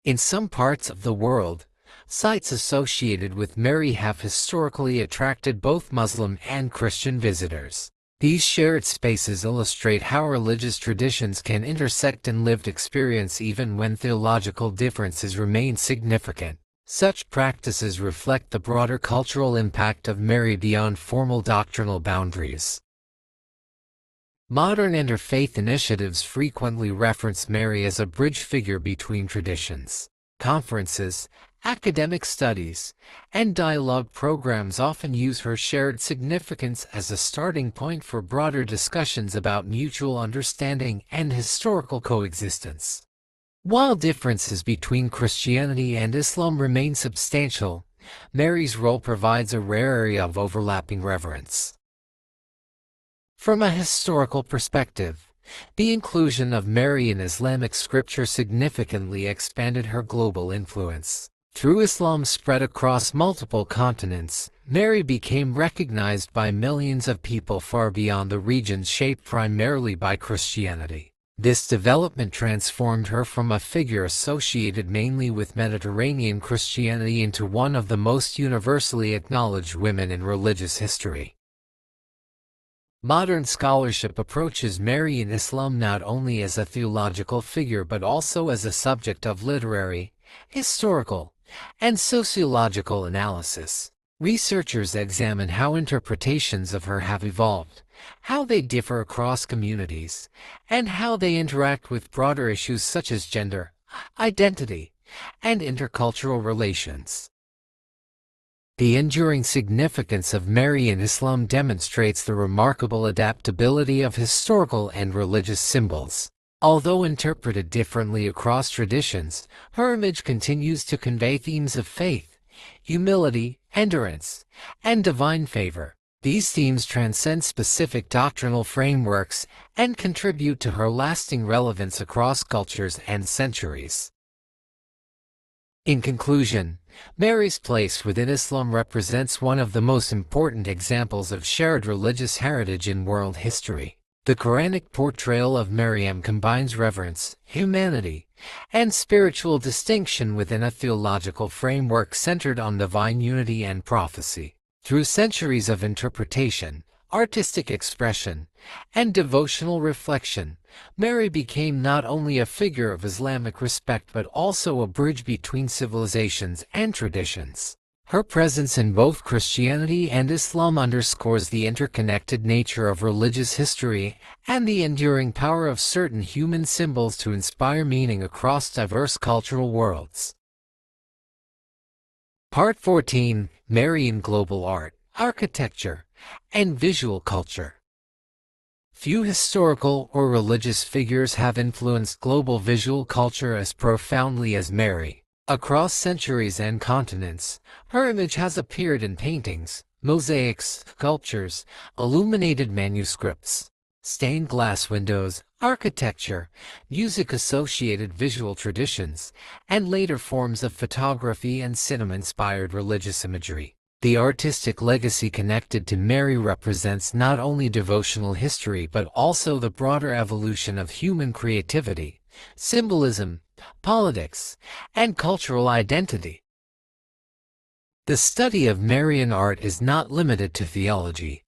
In some parts of the world, sites associated with Mary have historically attracted both Muslim and Christian visitors. These shared spaces illustrate how religious traditions can intersect in lived experience even when theological differences remain significant. Such practices reflect the broader cultural impact of Mary beyond formal doctrinal boundaries. Modern interfaith initiatives frequently reference Mary as a bridge figure between traditions. Conferences, academic studies, and dialogue programs often use her shared significance as a starting point for broader discussions about mutual understanding and historical coexistence. While differences between Christianity and Islam remain substantial, Mary's role provides a rare area of overlapping reverence. From a historical perspective, the inclusion of Mary in Islamic scripture significantly expanded her global influence. Through Islam's spread across multiple continents, Mary became recognized by millions of people far beyond the regions shaped primarily by Christianity. This development transformed her from a figure associated mainly with Mediterranean Christianity into one of the most universally acknowledged women in religious history. Modern scholarship approaches Mary in Islam not only as a theological figure but also as a subject of literary, historical, and sociological analysis. Researchers examine how interpretations of her have evolved, how they differ across communities, and how they interact with broader issues such as gender, identity, and intercultural relations. The enduring significance of Mary in Islam demonstrates the remarkable adaptability of historical and religious symbols. Although interpreted differently across traditions, her image continues to convey themes of faith, humility, endurance, and divine favor. These themes transcend specific doctrinal frameworks and contribute to her lasting relevance across cultures and centuries. In conclusion, Mary's place within Islam represents one of the most important examples of shared religious heritage in world history. The Quranic portrayal of Maryam combines reverence, humanity, and spiritual distinction within a theological framework centered on divine unity and prophecy. Through centuries of interpretation, artistic expression, and devotional reflection, Mary became not only a figure of Islamic respect but also a bridge between civilizations and traditions. Her presence in both Christianity and Islam underscores the interconnected nature of religious history and the enduring power of certain human symbols to inspire meaning across diverse cultural worlds. Part 14: Mary in Global Art, Architecture, and Visual Culture. Few historical or religious figures have influenced global visual culture as profoundly as Mary. Across centuries and continents, her image has appeared in paintings, mosaics, sculptures, illuminated manuscripts, stained glass windows, architecture, music-associated visual traditions, and later forms of photography and cinema-inspired religious imagery. The artistic legacy connected to Mary represents not only devotional history but also the broader evolution of human creativity, symbolism, politics, and cultural identity. The study of Marian art is not limited to theology.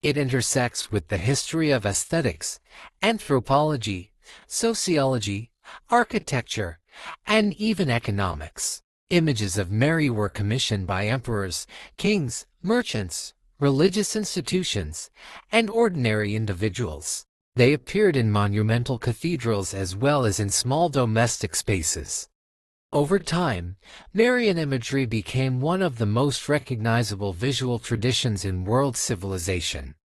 It intersects with the history of aesthetics, anthropology, sociology, architecture, and even economics. Images of Mary were commissioned by emperors, kings, merchants, religious institutions, and ordinary individuals. They appeared in monumental cathedrals as well as in small domestic spaces. Over time, Marian imagery became one of the most recognizable visual traditions in world civilization.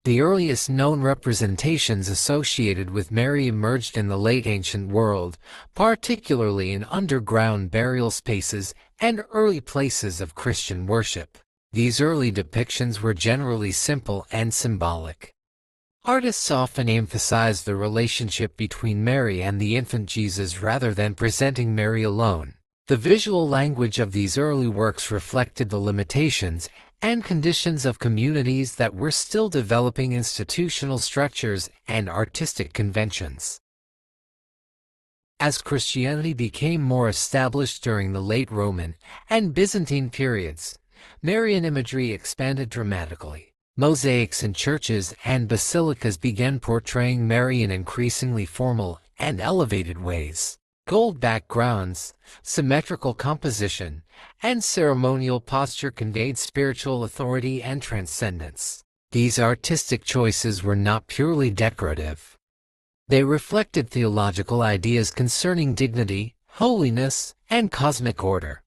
The earliest known representations associated with Mary emerged in the late ancient world, particularly in underground burial spaces and early places of Christian worship. These early depictions were generally simple and symbolic. Artists often emphasized the relationship between Mary and the infant Jesus rather than presenting Mary alone. The visual language of these early works reflected the limitations and conditions of communities that were still developing institutional structures and artistic conventions. As Christianity became more established during the late Roman and Byzantine periods, Marian imagery expanded dramatically. Mosaics in churches and basilicas began portraying Mary in increasingly formal and elevated ways. Gold backgrounds, symmetrical composition, and ceremonial posture conveyed spiritual authority and transcendence. These artistic choices were not purely decorative. They reflected theological ideas concerning dignity, holiness, and cosmic order.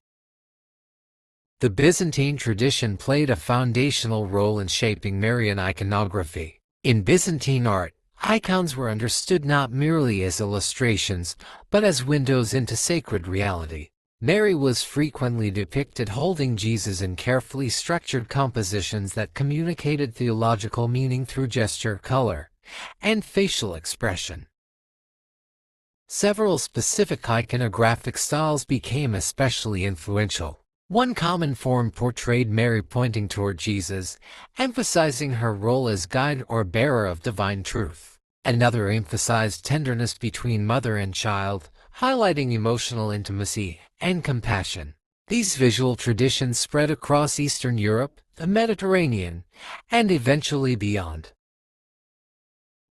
The Byzantine tradition played a foundational role in shaping Marian iconography. In Byzantine art, icons were understood not merely as illustrations, but as windows into sacred reality. Mary was frequently depicted holding Jesus in carefully structured compositions that communicated theological meaning through gesture, color, and facial expression. Several specific iconographic styles became especially influential. One common form portrayed Mary pointing toward Jesus, emphasizing her role as guide or bearer of divine truth. Another emphasized tenderness between mother and child, highlighting emotional intimacy and compassion. These visual traditions spread across Eastern Europe, the Mediterranean, and eventually beyond.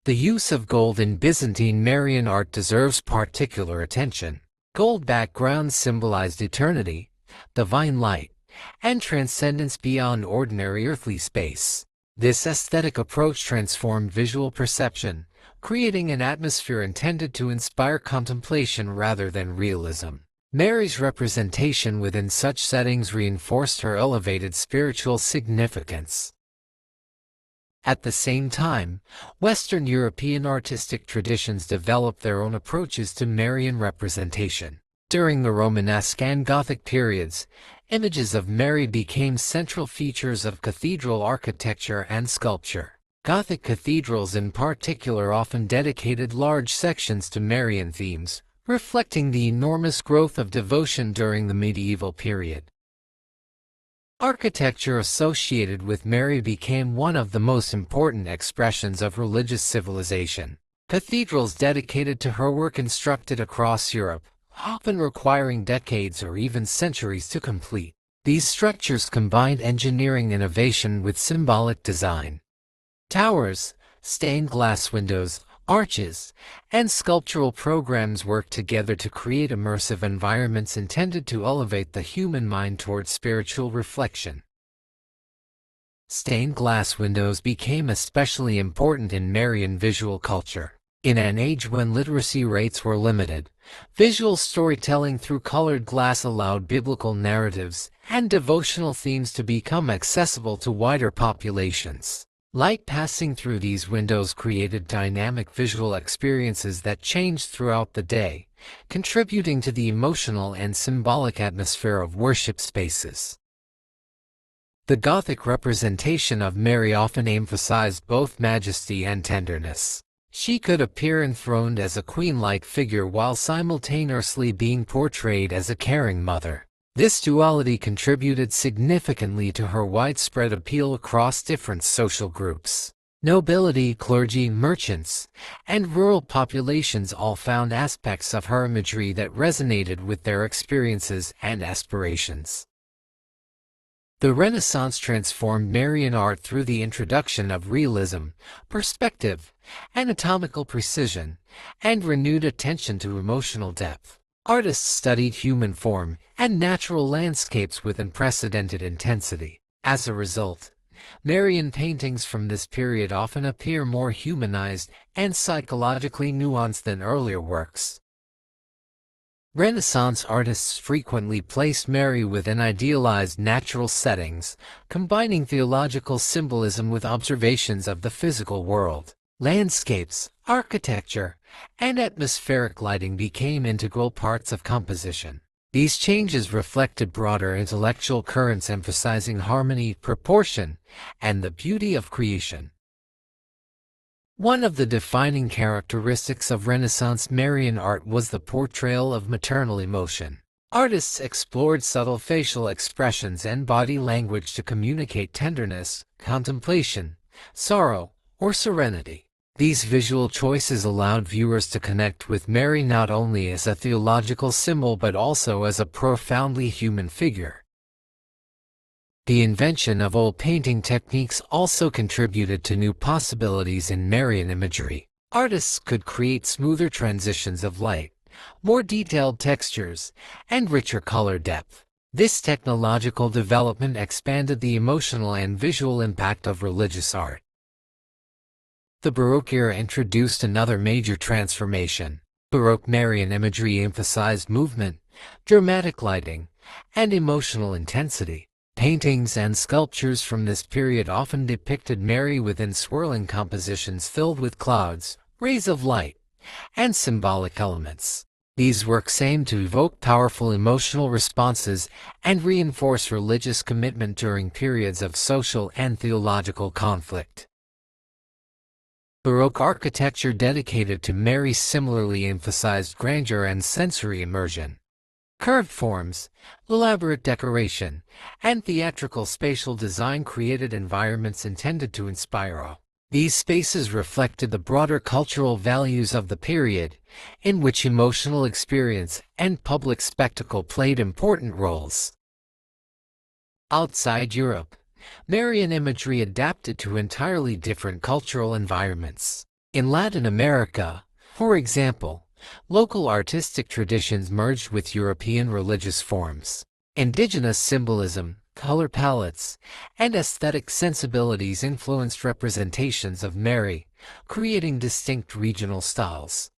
The use of gold in Byzantine Marian art deserves particular attention. Gold backgrounds symbolized eternity, divine light, and transcendence beyond ordinary earthly space. This aesthetic approach transformed visual perception, creating an atmosphere intended to inspire contemplation rather than realism. Mary's representation within such settings reinforced her elevated spiritual significance. At the same time, Western European artistic traditions developed their own approaches to Marian representation. During the Romanesque and Gothic periods, images of Mary became central features of cathedral architecture and sculpture. Gothic cathedrals in particular often dedicated large sections to Marian themes, reflecting the enormous growth of devotion during the medieval period. Architecture associated with Mary became one of the most important expressions of religious civilization. Cathedrals dedicated to her were constructed across Europe, often requiring decades or even centuries to complete. These structures combined engineering innovation with symbolic design. Towers, stained glass windows, arches, and sculptural programs worked together to create immersive environments intended to elevate the human mind towards spiritual reflection. Stained glass windows became especially important in Marian visual culture. In an age when literacy rates were limited, visual storytelling through colored glass allowed biblical narratives and devotional themes to become accessible to wider populations. Light passing through these windows created dynamic visual experiences that changed throughout the day, contributing to the emotional and symbolic atmosphere of worship spaces. The Gothic representation of Mary often emphasized both majesty and tenderness. She could appear enthroned as a queen-like figure while simultaneously being portrayed as a caring mother. This duality contributed significantly to her widespread appeal across different social groups. Nobility, clergy, merchants, and rural populations all found aspects of her imagery that resonated with their experiences and aspirations. The Renaissance transformed Marian art through the introduction of realism, perspective, anatomical precision, and renewed attention to emotional depth. Artists studied human form and natural landscapes with unprecedented intensity. As a result, Marian paintings from this period often appear more humanized and psychologically nuanced than earlier works. Renaissance artists frequently placed Mary within idealized natural settings, combining theological symbolism with observations of the physical world. Landscapes, architecture, and atmospheric lighting became integral parts of composition. These changes reflected broader intellectual currents emphasizing harmony, proportion, and the beauty of creation. One of the defining characteristics of Renaissance Marian art was the portrayal of maternal emotion. Artists explored subtle facial expressions and body language to communicate tenderness, contemplation, sorrow, or serenity. These visual choices allowed viewers to connect with Mary not only as a theological symbol but also as a profoundly human figure. The invention of oil painting techniques also contributed to new possibilities in Marian imagery. Artists could create smoother transitions of light, more detailed textures, and richer color depth. This technological development expanded the emotional and visual impact of religious art. The Baroque era introduced another major transformation. Baroque Marian imagery emphasized movement, dramatic lighting, and emotional intensity. Paintings and sculptures from this period often depicted Mary within swirling compositions filled with clouds, rays of light, and symbolic elements. These works aimed to evoke powerful emotional responses and reinforce religious commitment during periods of social and theological conflict. Baroque architecture dedicated to Mary similarly emphasized grandeur and sensory immersion. Curved forms, elaborate decoration, and theatrical spatial design created environments intended to inspire awe. These spaces reflected the broader cultural values of the period, in which emotional experience and public spectacle played important roles. Outside Europe, Marian imagery adapted to entirely different cultural environments. In Latin America, for example, local artistic traditions merged with European religious forms. Indigenous symbolism, color palettes, and aesthetic sensibilities influenced representations of Mary, creating distinct regional styles.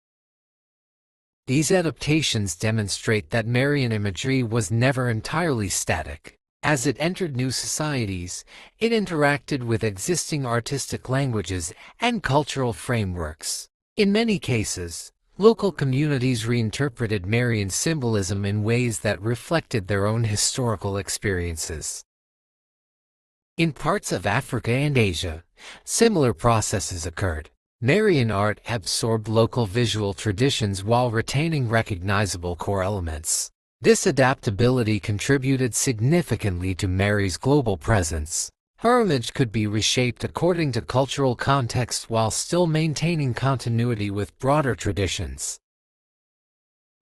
These adaptations demonstrate that Marian imagery was never entirely static. As it entered new societies, it interacted with existing artistic languages and cultural frameworks. In many cases, local communities reinterpreted Marian symbolism in ways that reflected their own historical experiences. In parts of Africa and Asia, similar processes occurred. Marian art absorbed local visual traditions while retaining recognizable core elements. This adaptability contributed significantly to Mary's global presence. Her image could be reshaped according to cultural context while still maintaining continuity with broader traditions.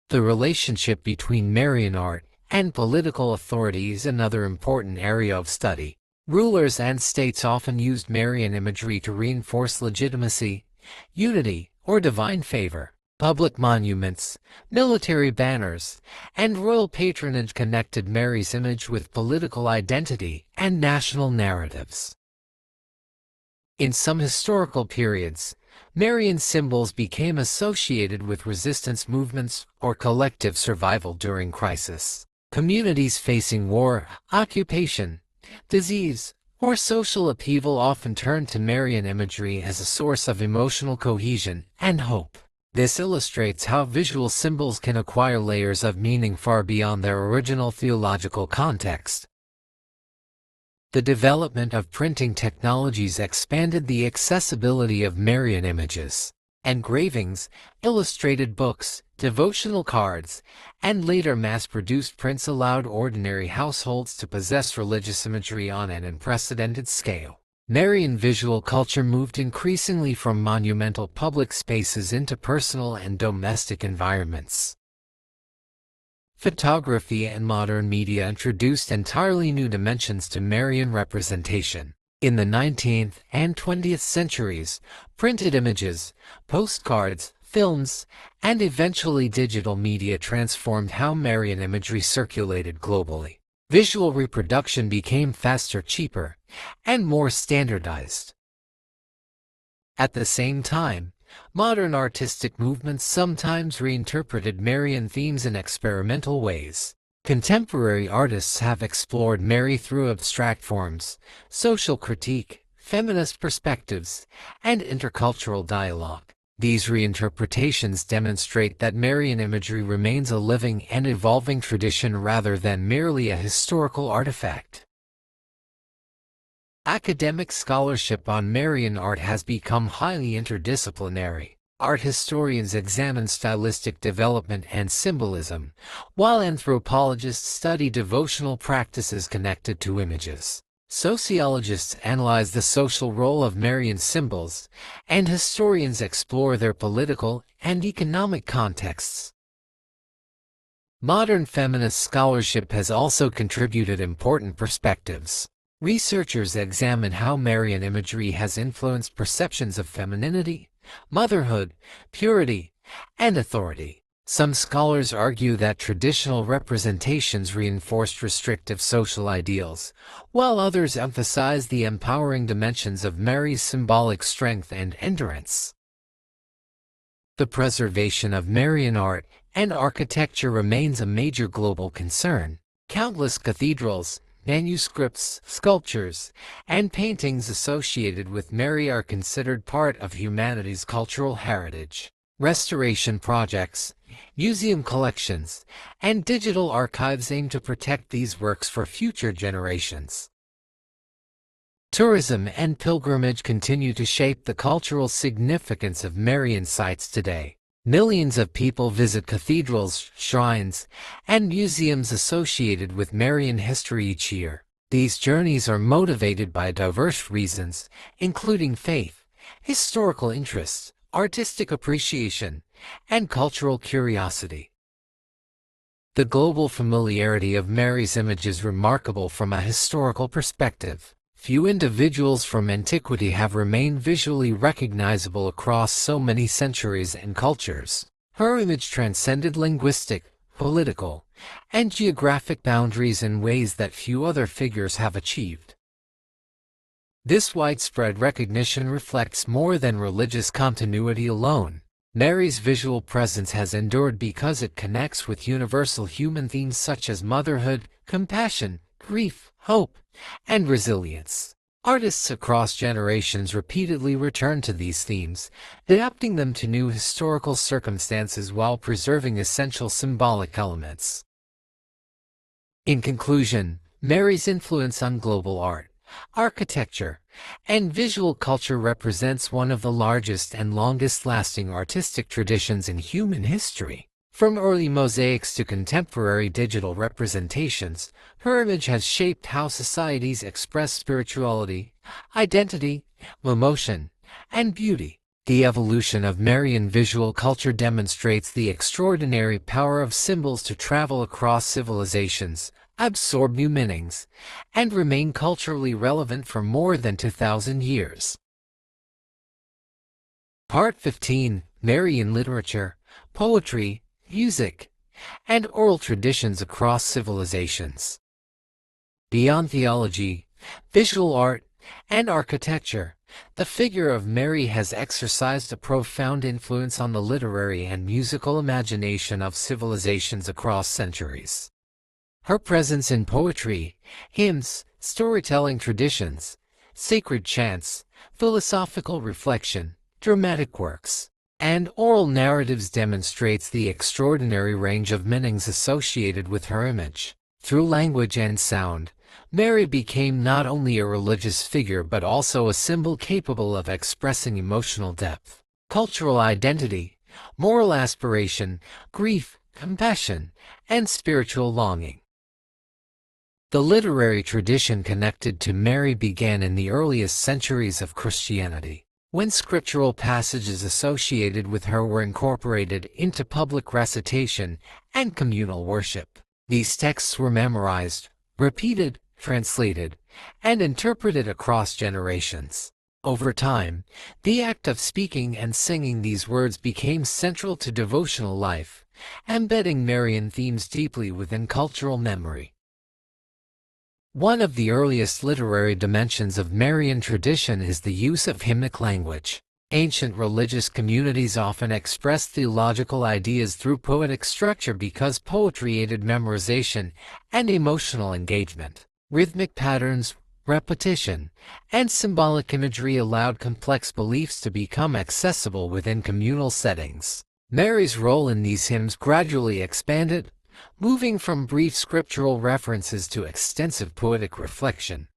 The relationship between Marian art and political authority is another important area of study. Rulers and states often used Marian imagery to reinforce legitimacy, unity, or divine favor. Public monuments, military banners, and royal patronage connected Mary's image with political identity and national narratives. In some historical periods, Marian symbols became associated with resistance movements or collective survival during crisis. Communities facing war, occupation, disease, or social upheaval often turned to Marian imagery as a source of emotional cohesion and hope. This illustrates how visual symbols can acquire layers of meaning far beyond their original theological context. The development of printing technologies expanded the accessibility of Marian images. Engravings, illustrated books, devotional cards, and later mass-produced prints allowed ordinary households to possess religious imagery on an unprecedented scale. Marian visual culture moved increasingly from monumental public spaces into personal and domestic environments. Photography and modern media introduced entirely new dimensions to Marian representation. In the 19th and 20th centuries, printed images, postcards, films, and eventually digital media transformed how Marian imagery circulated globally. Visual reproduction became faster, cheaper, and more standardized. At the same time, modern artistic movements sometimes reinterpreted Marian themes in experimental ways. Contemporary artists have explored Mary through abstract forms, social critique, feminist perspectives, and intercultural dialogue. These reinterpretations demonstrate that Marian imagery remains a living and evolving tradition rather than merely a historical artifact. Academic scholarship on Marian art has become highly interdisciplinary. Art historians examine stylistic development and symbolism, while anthropologists study devotional practices connected to images. Sociologists analyze the social role of Marian symbols, and historians explore their political and economic contexts. Modern feminist scholarship has also contributed important perspectives. Researchers examine how Marian imagery has influenced perceptions of femininity, motherhood, purity, and authority. Some scholars argue that traditional representations reinforced restrictive social ideals, while others emphasize the empowering dimensions of Mary's symbolic strength and endurance. The preservation of Marian art and architecture remains a major global concern. Countless cathedrals, manuscripts, sculptures, and paintings associated with Mary are considered part of humanity's cultural heritage. Restoration projects, museum collections, and digital archives aim to protect these works for future generations. Tourism and pilgrimage continue to shape the cultural significance of Marian sites today. Millions of people visit cathedrals, shrines, and museums associated with Marian history each year. These journeys are motivated by diverse reasons, including faith, historical interest, artistic appreciation, and cultural curiosity. The global familiarity of Mary's image is remarkable from a historical perspective. Few individuals from antiquity have remained visually recognizable across so many centuries and cultures. Her image transcended linguistic, political, and geographic boundaries in ways that few other figures have achieved. This widespread recognition reflects more than religious continuity alone. Mary's visual presence has endured because it connects with universal human themes such as motherhood, compassion, grief, hope, and resilience. Artists across generations repeatedly return to these themes, adapting them to new historical circumstances while preserving essential symbolic elements. In conclusion, Mary's influence on global art, architecture, and visual culture represents one of the largest and longest-lasting artistic traditions in human history. From early mosaics to contemporary digital representations, her image has shaped how societies express spirituality, identity, emotion, and beauty. The evolution of Marian visual culture demonstrates the extraordinary power of symbols to travel across civilizations, absorb new meanings, and remain culturally relevant for more than 2,000 years. Part 15: Marian Literature, Poetry, Music, and Oral Traditions Across Civilizations. Beyond theology, visual art, and architecture, the figure of Mary has exercised a profound influence on the literary and musical imagination of civilizations across centuries. Her presence in poetry, hymns, storytelling traditions, sacred chants, philosophical reflection, dramatic works, and oral narratives demonstrates the extraordinary range of meanings associated with her image. Through language and sound, Mary became not only a religious figure but also a symbol capable of expressing emotional depth, cultural identity, moral aspiration, grief, compassion, and spiritual longing. The literary tradition connected to Mary began in the earliest centuries of Christianity, when scriptural passages associated with her were incorporated into public recitation and communal worship. These texts were memorized, repeated, translated, and interpreted across generations. Over time, the act of speaking and singing these words became central to devotional life, embedding Marian themes deeply within cultural memory. One of the earliest literary dimensions of Marian tradition is the use of hymnic language. Ancient religious communities often expressed theological ideas through poetic structure because poetry aided memorization and emotional engagement. Rhythmic patterns, repetition, and symbolic imagery allowed complex beliefs to become accessible within communal settings. Mary's role in these hymns gradually expanded, moving from brief scriptural references to extensive poetic reflection.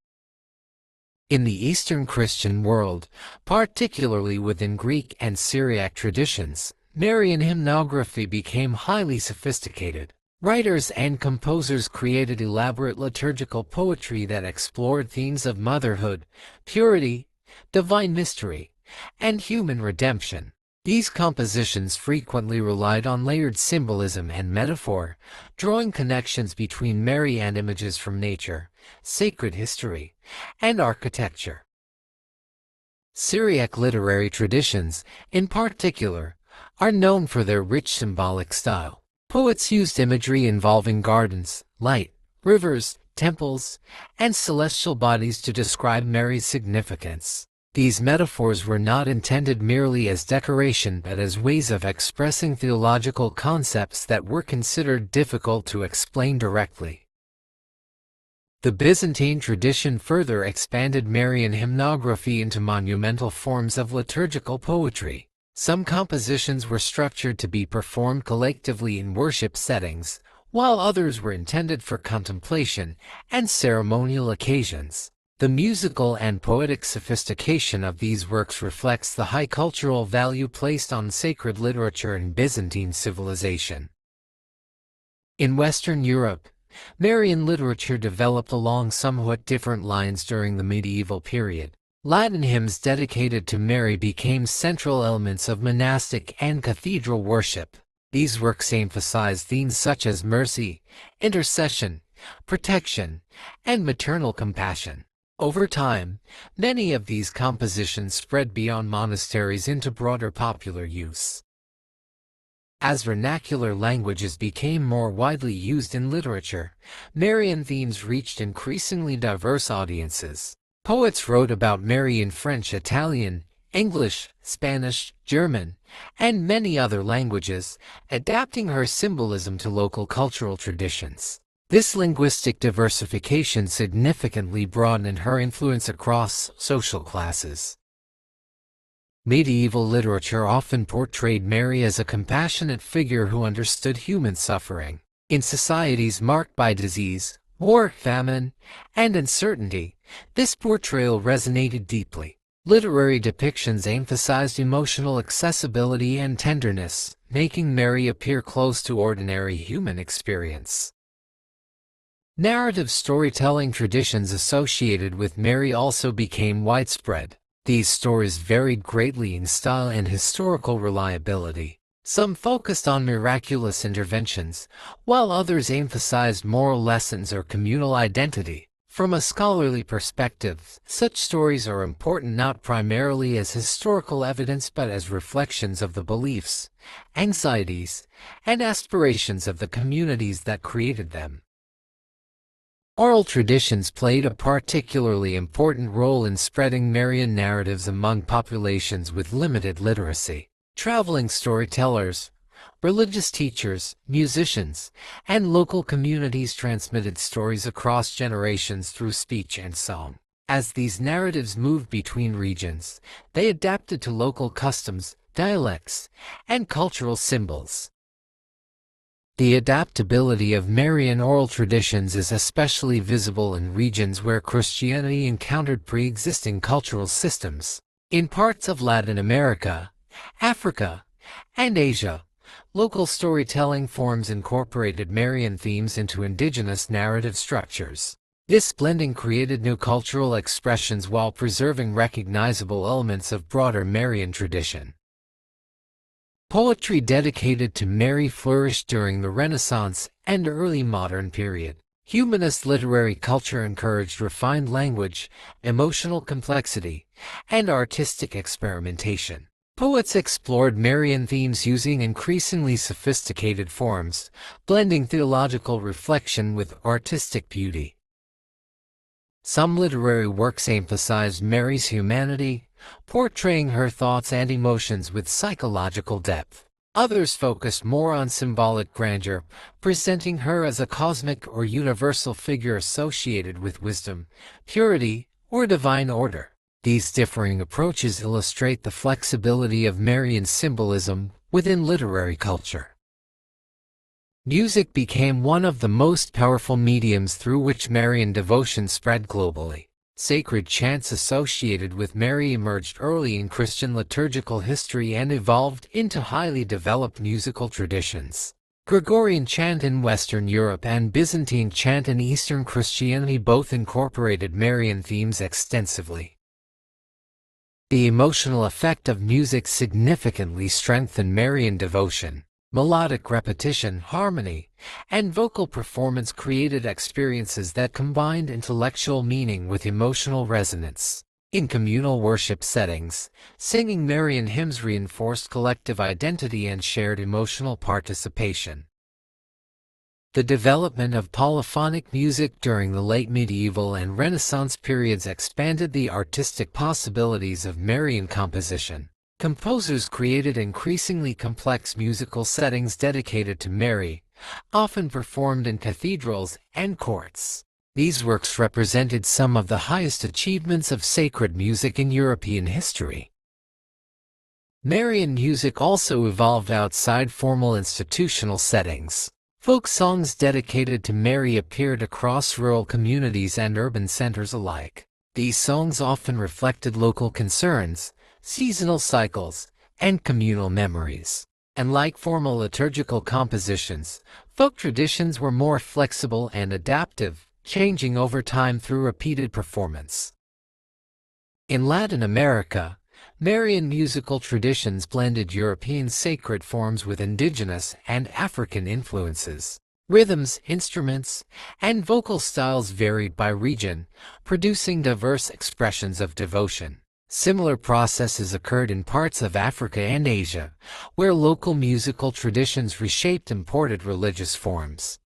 In the Eastern Christian world, particularly within Greek and Syriac traditions, Marian hymnography became highly sophisticated. Writers and composers created elaborate liturgical poetry that explored themes of motherhood, purity, divine mystery, and human redemption. These compositions frequently relied on layered symbolism and metaphor, drawing connections between Mary and images from nature, sacred history, and architecture. Syriac literary traditions, in particular, are known for their rich symbolic style. Poets used imagery involving gardens, light, rivers, temples, and celestial bodies to describe Mary's significance. These metaphors were not intended merely as decoration but as ways of expressing theological concepts that were considered difficult to explain directly. The Byzantine tradition further expanded Marian hymnography into monumental forms of liturgical poetry. Some compositions were structured to be performed collectively in worship settings, while others were intended for contemplation and ceremonial occasions. The musical and poetic sophistication of these works reflects the high cultural value placed on sacred literature in Byzantine civilization. In Western Europe, Marian literature developed along somewhat different lines during the medieval period. Latin hymns dedicated to Mary became central elements of monastic and cathedral worship. These works emphasize themes such as mercy, intercession, protection, and maternal compassion. Over time, many of these compositions spread beyond monasteries into broader popular use. As vernacular languages became more widely used in literature, Marian themes reached increasingly diverse audiences. Poets wrote about Mary in French, Italian, English, Spanish, German, and many other languages, adapting her symbolism to local cultural traditions. This linguistic diversification significantly broadened her influence across social classes. Medieval literature often portrayed Mary as a compassionate figure who understood human suffering. In societies marked by disease, war, famine, and uncertainty, this portrayal resonated deeply. Literary depictions emphasized emotional accessibility and tenderness, making Mary appear close to ordinary human experience. Narrative storytelling traditions associated with Mary also became widespread. These stories varied greatly in style and historical reliability. Some focused on miraculous interventions, while others emphasized moral lessons or communal identity. From a scholarly perspective, such stories are important not primarily as historical evidence but as reflections of the beliefs, anxieties, and aspirations of the communities that created them. Oral traditions played a particularly important role in spreading Marian narratives among populations with limited literacy. Traveling storytellers, religious teachers, musicians, and local communities transmitted stories across generations through speech and song. As these narratives moved between regions, they adapted to local customs, dialects, and cultural symbols. The adaptability of Marian oral traditions is especially visible in regions where Christianity encountered pre-existing cultural systems. In parts of Latin America, Africa, and Asia, local storytelling forms incorporated Marian themes into indigenous narrative structures. This blending created new cultural expressions while preserving recognizable elements of broader Marian tradition. Poetry dedicated to Mary flourished during the Renaissance and early modern period. Humanist literary culture encouraged refined language, emotional complexity, and artistic experimentation. Poets explored Marian themes using increasingly sophisticated forms, blending theological reflection with artistic beauty. Some literary works emphasized Mary's humanity, portraying her thoughts and emotions with psychological depth. Others focused more on symbolic grandeur, presenting her as a cosmic or universal figure associated with wisdom, purity, or divine order. These differing approaches illustrate the flexibility of Marian symbolism within literary culture. Music became one of the most powerful mediums through which Marian devotion spread globally. Sacred chants associated with Mary emerged early in Christian liturgical history and evolved into highly developed musical traditions. Gregorian chant in Western Europe and Byzantine chant in Eastern Christianity both incorporated Marian themes extensively. The emotional effect of music significantly strengthened Marian devotion. Melodic repetition, harmony, and vocal performance created experiences that combined intellectual meaning with emotional resonance. In communal worship settings, singing Marian hymns reinforced collective identity and shared emotional participation. The development of polyphonic music during the late medieval and Renaissance periods expanded the artistic possibilities of Marian composition. Composers created increasingly complex musical settings dedicated to Mary, often performed in cathedrals and courts. These works represented some of the highest achievements of sacred music in European history. Marian music also evolved outside formal institutional settings. Folk songs dedicated to Mary appeared across rural communities and urban centers alike. These songs often reflected local concerns, seasonal cycles, and communal memories. Unlike formal liturgical compositions, folk traditions were more flexible and adaptive, changing over time through repeated performance. In Latin America, Marian musical traditions blended European sacred forms with indigenous and African influences. Rhythms, instruments, and vocal styles varied by region, producing diverse expressions of devotion. Similar processes occurred in parts of Africa and Asia, where local musical traditions reshaped imported religious forms.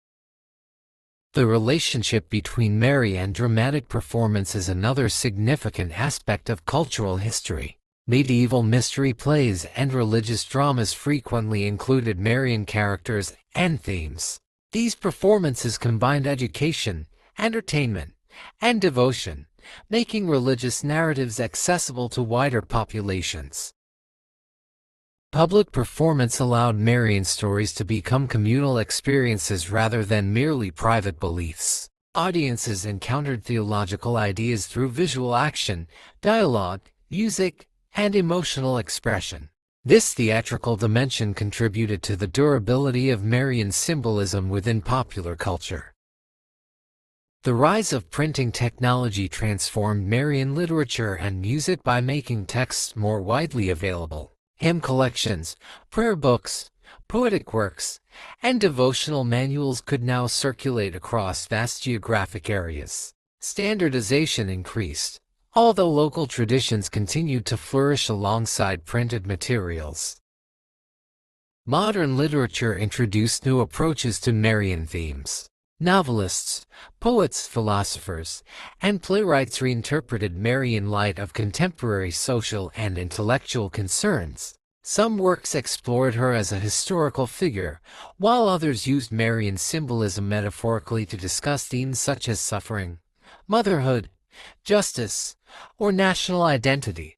The relationship between Mary and dramatic performance is another significant aspect of cultural history. Medieval mystery plays and religious dramas frequently included Marian characters and themes. These performances combined education, entertainment, and devotion, making religious narratives accessible to wider populations. Public performance allowed Marian stories to become communal experiences rather than merely private beliefs. Audiences encountered theological ideas through visual action, dialogue, music, and emotional expression. This theatrical dimension contributed to the durability of Marian symbolism within popular culture. The rise of printing technology transformed Marian literature and music by making texts more widely available. Hymn collections, prayer books, poetic works, and devotional manuals could now circulate across vast geographic areas. Standardization increased, although local traditions continued to flourish alongside printed materials. Modern literature introduced new approaches to Marian themes. Novelists, poets, philosophers, and playwrights reinterpreted Mary in light of contemporary social and intellectual concerns. Some works explored her as a historical figure, while others used Marian symbolism metaphorically to discuss themes such as suffering, motherhood, justice, or national identity.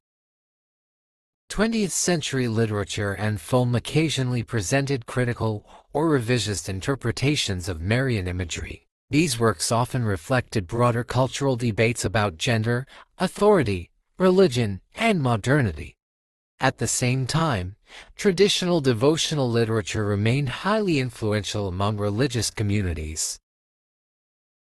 20th century literature and film occasionally presented critical or revisionist interpretations of Marian imagery. These works often reflected broader cultural debates about gender, authority, religion, and modernity. At the same time, traditional devotional literature remained highly influential among religious communities.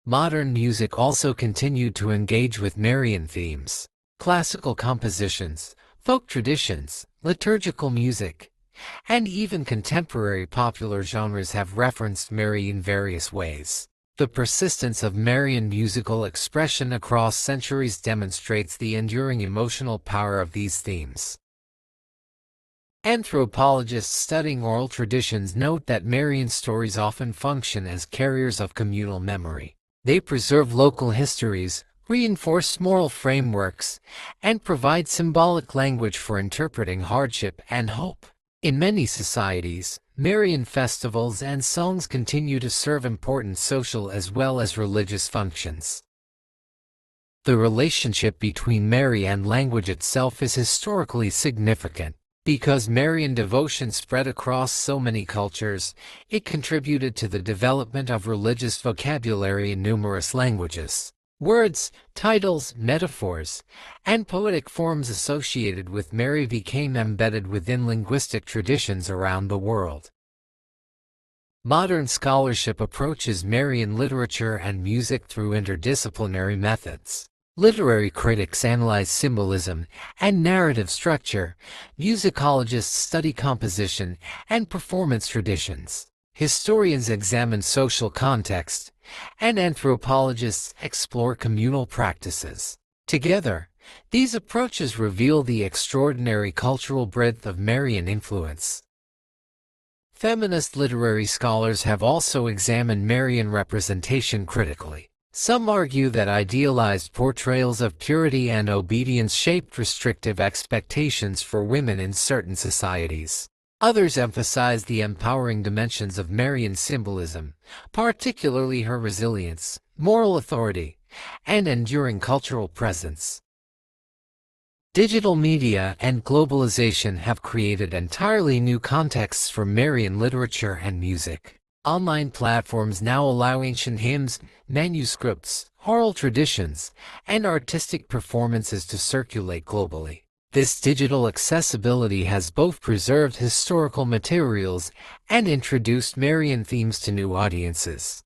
Modern music also continued to engage with Marian themes. Classical compositions, folk traditions, liturgical music, and even contemporary popular genres have referenced Mary in various ways. The persistence of Marian musical expression across centuries demonstrates the enduring emotional power of these themes. Anthropologists studying oral traditions note that Marian stories often function as carriers of communal memory. They preserve local histories, reinforce moral frameworks, and provide symbolic language for interpreting hardship and hope. In many societies, Marian festivals and songs continue to serve important social as well as religious functions. The relationship between Mary and language itself is historically significant. Because Marian devotion spread across so many cultures, it contributed to the development of religious vocabulary in numerous languages. Words, titles, metaphors, and poetic forms associated with Mary became embedded within linguistic traditions around the world. Modern scholarship approaches Marian literature and music through interdisciplinary methods. Literary critics analyze symbolism and narrative structure, musicologists study composition and performance traditions, historians examine social context, and anthropologists explore communal practices. Together, these approaches reveal the extraordinary cultural breadth of Marian influence. Feminist literary scholars have also examined Marian representation critically. Some argue that idealized portrayals of purity and obedience shaped restrictive expectations for women in certain societies. Others emphasize the empowering dimensions of Marian symbolism, particularly her resilience, moral authority, and enduring cultural presence. Digital media and globalization have created entirely new contexts for Marian literature and music. Online platforms now allow ancient hymns, manuscripts, oral traditions, and artistic performances to circulate globally. This digital accessibility has both preserved historical materials and introduced Marian themes to new audiences.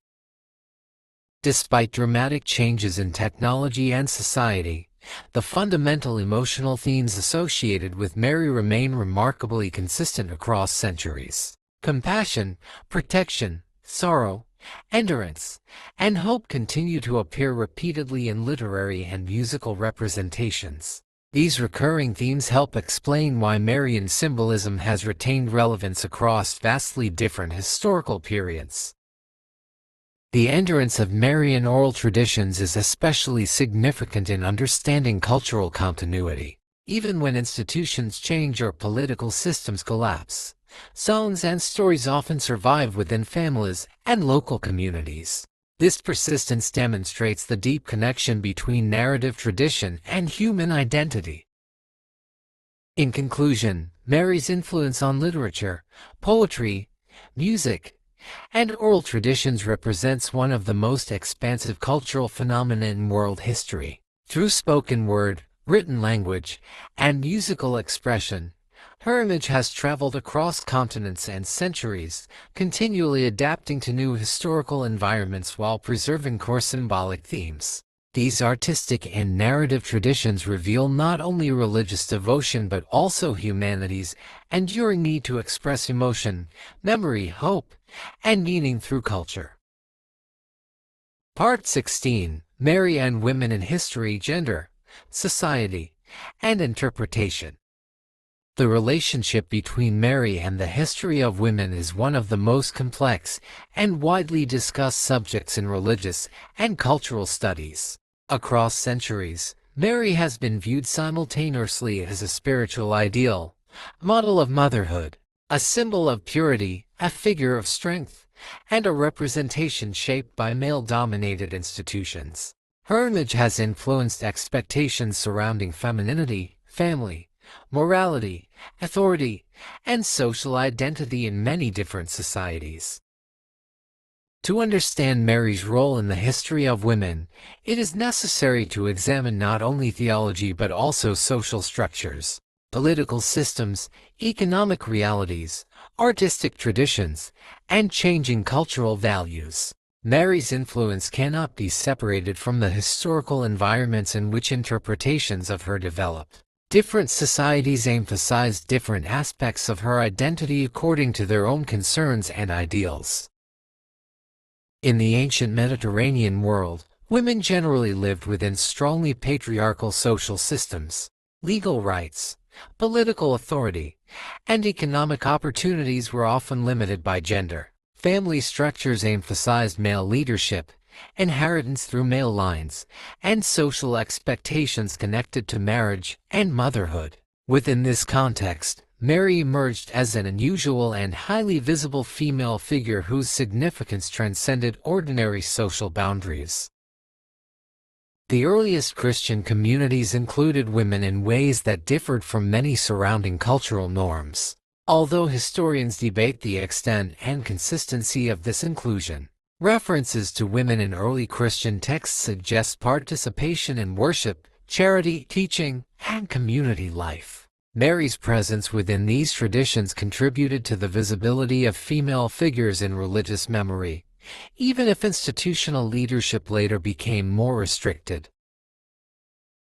Despite dramatic changes in technology and society, the fundamental emotional themes associated with Mary remain remarkably consistent across centuries. Compassion, protection, sorrow, endurance, and hope continue to appear repeatedly in literary and musical representations. These recurring themes help explain why Marian symbolism has retained relevance across vastly different historical periods. The endurance of Marian oral traditions is especially significant in understanding cultural continuity. Even when institutions change or political systems collapse, songs and stories often survive within families and local communities. This persistence demonstrates the deep connection between narrative tradition and human identity. In conclusion, Mary's influence on literature, poetry, music, and oral traditions represents one of the most expansive cultural phenomena in world history. Through spoken word, written language, and musical expression. Her image has traveled across continents and centuries, continually adapting to new historical environments while preserving core symbolic themes. These artistic and narrative traditions reveal not only religious devotion but also humanity's enduring need to express emotion, memory, hope, and meaning through culture. Part 16: Mary and Women in History, Gender, Society, and Interpretation. The relationship between Mary and the history of women is one of the most complex and widely discussed subjects in religious and cultural studies. Across centuries, Mary has been viewed simultaneously as a spiritual ideal, a model of motherhood, a symbol of purity, a figure of strength, and a representation shaped by male-dominated institutions. Her image has influenced expectations surrounding femininity, family, morality, authority, and social identity in many different societies. To understand Mary's role in the history of women, it is necessary to examine not only theology but also social structures, political systems, economic realities, artistic traditions, and changing cultural values. Mary's influence cannot be separated from the historical environments in which interpretations of her developed. Different societies emphasize different aspects of her identity according to their own concerns and ideals. In the ancient Mediterranean world, women generally lived within strongly patriarchal social systems. Legal rights, political authority, and economic opportunities were often limited by gender. Family structures emphasized male leadership, inheritance through male lines, and social expectations connected to marriage and motherhood. Within this context, Mary emerged as an unusual and highly visible female figure whose significance transcended ordinary social boundaries. The earliest Christian communities included women in ways that differed from many surrounding cultural norms. Although historians debate the extent and consistency of this inclusion, references to women in early Christian texts suggest participation in worship, charity, teaching, and community life. Mary's presence within these traditions contributed to the visibility of female figures in religious memory, even if institutional leadership later became more restricted.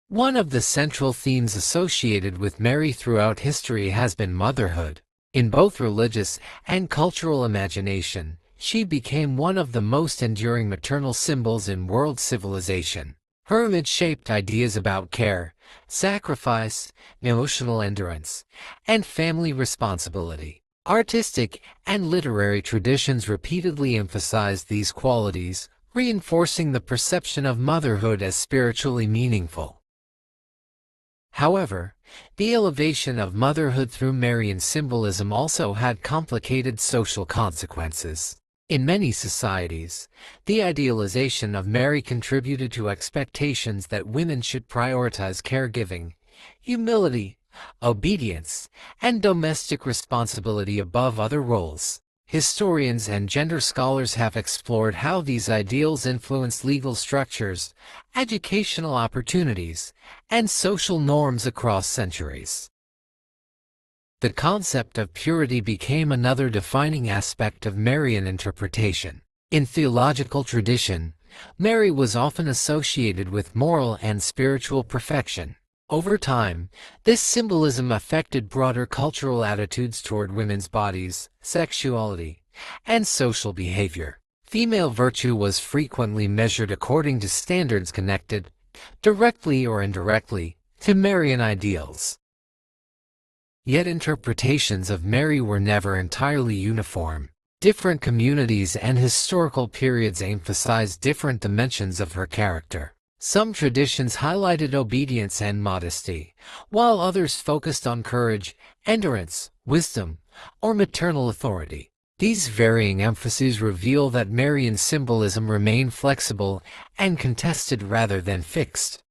One of the central themes associated with Mary throughout history has been motherhood. In both religious and cultural imagination, she became one of the most enduring maternal symbols in world civilization. Her image shaped ideas about care, sacrifice, emotional endurance, and family responsibility. Artistic and literary traditions repeatedly emphasized these qualities, reinforcing the perception of motherhood as spiritually meaningful. However, the elevation of motherhood through Marian symbolism also had complicated social consequences. In many societies, the idealization of Mary contributed to expectations that women should prioritize caregiving, humility, obedience, and domestic responsibility above other roles. Historians and gender scholars have explored how these ideals influenced legal structures, educational opportunities, and social norms across centuries. The concept of purity became another defining aspect of Marian interpretation. In theological tradition, Mary was often associated with moral and spiritual perfection. Over time, this symbolism affected broader cultural attitudes toward women's bodies, sexuality, and social behavior. Female virtue was frequently measured according to standards connected, directly or indirectly, to Marian ideals. Yet interpretations of Mary were never entirely uniform. Different communities and historical periods emphasized different dimensions of her character. Some traditions highlighted obedience and modesty, while others focused on courage, endurance, wisdom, or maternal authority. These varying emphases reveal that Marian symbolism remained flexible and contested rather than fixed.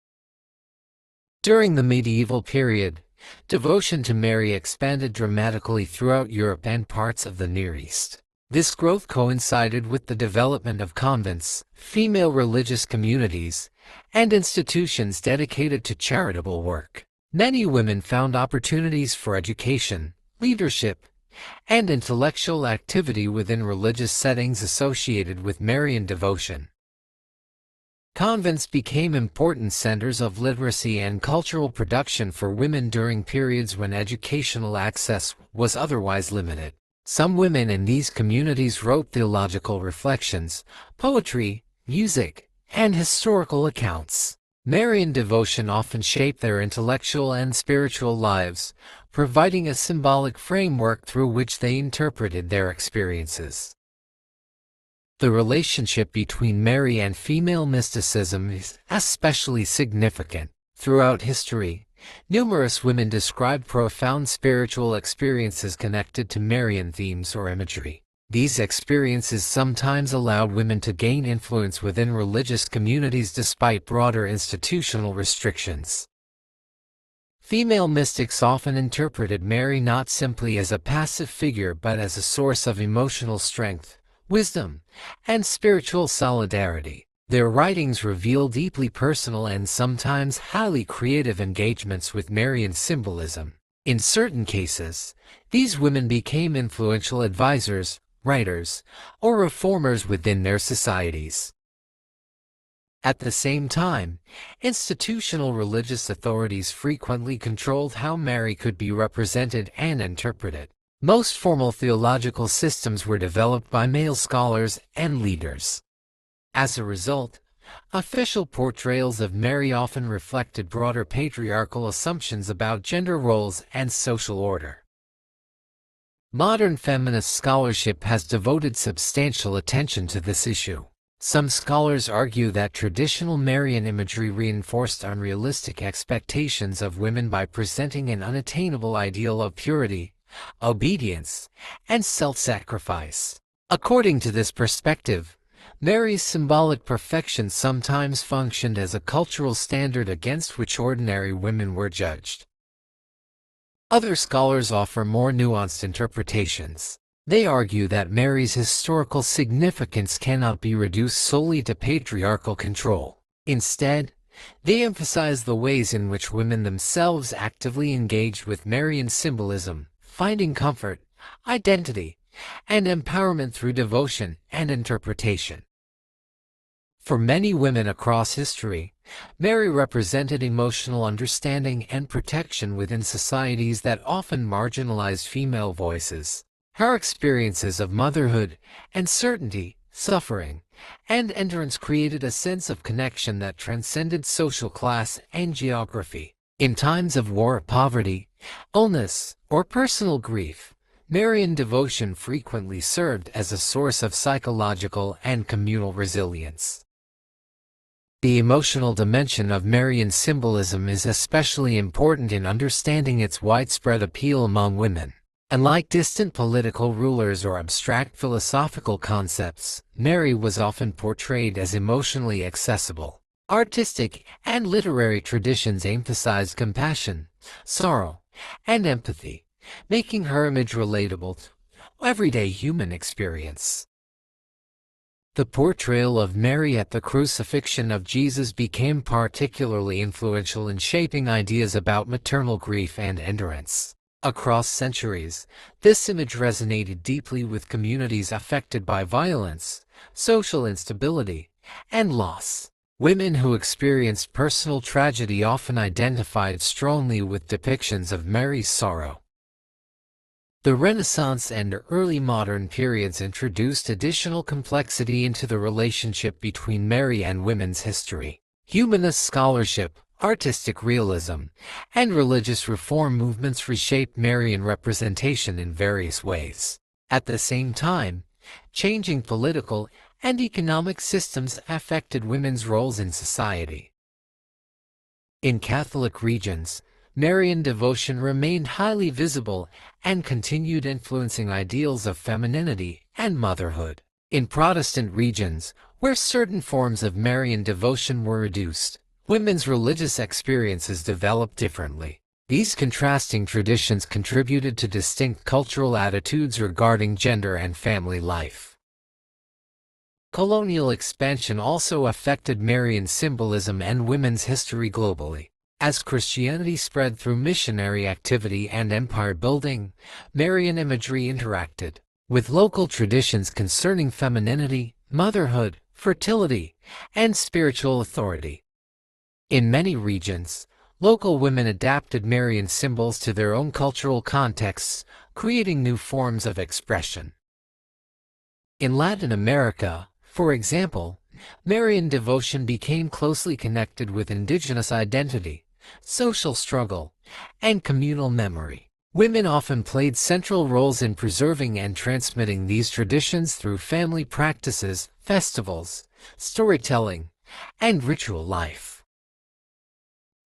During the medieval period, devotion to Mary expanded dramatically throughout Europe and parts of the Near East. This growth coincided with the development of convents, female religious communities, and institutions dedicated to charitable work. Many women found opportunities for education, leadership, and intellectual activity within religious settings associated with Marian devotion. Convents became important centers of literacy and cultural production for women during periods when educational access was otherwise limited. Some women in these communities wrote theological reflections, poetry, music, and historical accounts. Marian devotion often shaped their intellectual and spiritual lives, providing a symbolic framework through which they interpreted their experiences. The relationship between Mary and female mysticism is especially significant. Throughout history, numerous women described profound spiritual experiences connected to Marian themes or imagery. These experiences sometimes allowed women to gain influence within religious communities despite broader institutional restrictions. Female mystics often interpreted Mary not simply as a passive figure but as a source of emotional strength, wisdom, and spiritual solidarity. Their writings reveal deeply personal and sometimes highly creative engagements with Marian symbolism. In certain cases, these women became influential advisors, writers, or reformers within their societies. At the same time, institutional religious authorities frequently controlled how Mary could be represented and interpreted. Most formal theological systems were developed by male scholars and leaders. As a result, official portrayals of Mary often reflected broader patriarchal assumptions about gender roles and social order. Modern feminist scholarship has devoted substantial attention to this issue. Some scholars argue that traditional Marian imagery reinforced unrealistic expectations of women by presenting an unattainable ideal of purity, obedience, and self-sacrifice. According to this perspective, Mary's symbolic perfection sometimes functioned as a cultural standard against which ordinary women were judged. Other scholars offer more nuanced interpretations. They argue that Mary's historical significance cannot be reduced solely to patriarchal control. Instead, they emphasize the ways in which women themselves actively engaged with Marian symbolism, finding comfort, identity, and empowerment through devotion and interpretation. For many women across history, Mary represented emotional understanding and protection within societies that often marginalized female voices. Her experiences of motherhood, uncertainty, suffering, and endurance created a sense of connection that transcended social class and geography. In times of war, poverty, illness, or personal grief, Marian devotion frequently served as a source of psychological and communal resilience. The emotional dimension of Marian symbolism is especially important in understanding its widespread appeal among women. Unlike distant political rulers or abstract philosophical concepts, Mary was often portrayed as emotionally accessible. Artistic and literary traditions emphasized compassion, sorrow, and empathy, making her image relatable to everyday human experience. The portrayal of Mary at the crucifixion of Jesus became particularly influential in shaping ideas about maternal grief and endurance. Across centuries, this image resonated deeply with communities affected by violence, social instability, and loss. Women who experienced personal tragedy often identified strongly with depictions of Mary's sorrow. The Renaissance and early modern periods introduced additional complexity into the relationship between Mary and women's history. Humanist scholarship, artistic realism, and religious reform movements reshaped Marian representation in various ways. At the same time, changing political and economic systems affected women's roles in society. In Catholic regions, Marian devotion remained highly visible and continued influencing ideals of femininity and motherhood. In Protestant regions, where certain forms of Marian devotion were reduced, women's religious experiences developed differently. These contrasting traditions contributed to distinct cultural attitudes regarding gender and family life. Colonial expansion also affected Marian symbolism and women's history globally. As Christianity spread through missionary activity and empire building, Marian imagery interacted with local traditions concerning femininity, motherhood, fertility, and spiritual authority. In many regions, local women adapted Marian symbols to their own cultural contexts, creating new forms of expression. In Latin America, for example, Marian devotion became closely connected with indigenous identity, social struggle, and communal memory. Women often played central roles in preserving and transmitting these traditions through family practices, festivals, storytelling, and ritual life.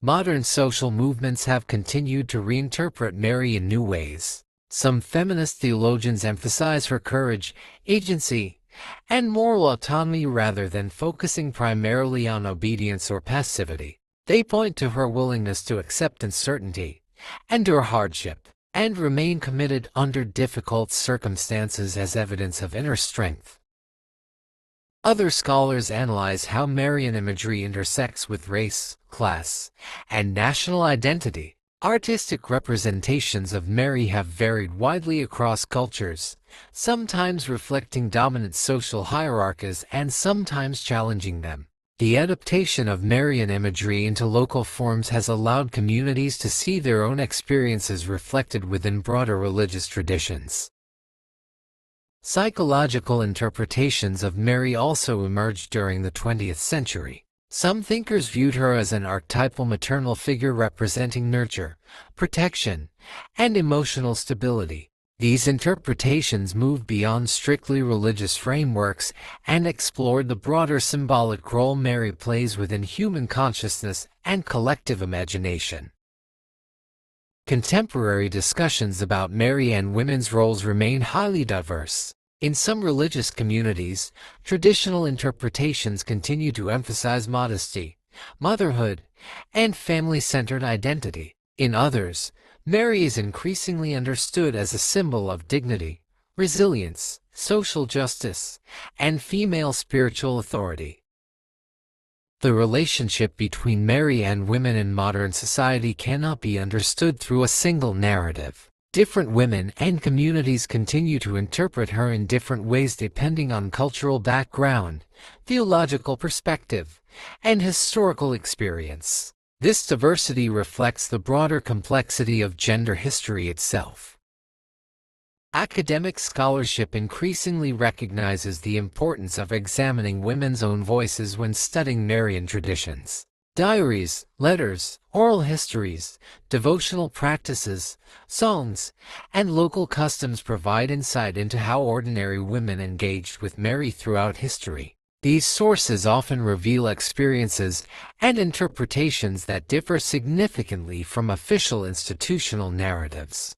Modern social movements have continued to reinterpret Mary in new ways. Some feminist theologians emphasize her courage, agency, and moral autonomy rather than focusing primarily on obedience or passivity. They point to her willingness to accept uncertainty, endure hardship, and remain committed under difficult circumstances as evidence of inner strength. Other scholars analyze how Marian imagery intersects with race, class, and national identity. Artistic representations of Mary have varied widely across cultures, sometimes reflecting dominant social hierarchies and sometimes challenging them. The adaptation of Marian imagery into local forms has allowed communities to see their own experiences reflected within broader religious traditions. Psychological interpretations of Mary also emerged during the 20th century. Some thinkers viewed her as an archetypal maternal figure representing nurture, protection, and emotional stability. These interpretations moved beyond strictly religious frameworks and explored the broader symbolic role Mary plays within human consciousness and collective imagination. Contemporary discussions about Mary and women's roles remain highly diverse. In some religious communities, traditional interpretations continue to emphasize modesty, motherhood, and family-centered identity. In others, Mary is increasingly understood as a symbol of dignity, resilience, social justice, and female spiritual authority. The relationship between Mary and women in modern society cannot be understood through a single narrative. Different women and communities continue to interpret her in different ways depending on cultural background, theological perspective, and historical experience. This diversity reflects the broader complexity of gender history itself. Academic scholarship increasingly recognizes the importance of examining women's own voices when studying Marian traditions. Diaries, letters, oral histories, devotional practices, songs, and local customs provide insight into how ordinary women engaged with Mary throughout history. These sources often reveal experiences and interpretations that differ significantly from official institutional narratives.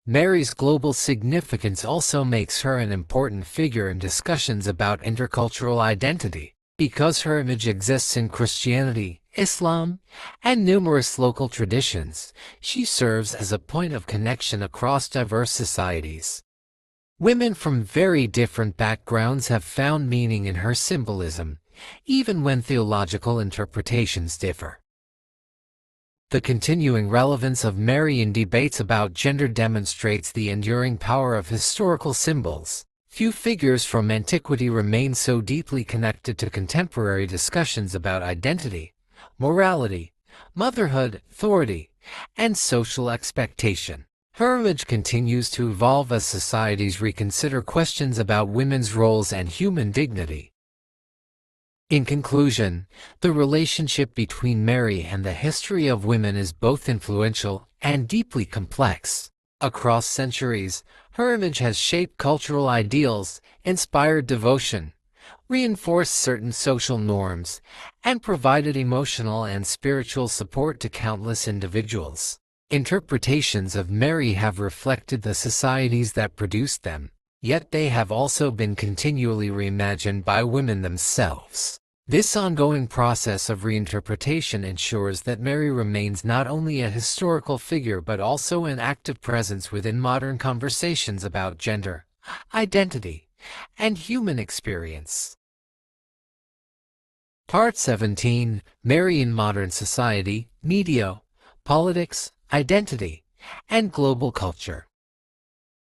Mary's global significance also makes her an important figure in discussions about intercultural identity. Because her image exists in Christianity, Islam, and numerous local traditions, she serves as a point of connection across diverse societies. Women from very different backgrounds have found meaning in her symbolism, even when theological interpretations differ. The continuing relevance of Mary in debates about gender demonstrates the enduring power of historical symbols. Few figures from antiquity remain so deeply connected to contemporary discussions about identity, morality, motherhood, authority, and social expectation. Her image continues to evolve as societies reconsider questions about women's roles and human dignity. In conclusion, the relationship between Mary and the history of women is both influential and deeply complex. Across centuries, her image has shaped cultural ideals, inspired devotion, reinforced certain social norms, and provided emotional and spiritual support to countless individuals. Interpretations of Mary have reflected the societies that produced them, yet they have also been continually reimagined by women themselves. This ongoing process of reinterpretation ensures that Mary remains not only a historical figure but also an active presence within modern conversations about gender, identity, and human experience. Part 17: Mary in Modern Society, Media, Politics, Identity, and Global Culture.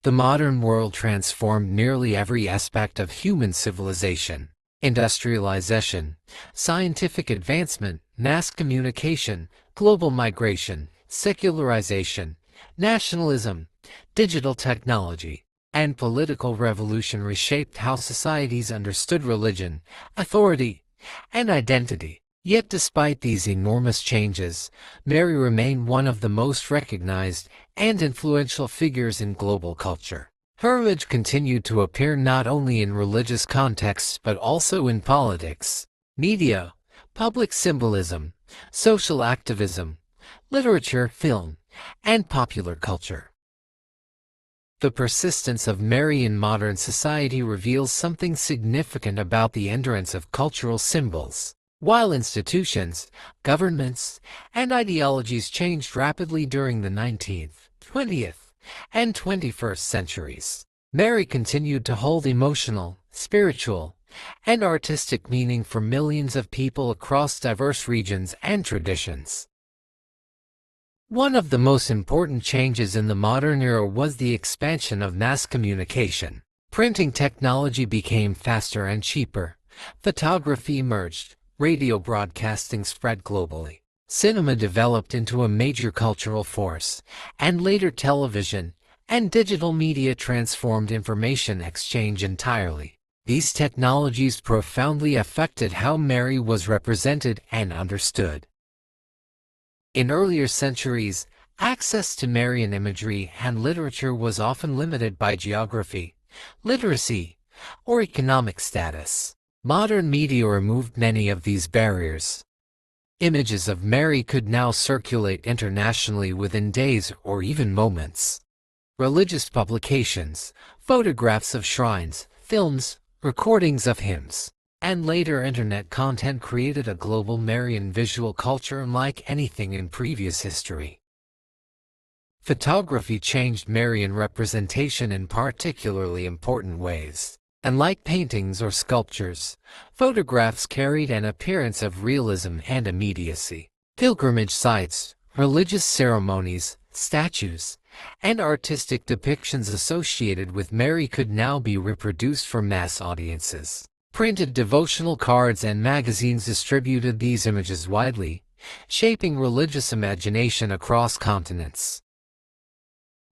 The modern world transformed nearly every aspect of human civilization. Industrialization, scientific advancement, mass communication, global migration, secularization, nationalism, digital technology, and political revolution reshaped how societies understood religion, authority, and identity. Yet despite these enormous changes, Mary remained one of the most recognized and influential figures in global culture. Her image continued to appear not only in religious contexts but also in politics, media, public symbolism, social activism, literature, film, and popular culture. The persistence of Mary in modern society reveals something significant about the endurance of cultural symbols. While institutions, governments, and ideologies changed rapidly during the 19th, 20th, and 21st centuries, Mary continued to hold emotional, spiritual, and artistic meaning for millions of people across diverse regions and traditions. One of the most important changes in the modern era was the expansion of mass communication. Printing technology became faster and cheaper. Photography emerged. Radio broadcasting spread globally. Cinema developed into a major cultural force, and later television and digital media transformed information exchange entirely. These technologies profoundly affected how Mary was represented and understood. In earlier centuries, access to Marian imagery and literature was often limited by geography, literacy, or economic status. Modern media removed many of these barriers. Images of Mary could now circulate internationally within days or even moments. Religious publications, photographs of shrines, films, recordings of hymns, and later internet content created a global Marian visual culture unlike anything in previous history. Photography changed Marian representation in particularly important ways. Unlike paintings or sculptures, photographs carried an appearance of realism and immediacy. Pilgrimage sites, religious ceremonies, statues, and artistic depictions associated with Mary could now be reproduced for mass audiences. Printed devotional cards and magazines distributed these images widely, shaping religious imagination across continents.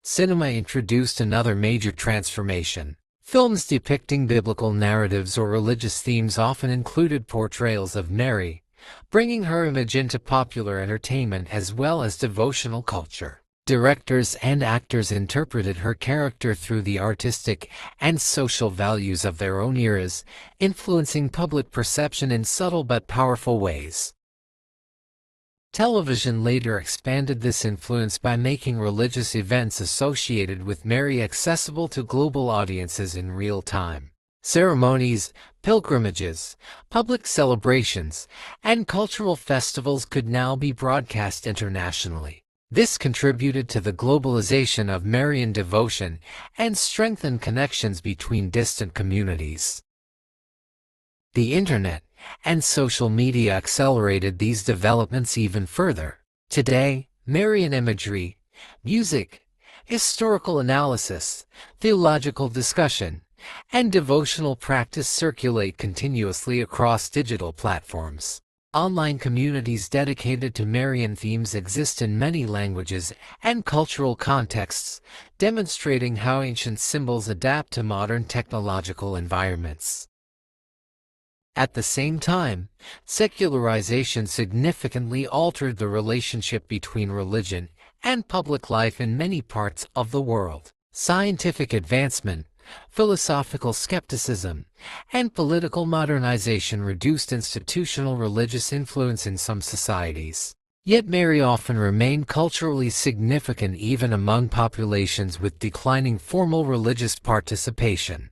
Cinema introduced another major transformation. Films depicting biblical narratives or religious themes often included portrayals of Mary, bringing her image into popular entertainment as well as devotional culture. Directors and actors interpreted her character through the artistic and social values of their own eras, influencing public perception in subtle but powerful ways. Television later expanded this influence by making religious events associated with Mary accessible to global audiences in real time. Ceremonies, pilgrimages, public celebrations, and cultural festivals could now be broadcast internationally. This contributed to the globalization of Marian devotion and strengthened connections between distant communities. The Internet and social media accelerated these developments even further. Today, Marian imagery, music, historical analysis, theological discussion, and devotional practice circulate continuously across digital platforms. Online communities dedicated to Marian themes exist in many languages and cultural contexts, demonstrating how ancient symbols adapt to modern technological environments. At the same time, secularization significantly altered the relationship between religion and public life in many parts of the world. Scientific advancement, philosophical skepticism, and political modernization reduced institutional religious influence in some societies. Yet Mary often remained culturally significant even among populations with declining formal religious participation.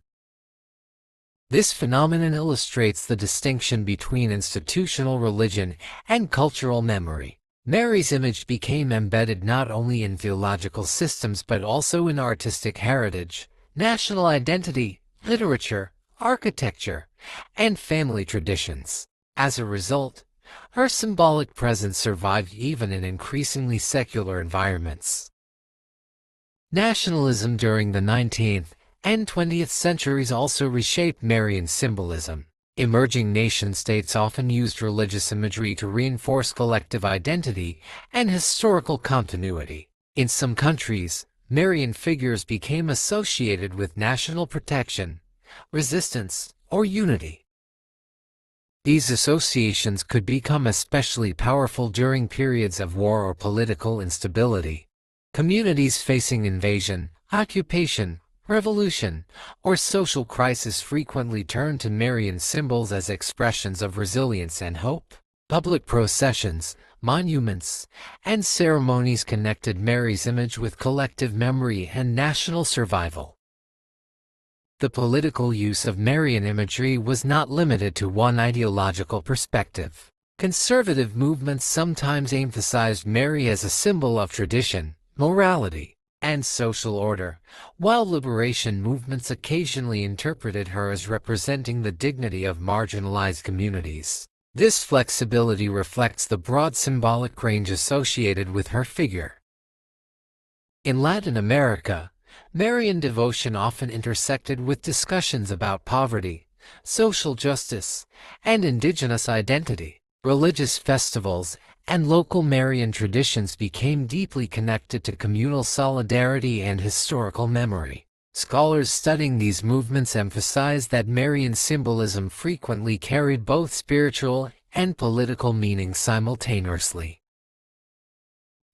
This phenomenon illustrates the distinction between institutional religion and cultural memory. Mary's image became embedded not only in theological systems but also in artistic heritage, national identity, literature, architecture, and family traditions. As a result, her symbolic presence survived even in increasingly secular environments. Nationalism during the 19th and 20th centuries also reshaped Marian symbolism. Emerging nation-states often used religious imagery to reinforce collective identity and historical continuity. In some countries, Marian figures became associated with national protection, resistance, or unity. These associations could become especially powerful during periods of war or political instability. Communities facing invasion, occupation, revolution, or social crisis frequently turned to Marian symbols as expressions of resilience and hope. Public processions, monuments, and ceremonies connected Mary's image with collective memory and national survival. The political use of Marian imagery was not limited to one ideological perspective. Conservative movements sometimes emphasized Mary as a symbol of tradition, morality, and social order, while liberation movements occasionally interpreted her as representing the dignity of marginalized communities. This flexibility reflects the broad symbolic range associated with her figure. In Latin America, Marian devotion often intersected with discussions about poverty, social justice, and indigenous identity. Religious festivals and local Marian traditions became deeply connected to communal solidarity and historical memory. Scholars studying these movements emphasize that Marian symbolism frequently carried both spiritual and political meaning simultaneously.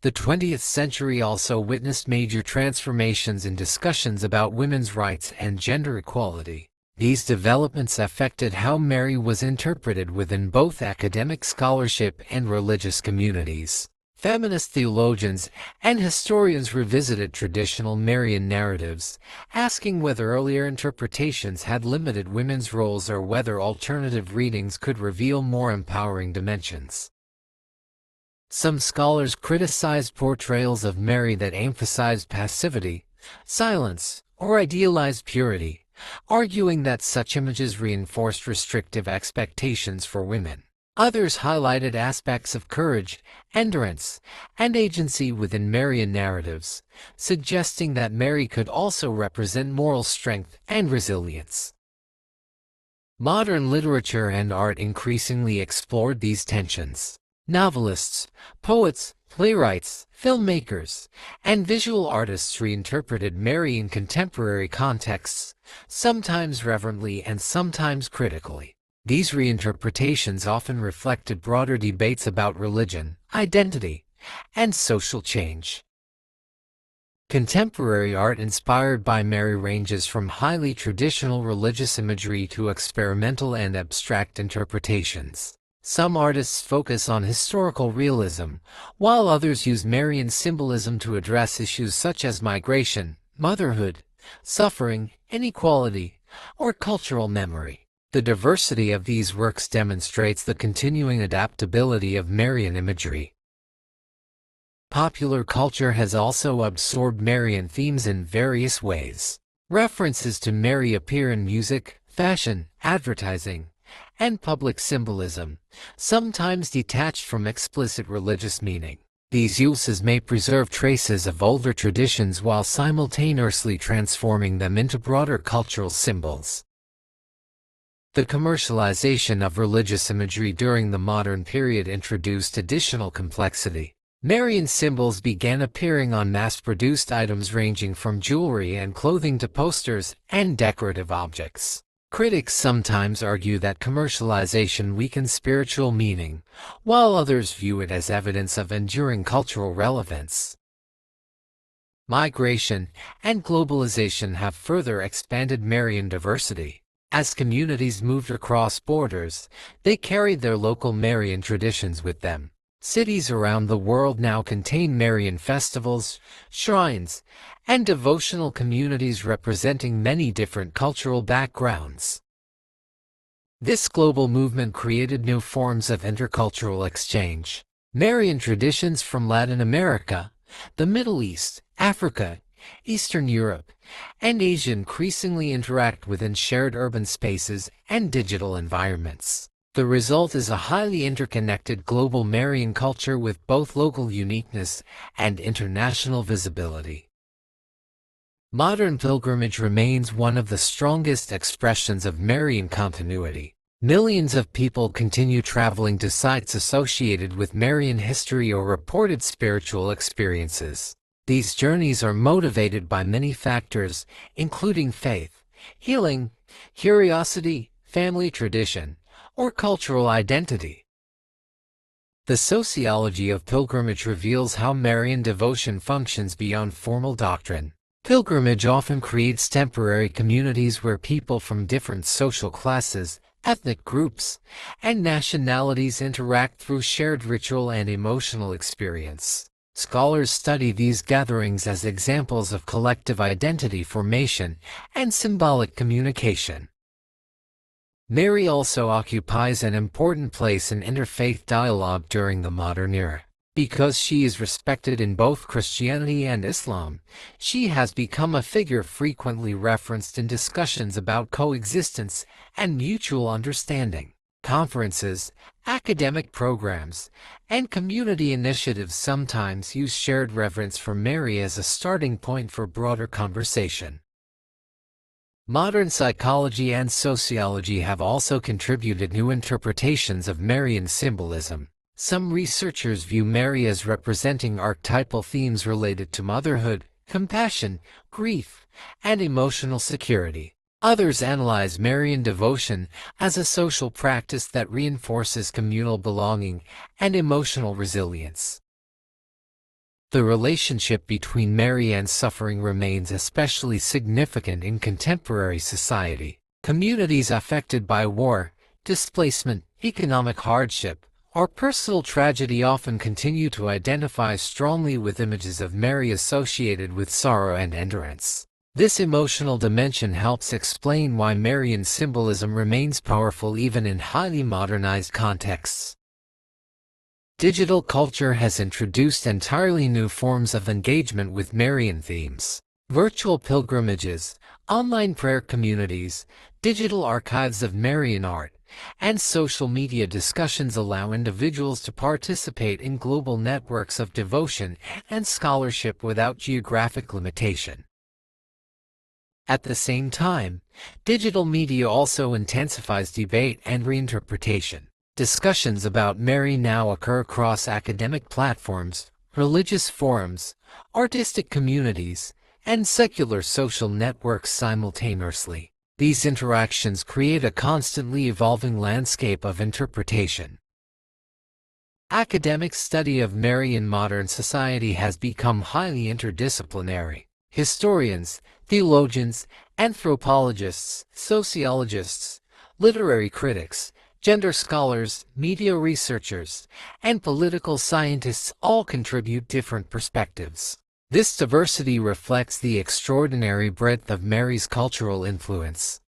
The 20th century also witnessed major transformations in discussions about women's rights and gender equality. These developments affected how Mary was interpreted within both academic scholarship and religious communities. Feminist theologians and historians revisited traditional Marian narratives, asking whether earlier interpretations had limited women's roles or whether alternative readings could reveal more empowering dimensions. Some scholars criticized portrayals of Mary that emphasized passivity, silence, or idealized purity, arguing that such images reinforced restrictive expectations for women. Others highlighted aspects of courage, endurance, and agency within Marian narratives, suggesting that Mary could also represent moral strength and resilience. Modern literature and art increasingly explored these tensions. Novelists, poets, playwrights, filmmakers, and visual artists reinterpreted Mary in contemporary contexts, sometimes reverently and sometimes critically. These reinterpretations often reflected broader debates about religion, identity, and social change. Contemporary art inspired by Mary ranges from highly traditional religious imagery to experimental and abstract interpretations. Some artists focus on historical realism, while others use Marian symbolism to address issues such as migration, motherhood, suffering, inequality, or cultural memory. The diversity of these works demonstrates the continuing adaptability of Marian imagery. Popular culture has also absorbed Marian themes in various ways. References to Mary appear in music, fashion, advertising, and public symbolism, sometimes detached from explicit religious meaning. These uses may preserve traces of older traditions while simultaneously transforming them into broader cultural symbols. The commercialization of religious imagery during the modern period introduced additional complexity. Marian symbols began appearing on mass-produced items ranging from jewelry and clothing to posters and decorative objects. Critics sometimes argue that commercialization weakens spiritual meaning, while others view it as evidence of enduring cultural relevance. Migration and globalization have further expanded Marian diversity. As communities moved across borders, they carried their local Marian traditions with them. Cities around the world now contain Marian festivals, shrines, and devotional communities representing many different cultural backgrounds. This global movement created new forms of intercultural exchange. Marian traditions from Latin America, the Middle East, Africa, Eastern Europe, and Asia increasingly interact within shared urban spaces and digital environments. The result is a highly interconnected global Marian culture with both local uniqueness and international visibility. Modern pilgrimage remains one of the strongest expressions of Marian continuity. Millions of people continue traveling to sites associated with Marian history or reported spiritual experiences. These journeys are motivated by many factors, including faith, healing, curiosity, family tradition, or cultural identity. The sociology of pilgrimage reveals how Marian devotion functions beyond formal doctrine. Pilgrimage often creates temporary communities where people from different social classes, ethnic groups, and nationalities interact through shared ritual and emotional experience. Scholars study these gatherings as examples of collective identity formation and symbolic communication. Mary also occupies an important place in interfaith dialogue during the modern era. Because she is respected in both Christianity and Islam, she has become a figure frequently referenced in discussions about coexistence and mutual understanding. Conferences, academic programs, and community initiatives sometimes use shared reverence for Mary as a starting point for broader conversation. Modern psychology and sociology have also contributed new interpretations of Marian symbolism. Some researchers view Mary as representing archetypal themes related to motherhood, compassion, grief, and emotional security. Others analyze Marian devotion as a social practice that reinforces communal belonging and emotional resilience. The relationship between Mary and suffering remains especially significant in contemporary society. Communities affected by war, displacement, economic hardship, or personal tragedy often continue to identify strongly with images of Mary associated with sorrow and endurance. This emotional dimension helps explain why Marian symbolism remains powerful even in highly modernized contexts. Digital culture has introduced entirely new forms of engagement with Marian themes. Virtual pilgrimages, online prayer communities, digital archives of Marian art, and social media discussions allow individuals to participate in global networks of devotion and scholarship without geographic limitation. At the same time, digital media also intensifies debate and reinterpretation. Discussions about Mary now occur across academic platforms, religious forums, artistic communities, and secular social networks simultaneously. These interactions create a constantly evolving landscape of interpretation. Academic study of Mary in modern society has become highly interdisciplinary. Historians, theologians, anthropologists, sociologists, literary critics, gender scholars, media researchers, and political scientists all contribute different perspectives. This diversity reflects the extraordinary breadth of Mary's cultural influence.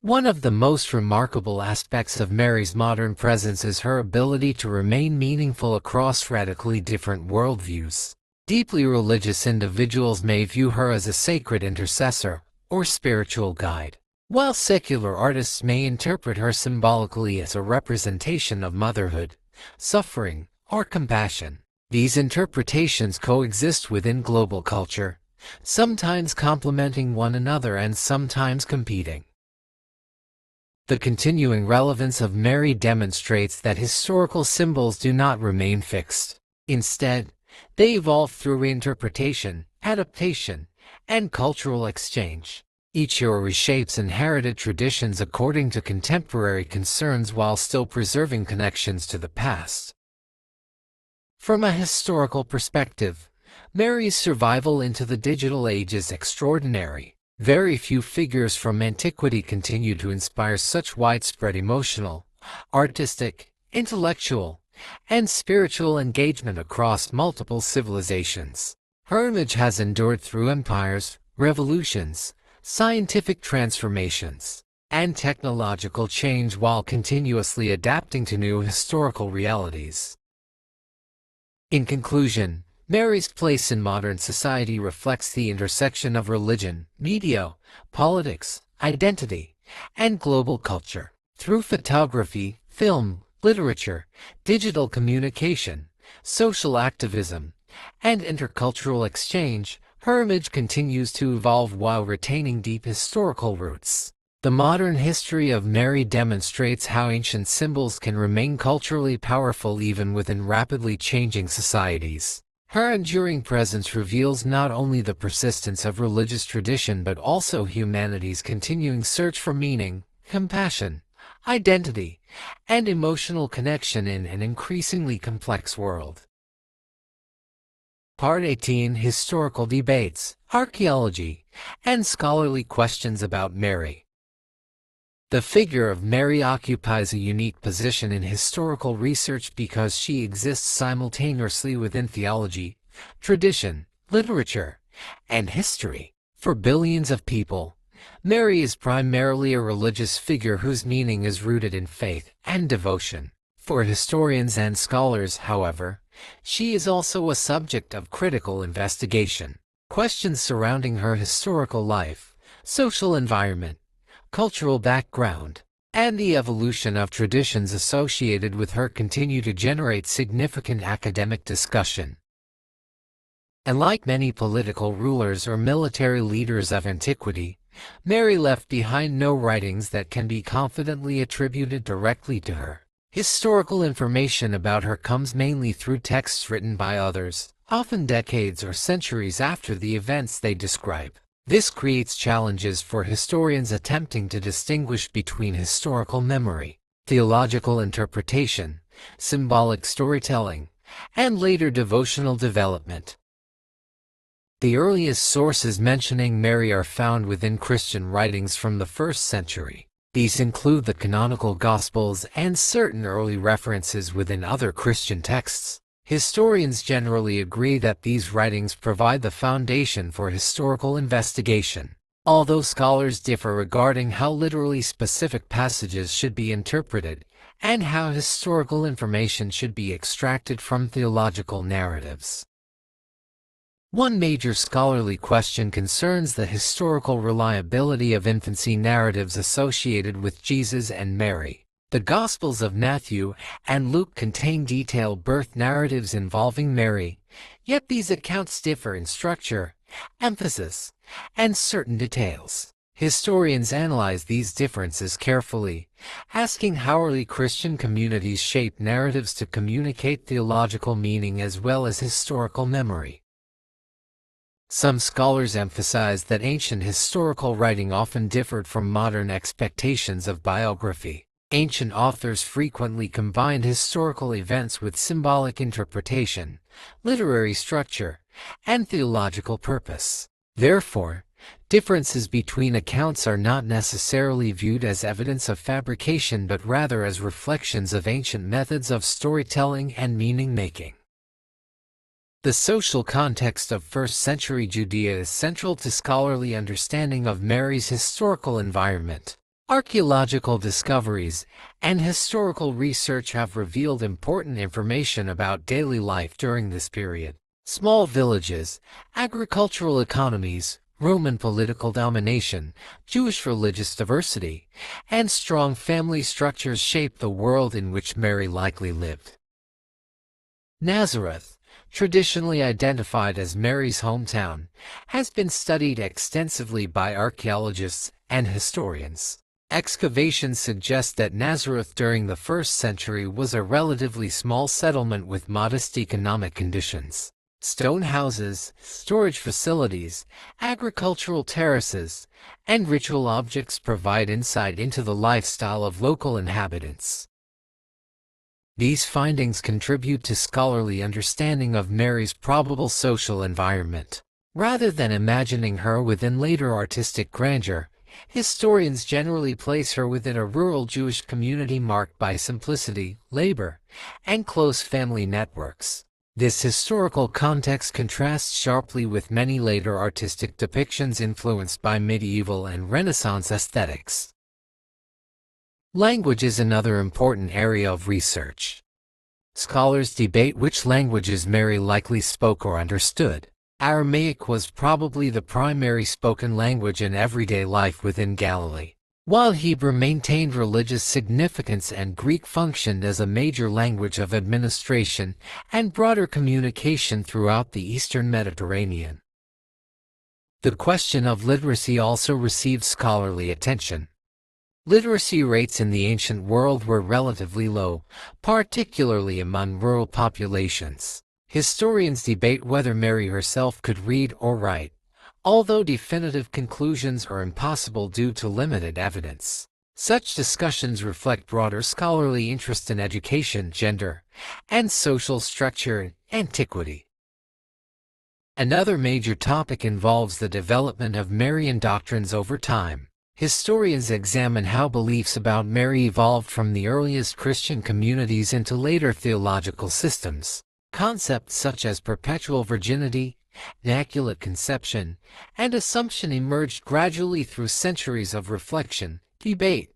One of the most remarkable aspects of Mary's modern presence is her ability to remain meaningful across radically different worldviews. Deeply religious individuals may view her as a sacred intercessor or spiritual guide, while secular artists may interpret her symbolically as a representation of motherhood, suffering, or compassion. These interpretations coexist within global culture, sometimes complementing one another and sometimes competing. The continuing relevance of Mary demonstrates that historical symbols do not remain fixed. Instead, they evolve through reinterpretation, adaptation, and cultural exchange. Each era reshapes inherited traditions according to contemporary concerns while still preserving connections to the past. From a historical perspective, Mary's survival into the digital age is extraordinary. Very few figures from antiquity continue to inspire such widespread emotional, artistic, intellectual, and spiritual engagement across multiple civilizations. Her image has endured through empires, revolutions, scientific transformations, and technological change while continuously adapting to new historical realities. In conclusion, Mary's place in modern society reflects the intersection of religion, media, politics, identity, and global culture. Through photography, film, literature, digital communication, social activism, and intercultural exchange, her image continues to evolve while retaining deep historical roots. The modern history of Mary demonstrates how ancient symbols can remain culturally powerful even within rapidly changing societies. Her enduring presence reveals not only the persistence of religious tradition but also humanity's continuing search for meaning, compassion, identity, and emotional connection in an increasingly complex world. Part 18: Historical Debates, Archaeology, and Scholarly Questions about Mary. The figure of Mary occupies a unique position in historical research because she exists simultaneously within theology, tradition, literature, and history. For billions of people, Mary is primarily a religious figure whose meaning is rooted in faith and devotion. For historians and scholars, however, she is also a subject of critical investigation. Questions surrounding her historical life, social environment, cultural background, and the evolution of traditions associated with her continue to generate significant academic discussion. And like many political rulers or military leaders of antiquity, Mary left behind no writings that can be confidently attributed directly to her. Historical information about her comes mainly through texts written by others, often decades or centuries after the events they describe. This creates challenges for historians attempting to distinguish between historical memory, theological interpretation, symbolic storytelling, and later devotional development. The earliest sources mentioning Mary are found within Christian writings from the 1st century. These include the canonical Gospels and certain early references within other Christian texts. Historians generally agree that these writings provide the foundation for historical investigation, although scholars differ regarding how literally specific passages should be interpreted and how historical information should be extracted from theological narratives. One major scholarly question concerns the historical reliability of infancy narratives associated with Jesus and Mary. The Gospels of Matthew and Luke contain detailed birth narratives involving Mary, yet these accounts differ in structure, emphasis, and certain details. Historians analyze these differences carefully, asking how early Christian communities shaped narratives to communicate theological meaning as well as historical memory. Some scholars emphasize that ancient historical writing often differed from modern expectations of biography. Ancient authors frequently combined historical events with symbolic interpretation, literary structure, and theological purpose. Therefore, differences between accounts are not necessarily viewed as evidence of fabrication but rather as reflections of ancient methods of storytelling and meaning-making. The social context of 1st century Judea is central to scholarly understanding of Mary's historical environment. Archaeological discoveries and historical research have revealed important information about daily life during this period. Small villages, agricultural economies, Roman political domination, Jewish religious diversity, and strong family structures shaped the world in which Mary likely lived. Nazareth, traditionally identified as Mary's hometown, has been studied extensively by archaeologists and historians. Excavations suggest that Nazareth during the 1st century was a relatively small settlement with modest economic conditions. Stone houses, storage facilities, agricultural terraces, and ritual objects provide insight into the lifestyle of local inhabitants. These findings contribute to scholarly understanding of Mary's probable social environment. Rather than imagining her within later artistic grandeur, historians generally place her within a rural Jewish community marked by simplicity, labor, and close family networks. This historical context contrasts sharply with many later artistic depictions influenced by medieval and Renaissance aesthetics. Language is another important area of research. Scholars debate which languages Mary likely spoke or understood. Aramaic was probably the primary spoken language in everyday life within Galilee, while Hebrew maintained religious significance and Greek functioned as a major language of administration and broader communication throughout the Eastern Mediterranean. The question of literacy also received scholarly attention. Literacy rates in the ancient world were relatively low, particularly among rural populations. Historians debate whether Mary herself could read or write, although definitive conclusions are impossible due to limited evidence. Such discussions reflect broader scholarly interest in education, gender, and social structure in antiquity. Another major topic involves the development of Marian doctrines over time. Historians examine how beliefs about Mary evolved from the earliest Christian communities into later theological systems. Concepts such as perpetual virginity, immaculate conception, and assumption emerged gradually through centuries of reflection, debate,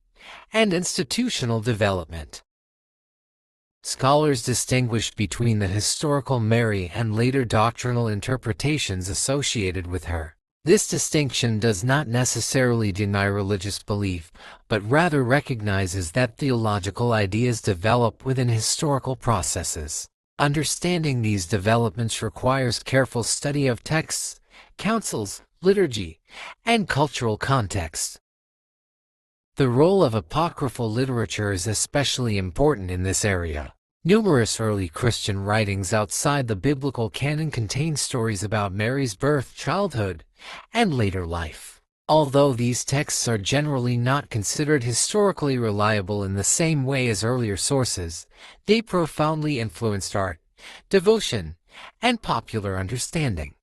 and institutional development. Scholars distinguished between the historical Mary and later doctrinal interpretations associated with her. This distinction does not necessarily deny religious belief, but rather recognizes that theological ideas develop within historical processes. Understanding these developments requires careful study of texts, councils, liturgy, and cultural context. The role of apocryphal literature is especially important in this area. Numerous early Christian writings outside the biblical canon contain stories about Mary's birth, childhood, and later life. Although these texts are generally not considered historically reliable in the same way as earlier sources, they profoundly influenced art, devotion, and popular understanding.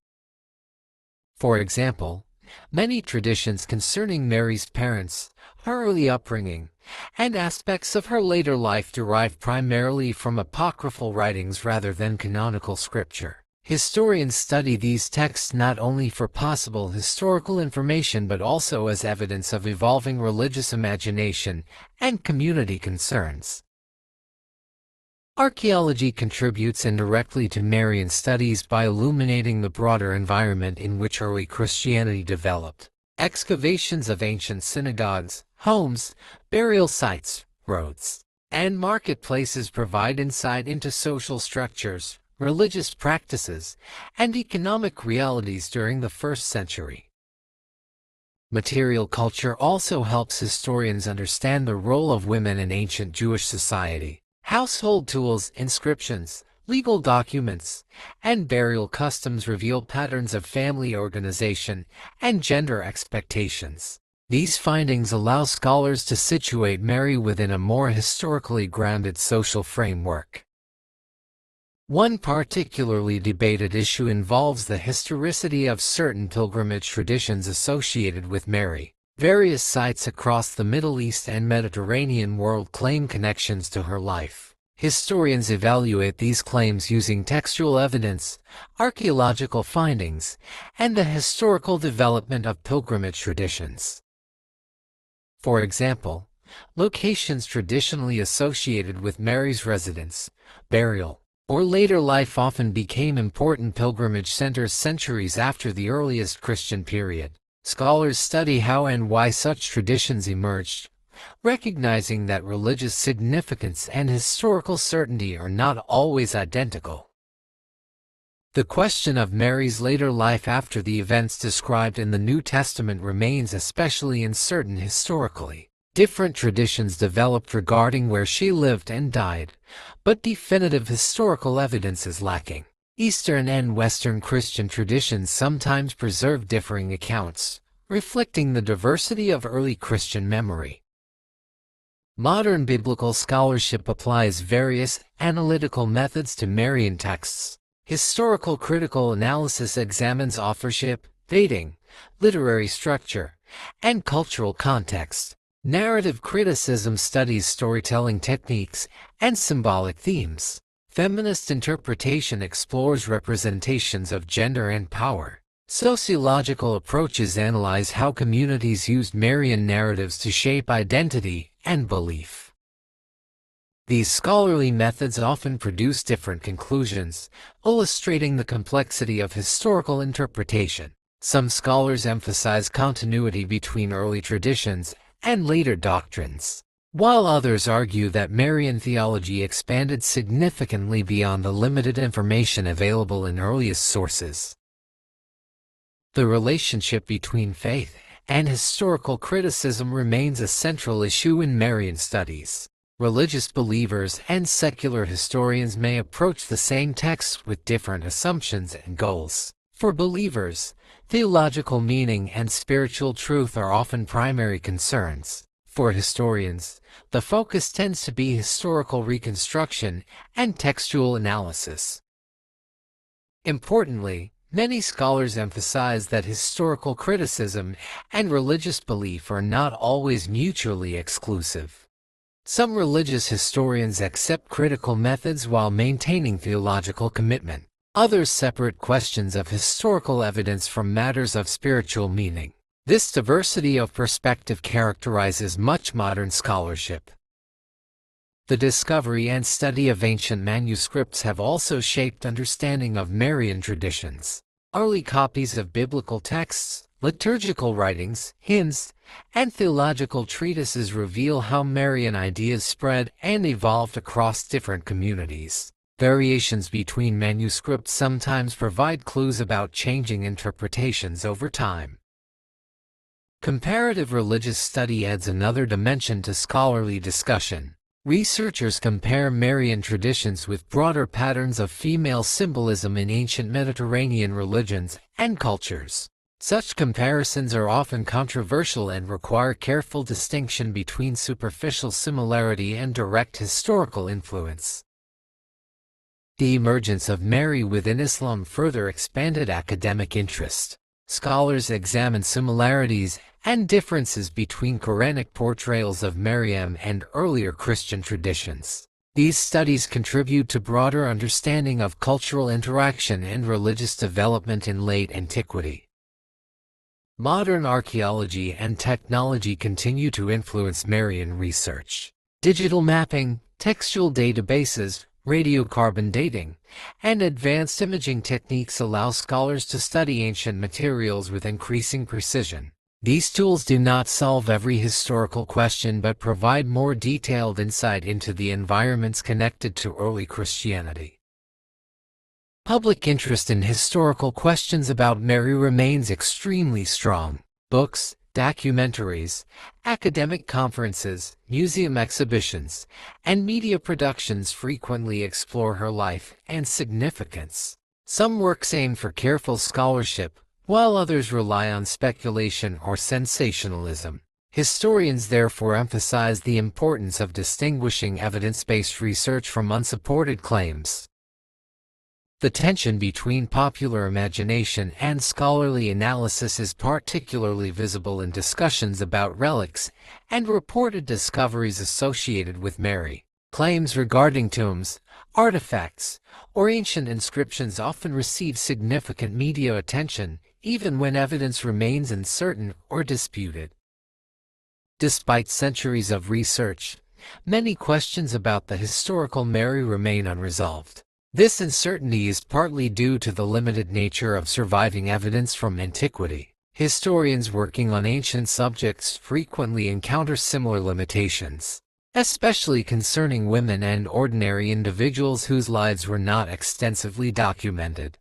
For example, many traditions concerning Mary's parents, her early upbringing, and aspects of her later life derive primarily from apocryphal writings rather than canonical scripture. Historians study these texts not only for possible historical information but also as evidence of evolving religious imagination and community concerns. Archaeology contributes indirectly to Marian studies by illuminating the broader environment in which early Christianity developed. Excavations of ancient synagogues, homes, burial sites, roads, and marketplaces provide insight into social structures, religious practices, and economic realities during the first century. Material culture also helps historians understand the role of women in ancient Jewish society. Household tools, inscriptions, legal documents, and burial customs reveal patterns of family organization and gender expectations. These findings allow scholars to situate Mary within a more historically grounded social framework. One particularly debated issue involves the historicity of certain pilgrimage traditions associated with Mary. Various sites across the Middle East and Mediterranean world claim connections to her life. Historians evaluate these claims using textual evidence, archaeological findings, and the historical development of pilgrimage traditions. For example, locations traditionally associated with Mary's residence, burial, or later life often became important pilgrimage centers centuries after the earliest Christian period. Scholars study how and why such traditions emerged, recognizing that religious significance and historical certainty are not always identical. The question of Mary's later life after the events described in the New Testament remains especially uncertain historically. Different traditions developed regarding where she lived and died, but definitive historical evidence is lacking. Eastern and Western Christian traditions sometimes preserve differing accounts, reflecting the diversity of early Christian memory. Modern biblical scholarship applies various analytical methods to Marian texts. Historical critical analysis examines authorship, dating, literary structure, and cultural context. Narrative criticism studies storytelling techniques and symbolic themes. Feminist interpretation explores representations of gender and power. Sociological approaches analyze how communities used Marian narratives to shape identity and belief. These scholarly methods often produce different conclusions, illustrating the complexity of historical interpretation. Some scholars emphasize continuity between early traditions and later doctrines, while others argue that Marian theology expanded significantly beyond the limited information available in earliest sources. The relationship between faith and historical criticism remains a central issue in Marian studies. Religious believers and secular historians may approach the same texts with different assumptions and goals. For believers, theological meaning and spiritual truth are often primary concerns. For historians, the focus tends to be historical reconstruction and textual analysis. Importantly, many scholars emphasize that historical criticism and religious belief are not always mutually exclusive. Some religious historians accept critical methods while maintaining theological commitment. Others separate questions of historical evidence from matters of spiritual meaning. This diversity of perspective characterizes much modern scholarship. The discovery and study of ancient manuscripts have also shaped understanding of Marian traditions. Early copies of biblical texts, liturgical writings, hymns, and theological treatises reveal how Marian ideas spread and evolved across different communities. Variations between manuscripts sometimes provide clues about changing interpretations over time. Comparative religious study adds another dimension to scholarly discussion. Researchers compare Marian traditions with broader patterns of female symbolism in ancient Mediterranean religions and cultures. Such comparisons are often controversial and require careful distinction between superficial similarity and direct historical influence. The emergence of Mary within Islam further expanded academic interest. Scholars examine similarities and differences between Quranic portrayals of Maryam and earlier Christian traditions. These studies contribute to broader understanding of cultural interaction and religious development in late antiquity. Modern archaeology and technology continue to influence Marian research. Digital mapping, textual databases, radiocarbon dating, and advanced imaging techniques allow scholars to study ancient materials with increasing precision. These tools do not solve every historical question but provide more detailed insight into the environments connected to early Christianity. Public interest in historical questions about Mary remains extremely strong. Books, documentaries, academic conferences, museum exhibitions, and media productions frequently explore her life and significance. Some works aim for careful scholarship, while others rely on speculation or sensationalism. Historians therefore emphasize the importance of distinguishing evidence-based research from unsupported claims. The tension between popular imagination and scholarly analysis is particularly visible in discussions about relics and reported discoveries associated with Mary. Claims regarding tombs, artifacts, or ancient inscriptions often receive significant media attention, even when evidence remains uncertain or disputed. Despite centuries of research, many questions about the historical Mary remain unresolved. This uncertainty is partly due to the limited nature of surviving evidence from antiquity. Historians working on ancient subjects frequently encounter similar limitations, especially concerning women and ordinary individuals whose lives were not extensively documented.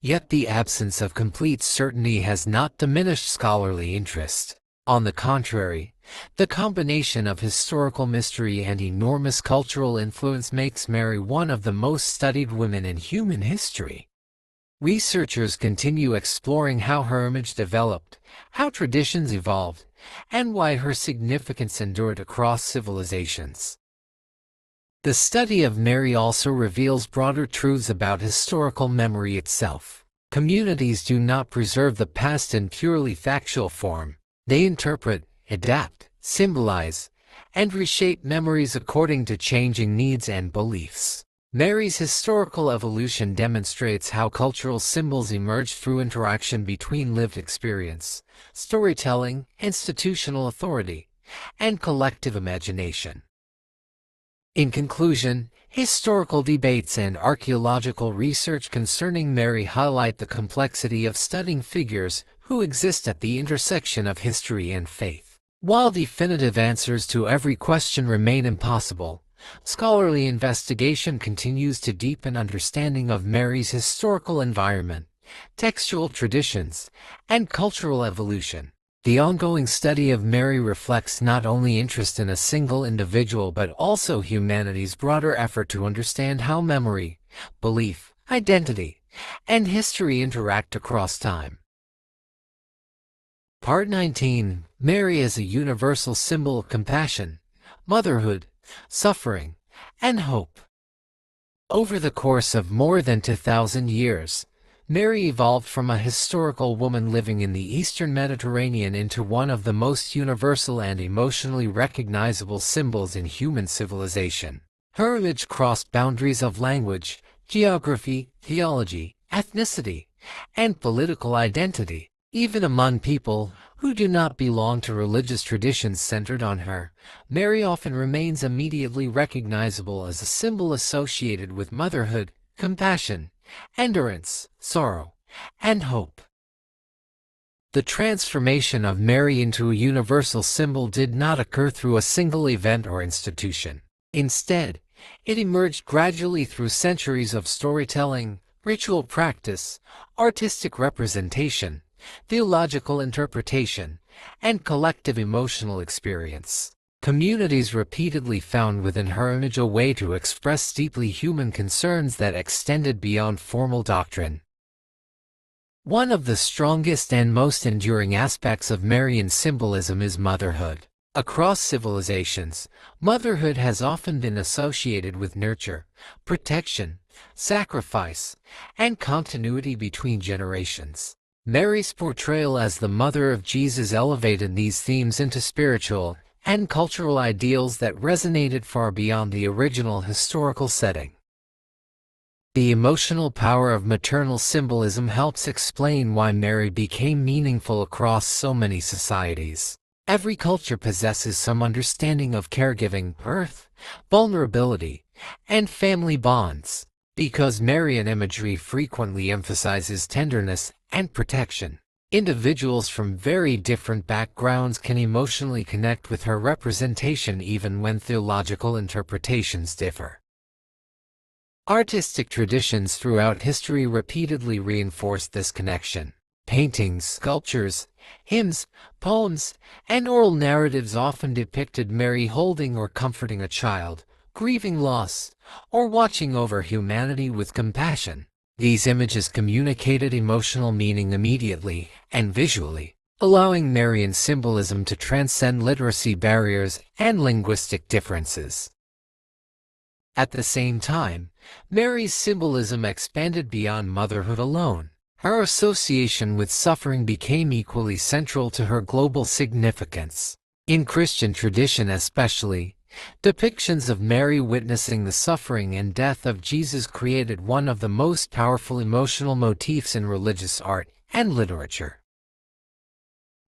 Yet the absence of complete certainty has not diminished scholarly interest. On the contrary, the combination of historical mystery and enormous cultural influence makes Mary one of the most studied women in human history. Researchers continue exploring how her image developed, how traditions evolved, and why her significance endured across civilizations. The study of Mary also reveals broader truths about historical memory itself. Communities do not preserve the past in purely factual form. They interpret, adapt, symbolize, and reshape memories according to changing needs and beliefs. Mary's historical evolution demonstrates how cultural symbols emerge through interaction between lived experience, storytelling, institutional authority, and collective imagination. In conclusion, historical debates and archaeological research concerning Mary highlight the complexity of studying figures who exist at the intersection of history and faith. While definitive answers to every question remain impossible, scholarly investigation continues to deepen understanding of Mary's historical environment, textual traditions, and cultural evolution. The ongoing study of Mary reflects not only interest in a single individual but also humanity's broader effort to understand how memory, belief, identity, and history interact across time. Part 19. Mary as a universal symbol of compassion, motherhood, suffering, and hope. Over the course of more than 2,000 years, Mary evolved from a historical woman living in the Eastern Mediterranean into one of the most universal and emotionally recognizable symbols in human civilization. Her image crossed boundaries of language, geography, theology, ethnicity, and political identity. Even among people who do not belong to religious traditions centered on her, Mary often remains immediately recognizable as a symbol associated with motherhood, compassion, endurance, sorrow, and hope. The transformation of Mary into a universal symbol did not occur through a single event or institution. Instead, it emerged gradually through centuries of storytelling, ritual practice, artistic representation, theological interpretation, and collective emotional experience. Communities repeatedly found within her image a way to express deeply human concerns that extended beyond formal doctrine. One of the strongest and most enduring aspects of Marian symbolism is motherhood. Across civilizations, motherhood has often been associated with nurture, protection, sacrifice, and continuity between generations. Mary's portrayal as the mother of Jesus elevated these themes into spiritual and cultural ideals that resonated far beyond the original historical setting. The emotional power of maternal symbolism helps explain why Mary became meaningful across so many societies. Every culture possesses some understanding of caregiving, birth, vulnerability, and family bonds, because Marian imagery frequently emphasizes tenderness and protection. Individuals from very different backgrounds can emotionally connect with her representation even when theological interpretations differ. Artistic traditions throughout history repeatedly reinforced this connection. Paintings, sculptures, hymns, poems, and oral narratives often depicted Mary holding or comforting a child, grieving loss, or watching over humanity with compassion. These images communicated emotional meaning immediately and visually, allowing Marian symbolism to transcend literacy barriers and linguistic differences. At the same time, Mary's symbolism expanded beyond motherhood alone. Her association with suffering became equally central to her global significance. In Christian tradition especially, depictions of Mary witnessing the suffering and death of Jesus created one of the most powerful emotional motifs in religious art and literature.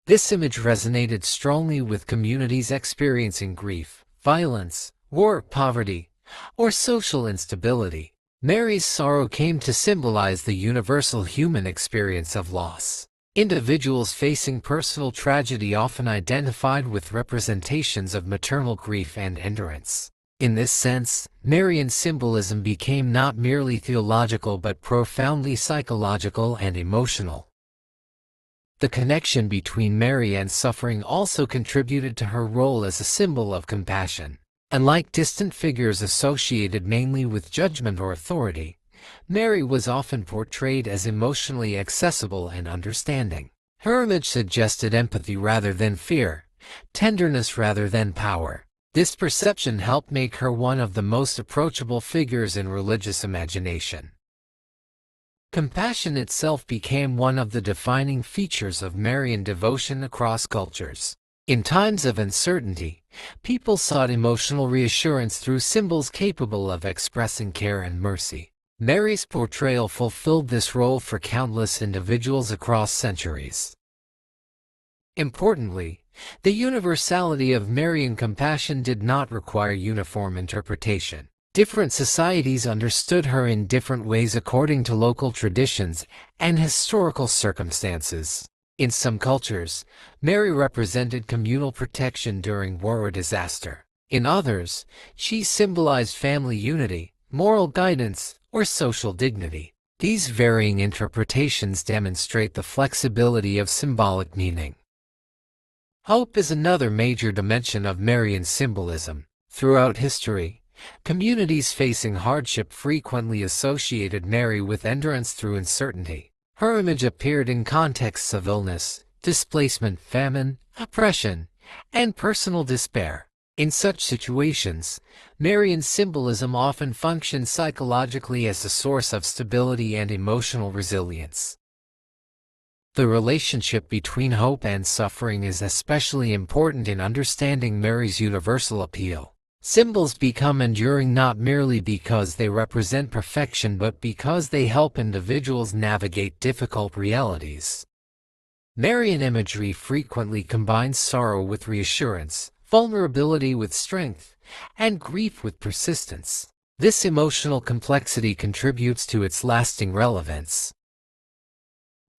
This image resonated strongly with communities experiencing grief, violence, war, poverty, or social instability. Mary's sorrow came to symbolize the universal human experience of loss. Individuals facing personal tragedy often identified with representations of maternal grief and endurance. In this sense, Marian symbolism became not merely theological but profoundly psychological and emotional. The connection between Mary and suffering also contributed to her role as a symbol of compassion. Unlike distant figures associated mainly with judgment or authority, Mary was often portrayed as emotionally accessible and understanding. Her image suggested empathy rather than fear, tenderness rather than power. This perception helped make her one of the most approachable figures in religious imagination. Compassion itself became one of the defining features of Marian devotion across cultures. In times of uncertainty, people sought emotional reassurance through symbols capable of expressing care and mercy. Mary's portrayal fulfilled this role for countless individuals across centuries. Importantly, the universality of Marian compassion did not require uniform interpretation. Different societies understood her in different ways according to local traditions and historical circumstances. In some cultures, Mary represented communal protection during war or disaster. In others, she symbolized family unity, moral guidance, or social dignity. These varying interpretations demonstrate the flexibility of symbolic meaning. Hope is another major dimension of Marian symbolism. Throughout history, communities facing hardship frequently associated Mary with endurance through uncertainty. Her image appeared in contexts of illness, displacement, famine, oppression, and personal despair. In such situations, Marian symbolism often functions psychologically as a source of stability and emotional resilience. The relationship between hope and suffering is especially important in understanding Mary's universal appeal. Symbols become enduring not merely because they represent perfection but because they help individuals navigate difficult realities. Marian imagery frequently combines sorrow with reassurance, vulnerability with strength, and grief with persistence. This emotional complexity contributes to its lasting relevance.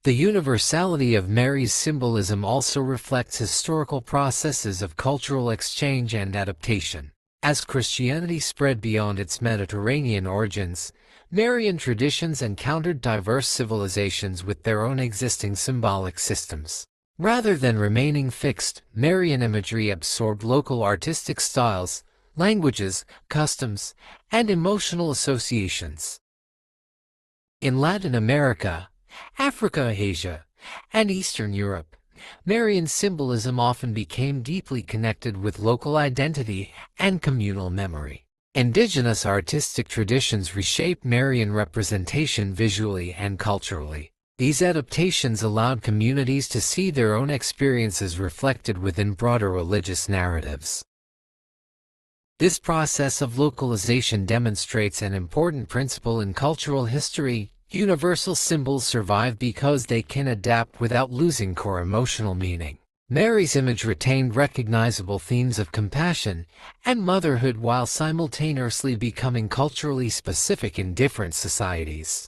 The universality of Mary's symbolism also reflects historical processes of cultural exchange and adaptation. As Christianity spread beyond its Mediterranean origins, Marian traditions encountered diverse civilizations with their own existing symbolic systems. Rather than remaining fixed, Marian imagery absorbed local artistic styles, languages, customs, and emotional associations. In Latin America, Africa, Asia, and Eastern Europe, Marian symbolism often became deeply connected with local identity and communal memory. Indigenous artistic traditions reshaped Marian representation visually and culturally. These adaptations allowed communities to see their own experiences reflected within broader religious narratives. This process of localization demonstrates an important principle in cultural history. Universal symbols survive because they can adapt without losing core emotional meaning. Mary's image retained recognizable themes of compassion and motherhood while simultaneously becoming culturally specific in different societies.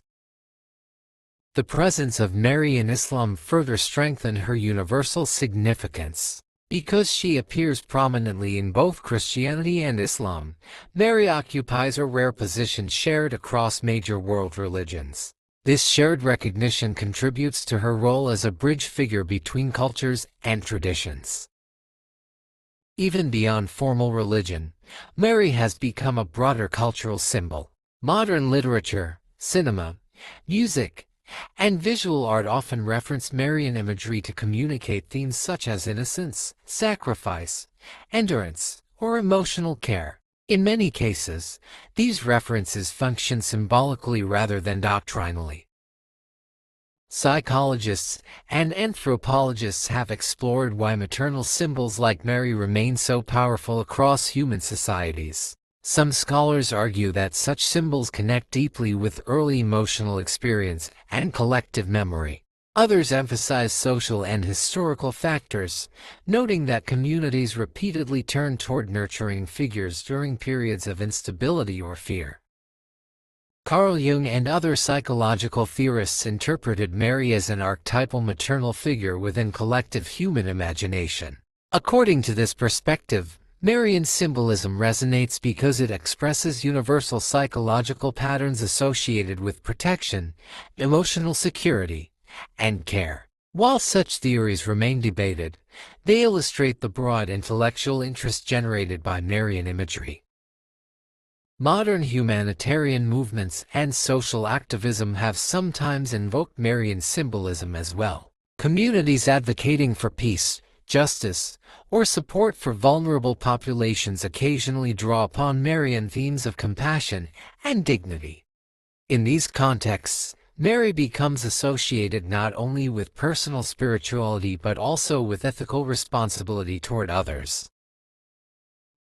The presence of Mary in Islam further strengthened her universal significance. Because she appears prominently in both Christianity and Islam, Mary occupies a rare position shared across major world religions. This shared recognition contributes to her role as a bridge figure between cultures and traditions. Even beyond formal religion, Mary has become a broader cultural symbol. Modern literature, cinema, music, and visual art often reference Marian imagery to communicate themes such as innocence, sacrifice, endurance, or emotional care. In many cases, these references function symbolically rather than doctrinally. Psychologists and anthropologists have explored why maternal symbols like Mary remain so powerful across human societies. Some scholars argue that such symbols connect deeply with early emotional experience and collective memory. Others emphasize social and historical factors, noting that communities repeatedly turn toward nurturing figures during periods of instability or fear. Carl Jung and other psychological theorists interpreted Mary as an archetypal maternal figure within collective human imagination. According to this perspective, Marian symbolism resonates because it expresses universal psychological patterns associated with protection, emotional security, and care. While such theories remain debated, they illustrate the broad intellectual interest generated by Marian imagery. Modern humanitarian movements and social activism have sometimes invoked Marian symbolism as well. Communities advocating for peace, justice, or support for vulnerable populations occasionally draw upon Marian themes of compassion and dignity. In these contexts, Mary becomes associated not only with personal spirituality but also with ethical responsibility toward others.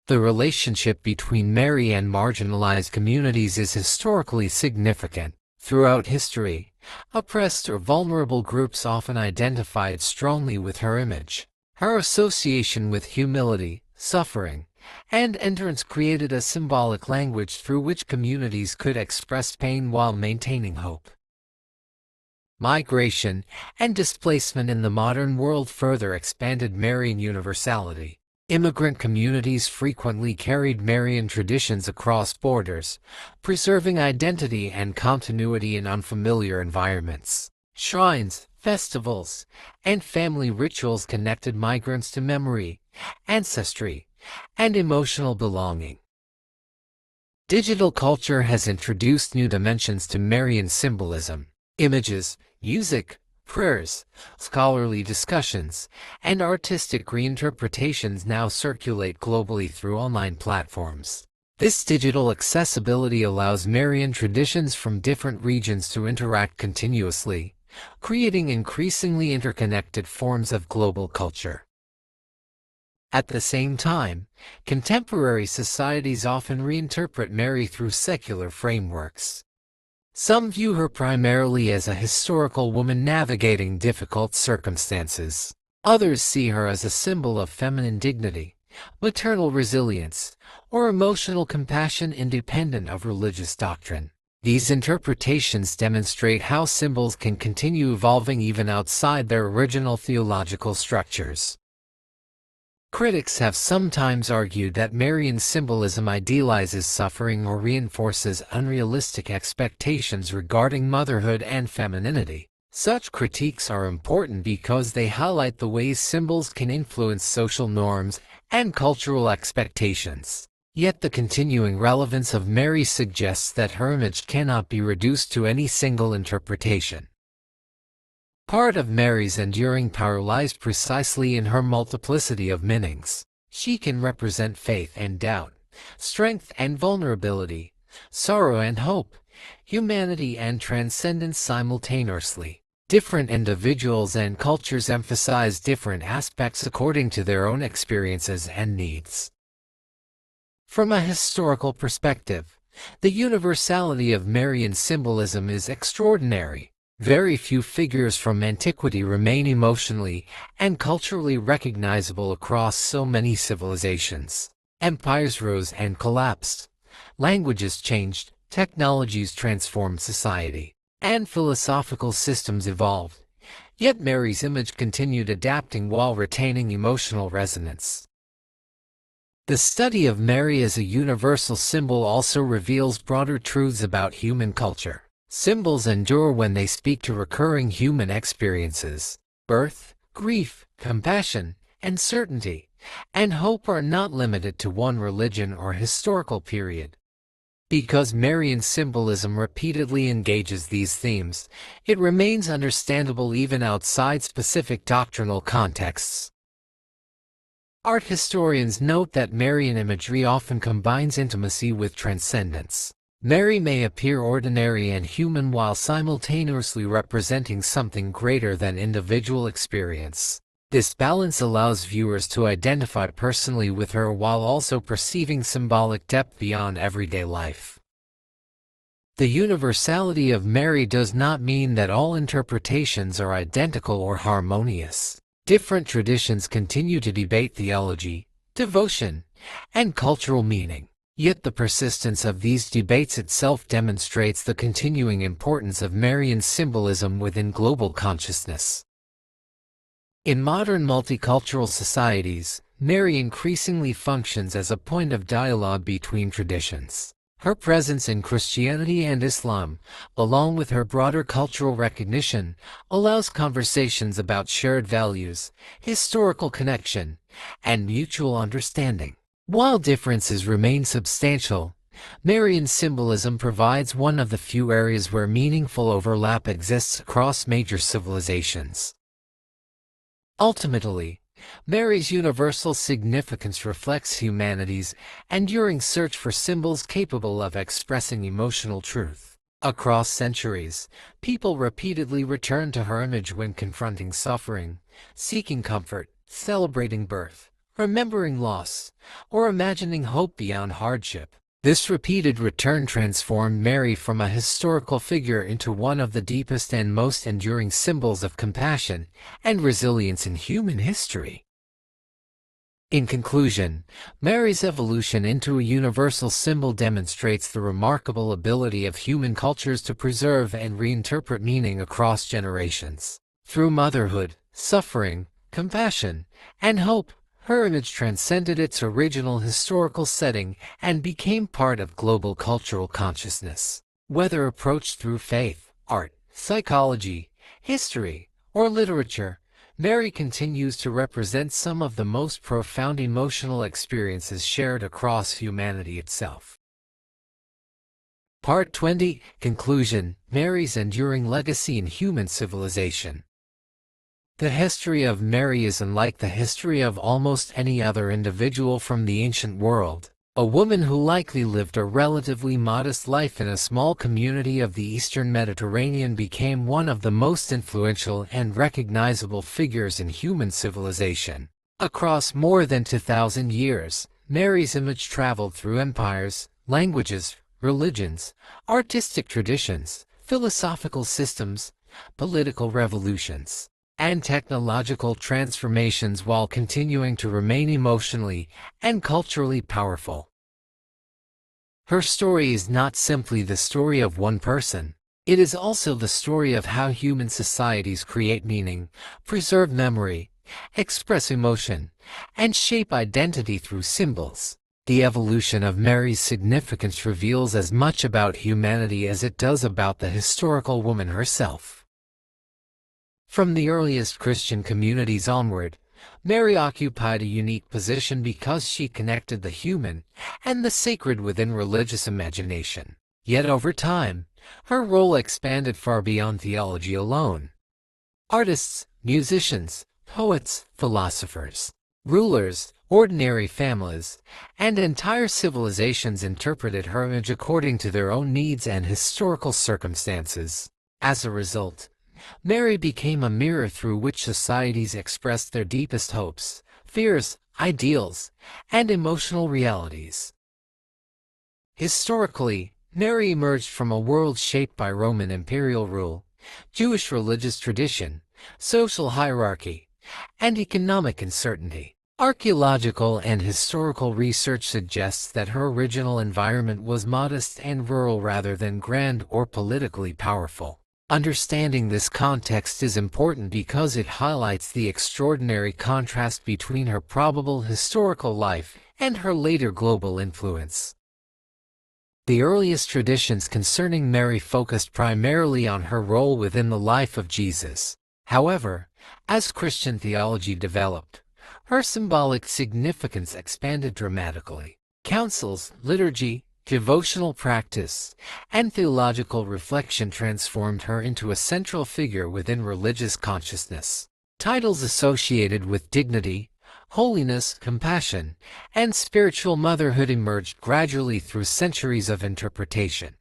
The relationship between Mary and marginalized communities is historically significant. Throughout history, oppressed or vulnerable groups often identified strongly with her image. Her association with humility, suffering, and endurance created a symbolic language through which communities could express pain while maintaining hope. Migration and displacement in the modern world further expanded Marian universality. Immigrant communities frequently carried Marian traditions across borders, preserving identity and continuity in unfamiliar environments. Shrines, festivals, and family rituals connected migrants to memory, ancestry, and emotional belonging. Digital culture has introduced new dimensions to Marian symbolism. Images, music, prayers, scholarly discussions, and artistic reinterpretations now circulate globally through online platforms. This digital accessibility allows Marian traditions from different regions to interact continuously, creating increasingly interconnected forms of global culture. At the same time, contemporary societies often reinterpret Mary through secular frameworks. Some view her primarily as a historical woman navigating difficult circumstances. Others see her as a symbol of feminine dignity, maternal resilience, or emotional compassion independent of religious doctrine. These interpretations demonstrate how symbols can continue evolving even outside their original theological structures. Critics have sometimes argued that Marian symbolism idealizes suffering or reinforces unrealistic expectations regarding motherhood and femininity. Such critiques are important because they highlight the ways symbols can influence social norms and cultural expectations. Yet the continuing relevance of Mary suggests that her image cannot be reduced to any single interpretation. Part of Mary's enduring power lies precisely in her multiplicity of meanings. She can represent faith and doubt, strength and vulnerability, sorrow and hope, humanity and transcendence simultaneously. Different individuals and cultures emphasize different aspects according to their own experiences and needs. From a historical perspective, the universality of Marian symbolism is extraordinary. Very few figures from antiquity remain emotionally and culturally recognizable across so many civilizations. Empires rose and collapsed, languages changed, technologies transformed society, and philosophical systems evolved. Yet Mary's image continued adapting while retaining emotional resonance. The study of Mary as a universal symbol also reveals broader truths about human culture. Symbols endure when they speak to recurring human experiences. Birth, grief, compassion, uncertainty, and hope are not limited to one religion or historical period. Because Marian symbolism repeatedly engages these themes, it remains understandable even outside specific doctrinal contexts. Art historians note that Marian imagery often combines intimacy with transcendence. Mary may appear ordinary and human while simultaneously representing something greater than individual experience. This balance allows viewers to identify personally with her while also perceiving symbolic depth beyond everyday life. The universality of Mary does not mean that all interpretations are identical or harmonious. Different traditions continue to debate theology, devotion, and cultural meaning. Yet the persistence of these debates itself demonstrates the continuing importance of Marian symbolism within global consciousness. In modern multicultural societies, Mary increasingly functions as a point of dialogue between traditions. Her presence in Christianity and Islam, along with her broader cultural recognition, allows conversations about shared values, historical connection, and mutual understanding. While differences remain substantial, Marian symbolism provides one of the few areas where meaningful overlap exists across major civilizations. Ultimately, Mary's universal significance reflects humanity's enduring search for symbols capable of expressing emotional truth. Across centuries, people repeatedly return to her image when confronting suffering, seeking comfort, celebrating birth, remembering loss, or imagining hope beyond hardship. This repeated return transformed Mary from a historical figure into one of the deepest and most enduring symbols of compassion and resilience in human history. In conclusion, Mary's evolution into a universal symbol demonstrates the remarkable ability of human cultures to preserve and reinterpret meaning across generations. Through motherhood, suffering, compassion, and hope, her image transcended its original historical setting and became part of global cultural consciousness. Whether approached through faith, art, psychology, history, or literature, Mary continues to represent some of the most profound emotional experiences shared across humanity itself. Part 20. Conclusion: Mary's enduring legacy in human civilization. The history of Mary is unlike the history of almost any other individual from the ancient world. A woman who likely lived a relatively modest life in a small community of the Eastern Mediterranean became one of the most influential and recognizable figures in human civilization. Across more than 2,000 years, Mary's image traveled through empires, languages, religions, artistic traditions, philosophical systems, political revolutions, and technological transformations while continuing to remain emotionally and culturally powerful. Her story is not simply the story of one person. It is also the story of how human societies create meaning, preserve memory, express emotion, and shape identity through symbols. The evolution of Mary's significance reveals as much about humanity as it does about the historical woman herself. From the earliest Christian communities onward, Mary occupied a unique position because she connected the human and the sacred within religious imagination. Yet over time, her role expanded far beyond theology alone. Artists, musicians, poets, philosophers, rulers, ordinary families, and entire civilizations interpreted her image according to their own needs and historical circumstances. As a result, Mary became a mirror through which societies expressed their deepest hopes, fears, ideals, and emotional realities. Historically, Mary emerged from a world shaped by Roman imperial rule, Jewish religious tradition, social hierarchy, and economic uncertainty. Archaeological and historical research suggests that her original environment was modest and rural rather than grand or politically powerful. Understanding this context is important because it highlights the extraordinary contrast between her probable historical life and her later global influence. The earliest traditions concerning Mary focused primarily on her role within the life of Jesus. However, as Christian theology developed, her symbolic significance expanded dramatically. Councils, liturgy, devotional practice, and theological reflection transformed her into a central figure within religious consciousness. Titles associated with dignity, holiness, compassion, and spiritual motherhood emerged gradually through centuries of interpretation.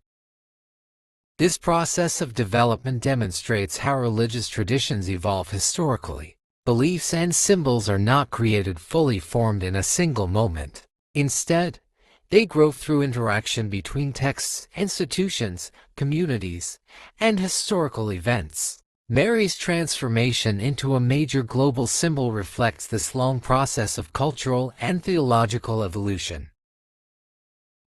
This process of development demonstrates how religious traditions evolve historically. Beliefs and symbols are not created fully formed in a single moment. Instead, they grow through interaction between texts, institutions, communities, and historical events. Mary's transformation into a major global symbol reflects this long process of cultural and theological evolution.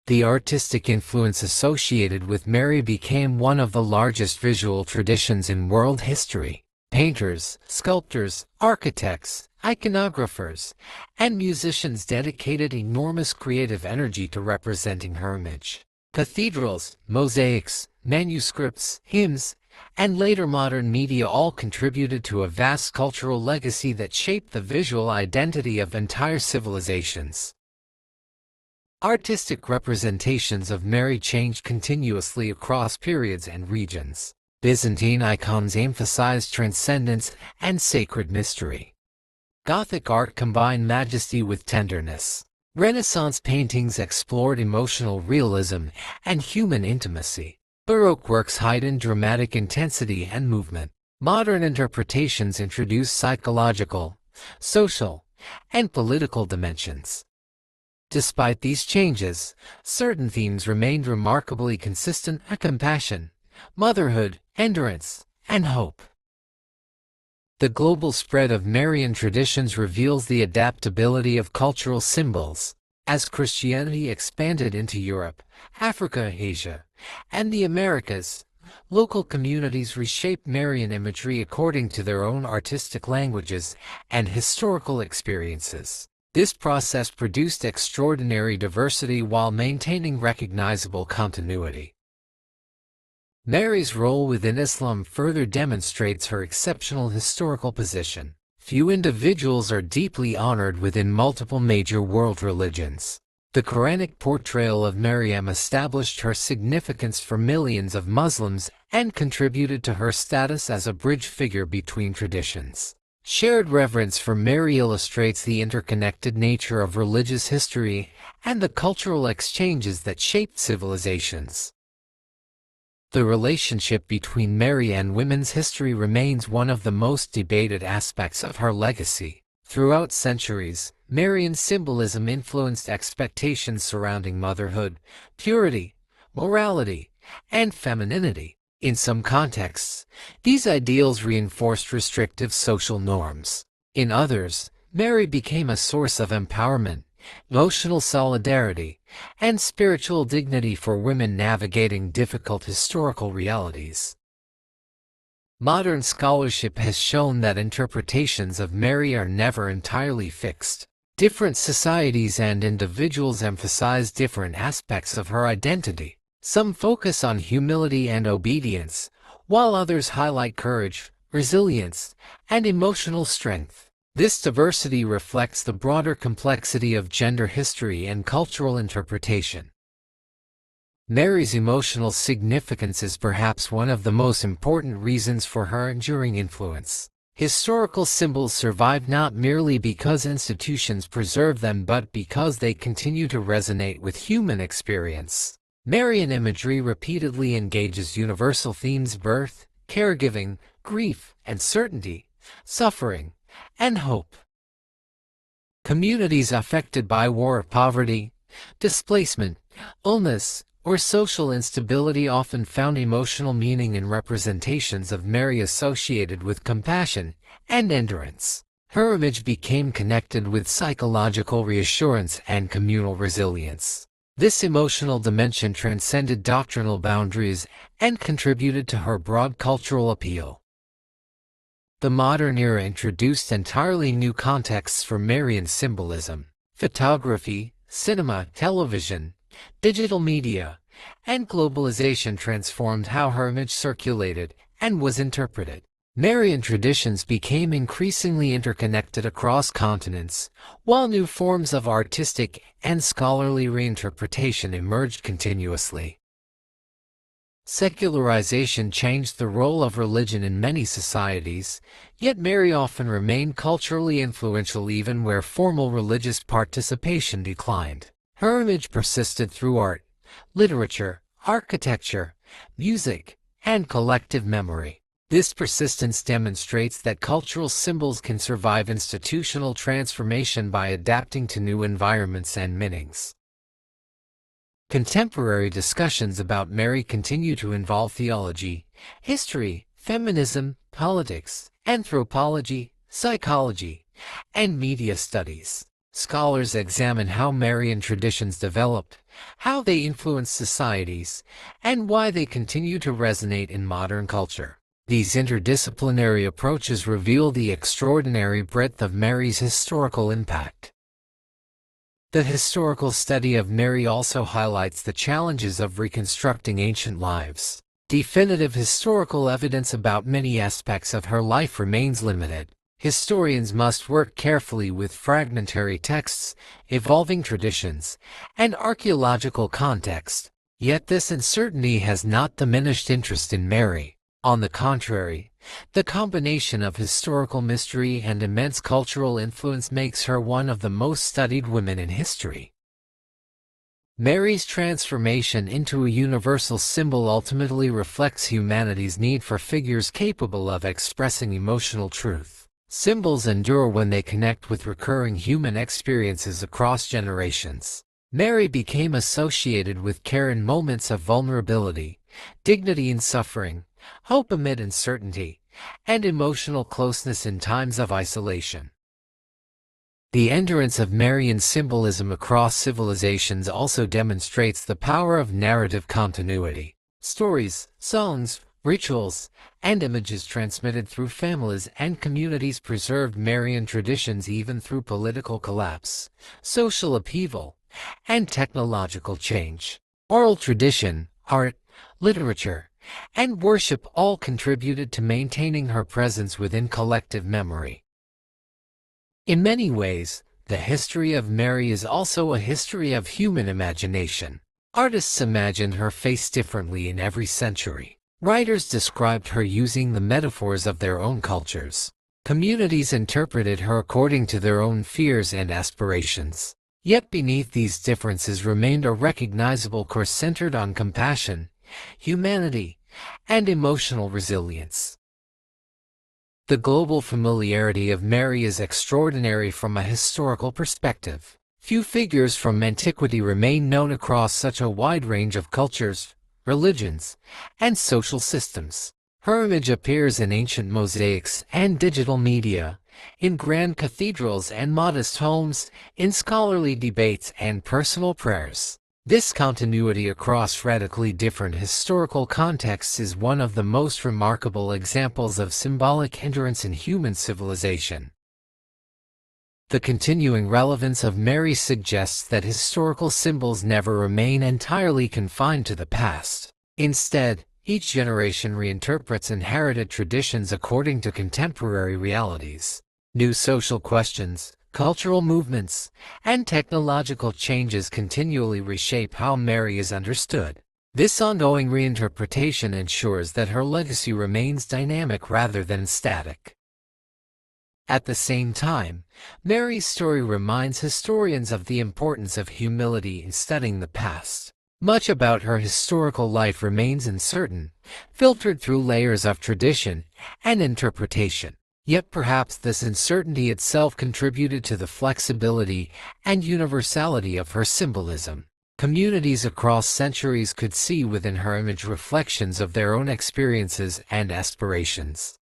The artistic influence associated with Mary became one of the largest visual traditions in world history. Painters, sculptors, architects, iconographers, and musicians dedicated enormous creative energy to representing her image. Cathedrals, mosaics, manuscripts, hymns, and later modern media all contributed to a vast cultural legacy that shaped the visual identity of entire civilizations. Artistic representations of Mary changed continuously across periods and regions. Byzantine icons emphasized transcendence and sacred mystery. Gothic art combined majesty with tenderness. Renaissance paintings explored emotional realism and human intimacy. Baroque works heightened dramatic intensity and movement. Modern interpretations introduced psychological, social, and political dimensions. Despite these changes, certain themes remained remarkably consistent: compassion, motherhood, endurance, and hope. The global spread of Marian traditions reveals the adaptability of cultural symbols. As Christianity expanded into Europe, Africa, Asia, and the Americas, local communities reshaped Marian imagery according to their own artistic languages and historical experiences. This process produced extraordinary diversity while maintaining recognizable continuity. Mary's role within Islam further demonstrates her exceptional historical position. Few individuals are deeply honored within multiple major world religions. The Quranic portrayal of Maryam established her significance for millions of Muslims and contributed to her status as a bridge figure between traditions. Shared reverence for Mary illustrates the interconnected nature of religious history and the cultural exchanges that shaped civilizations. The relationship between Mary and women's history remains one of the most debated aspects of her legacy. Throughout centuries, Marian symbolism influenced expectations surrounding motherhood, purity, morality, and femininity. In some contexts, these ideals reinforced restrictive social norms. In others, Mary became a source of empowerment, emotional solidarity, and spiritual dignity for women navigating difficult historical realities. Modern scholarship has shown that interpretations of Mary are never entirely fixed. Different societies and individuals emphasize different aspects of her identity. Some focus on humility and obedience, while others highlight courage, resilience, and emotional strength. This diversity reflects the broader complexity of gender history and cultural interpretation. Mary's emotional significance is perhaps one of the most important reasons for her enduring influence. Historical symbols survive not merely because institutions preserve them but because they continue to resonate with human experience. Marian imagery repeatedly engages universal themes: birth, caregiving, grief, uncertainty, suffering, and hope. Communities affected by war, poverty, displacement, illness, or social instability often found emotional meaning in representations of Mary associated with compassion and endurance. Her image became connected with psychological reassurance and communal resilience. This emotional dimension transcended doctrinal boundaries and contributed to her broad cultural appeal. The modern era introduced entirely new contexts for Marian symbolism. Photography, cinema, television, digital media, and globalization transformed how her image circulated and was interpreted. Marian traditions became increasingly interconnected across continents, while new forms of artistic and scholarly reinterpretation emerged continuously. Secularization changed the role of religion in many societies, yet Mary often remained culturally influential even where formal religious participation declined. Her image persisted through art, literature, architecture, music, and collective memory. This persistence demonstrates that cultural symbols can survive institutional transformation by adapting to new environments and meanings. Contemporary discussions about Mary continue to involve theology, history, feminism, politics, anthropology, psychology, and media studies. Scholars examine how Marian traditions developed, how they influenced societies, and why they continue to resonate in modern culture. These interdisciplinary approaches reveal the extraordinary breadth of Mary's historical impact. The historical study of Mary also highlights the challenges of reconstructing ancient lives. Definitive historical evidence about many aspects of her life remains limited. Historians must work carefully with fragmentary texts, evolving traditions, and archaeological context. Yet this uncertainty has not diminished interest in Mary. On the contrary, the combination of historical mystery and immense cultural influence makes her one of the most studied women in history. Mary's transformation into a universal symbol ultimately reflects humanity's need for figures capable of expressing emotional truth. Symbols endure when they connect with recurring human experiences across generations. Mary became associated with care in moments of vulnerability, dignity in suffering, hope amid uncertainty, and emotional closeness in times of isolation. The endurance of Marian symbolism across civilizations also demonstrates the power of narrative continuity. Stories, songs, rituals, and images transmitted through families and communities preserved Marian traditions even through political collapse, social upheaval, and technological change. Oral tradition, art, literature, and worship all contributed to maintaining her presence within collective memory. In many ways, the history of Mary is also a history of human imagination. Artists imagined her face differently in every century. Writers described her using the metaphors of their own cultures. Communities interpreted her according to their own fears and aspirations. Yet beneath these differences remained a recognizable core centered on compassion, humanity, and emotional resilience. The global familiarity of Mary is extraordinary from a historical perspective. Few figures from antiquity remain known across such a wide range of cultures, religions, and social systems. Her image appears in ancient mosaics and digital media, in grand cathedrals and modest homes, in scholarly debates and personal prayers. This continuity across radically different historical contexts is one of the most remarkable examples of symbolic endurance in human civilization. The continuing relevance of Mary suggests that historical symbols never remain entirely confined to the past. Instead, each generation reinterprets inherited traditions according to contemporary realities. New social questions, cultural movements, and technological changes continually reshape how Mary is understood. This ongoing reinterpretation ensures that her legacy remains dynamic rather than static. At the same time, Mary's story reminds historians of the importance of humility in studying the past. Much about her historical life remains uncertain, filtered through layers of tradition and interpretation. Yet perhaps this uncertainty itself contributed to the flexibility and universality of her symbolism. Communities across centuries could see within her image reflections of their own experiences and aspirations.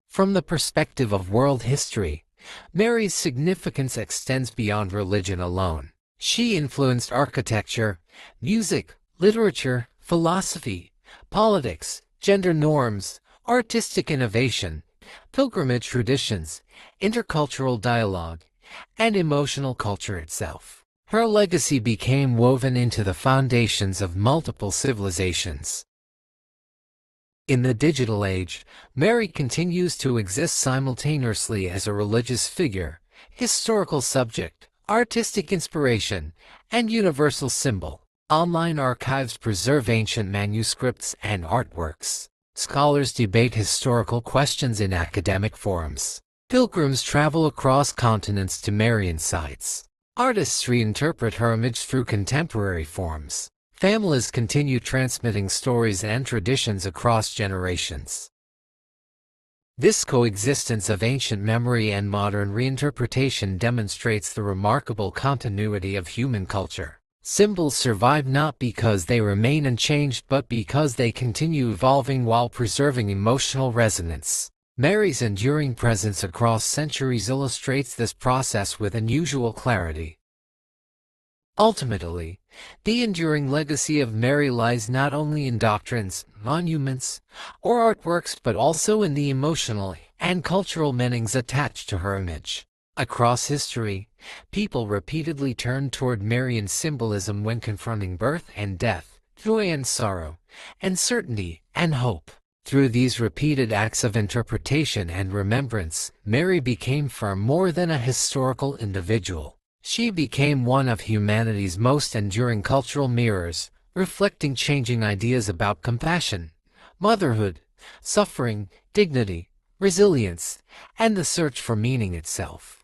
From the perspective of world history, Mary's significance extends beyond religion alone. She influenced architecture, music, literature, philosophy, politics, gender norms, artistic innovation, pilgrimage traditions, intercultural dialogue, and emotional culture itself. Her legacy became woven into the foundations of multiple civilizations. In the digital age, Mary continues to exist simultaneously as a religious figure, historical subject, artistic inspiration, and universal symbol. Online archives preserve ancient manuscripts and artworks. Scholars debate historical questions in academic forums. Pilgrims travel across continents to Marian sites. Artists reinterpret her image through contemporary forms. Families continue transmitting stories and traditions across generations. This coexistence of ancient memory and modern reinterpretation demonstrates the remarkable continuity of human culture. Symbols survive not because they remain unchanged but because they continue evolving while preserving emotional resonance. Mary's enduring presence across centuries illustrates this process with unusual clarity. Ultimately, the enduring legacy of Mary lies not only in doctrines, monuments, or artworks but also in the emotional and cultural meanings attached to her image. Across history, people repeatedly turned toward Marian symbolism when confronting birth and death, joy and sorrow, uncertainty and hope. Through these repeated acts of interpretation and remembrance, Mary became far more than a historical individual. She became one of humanity's most enduring cultural mirrors, reflecting changing ideas about compassion, motherhood, suffering, dignity, resilience, and the search for meaning itself.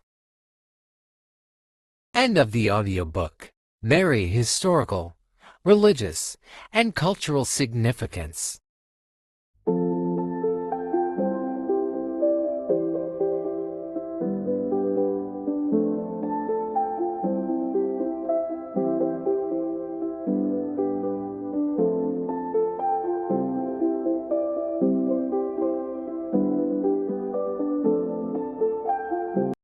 End of the audiobook. Mary: Historical, Religious, and Cultural Significance.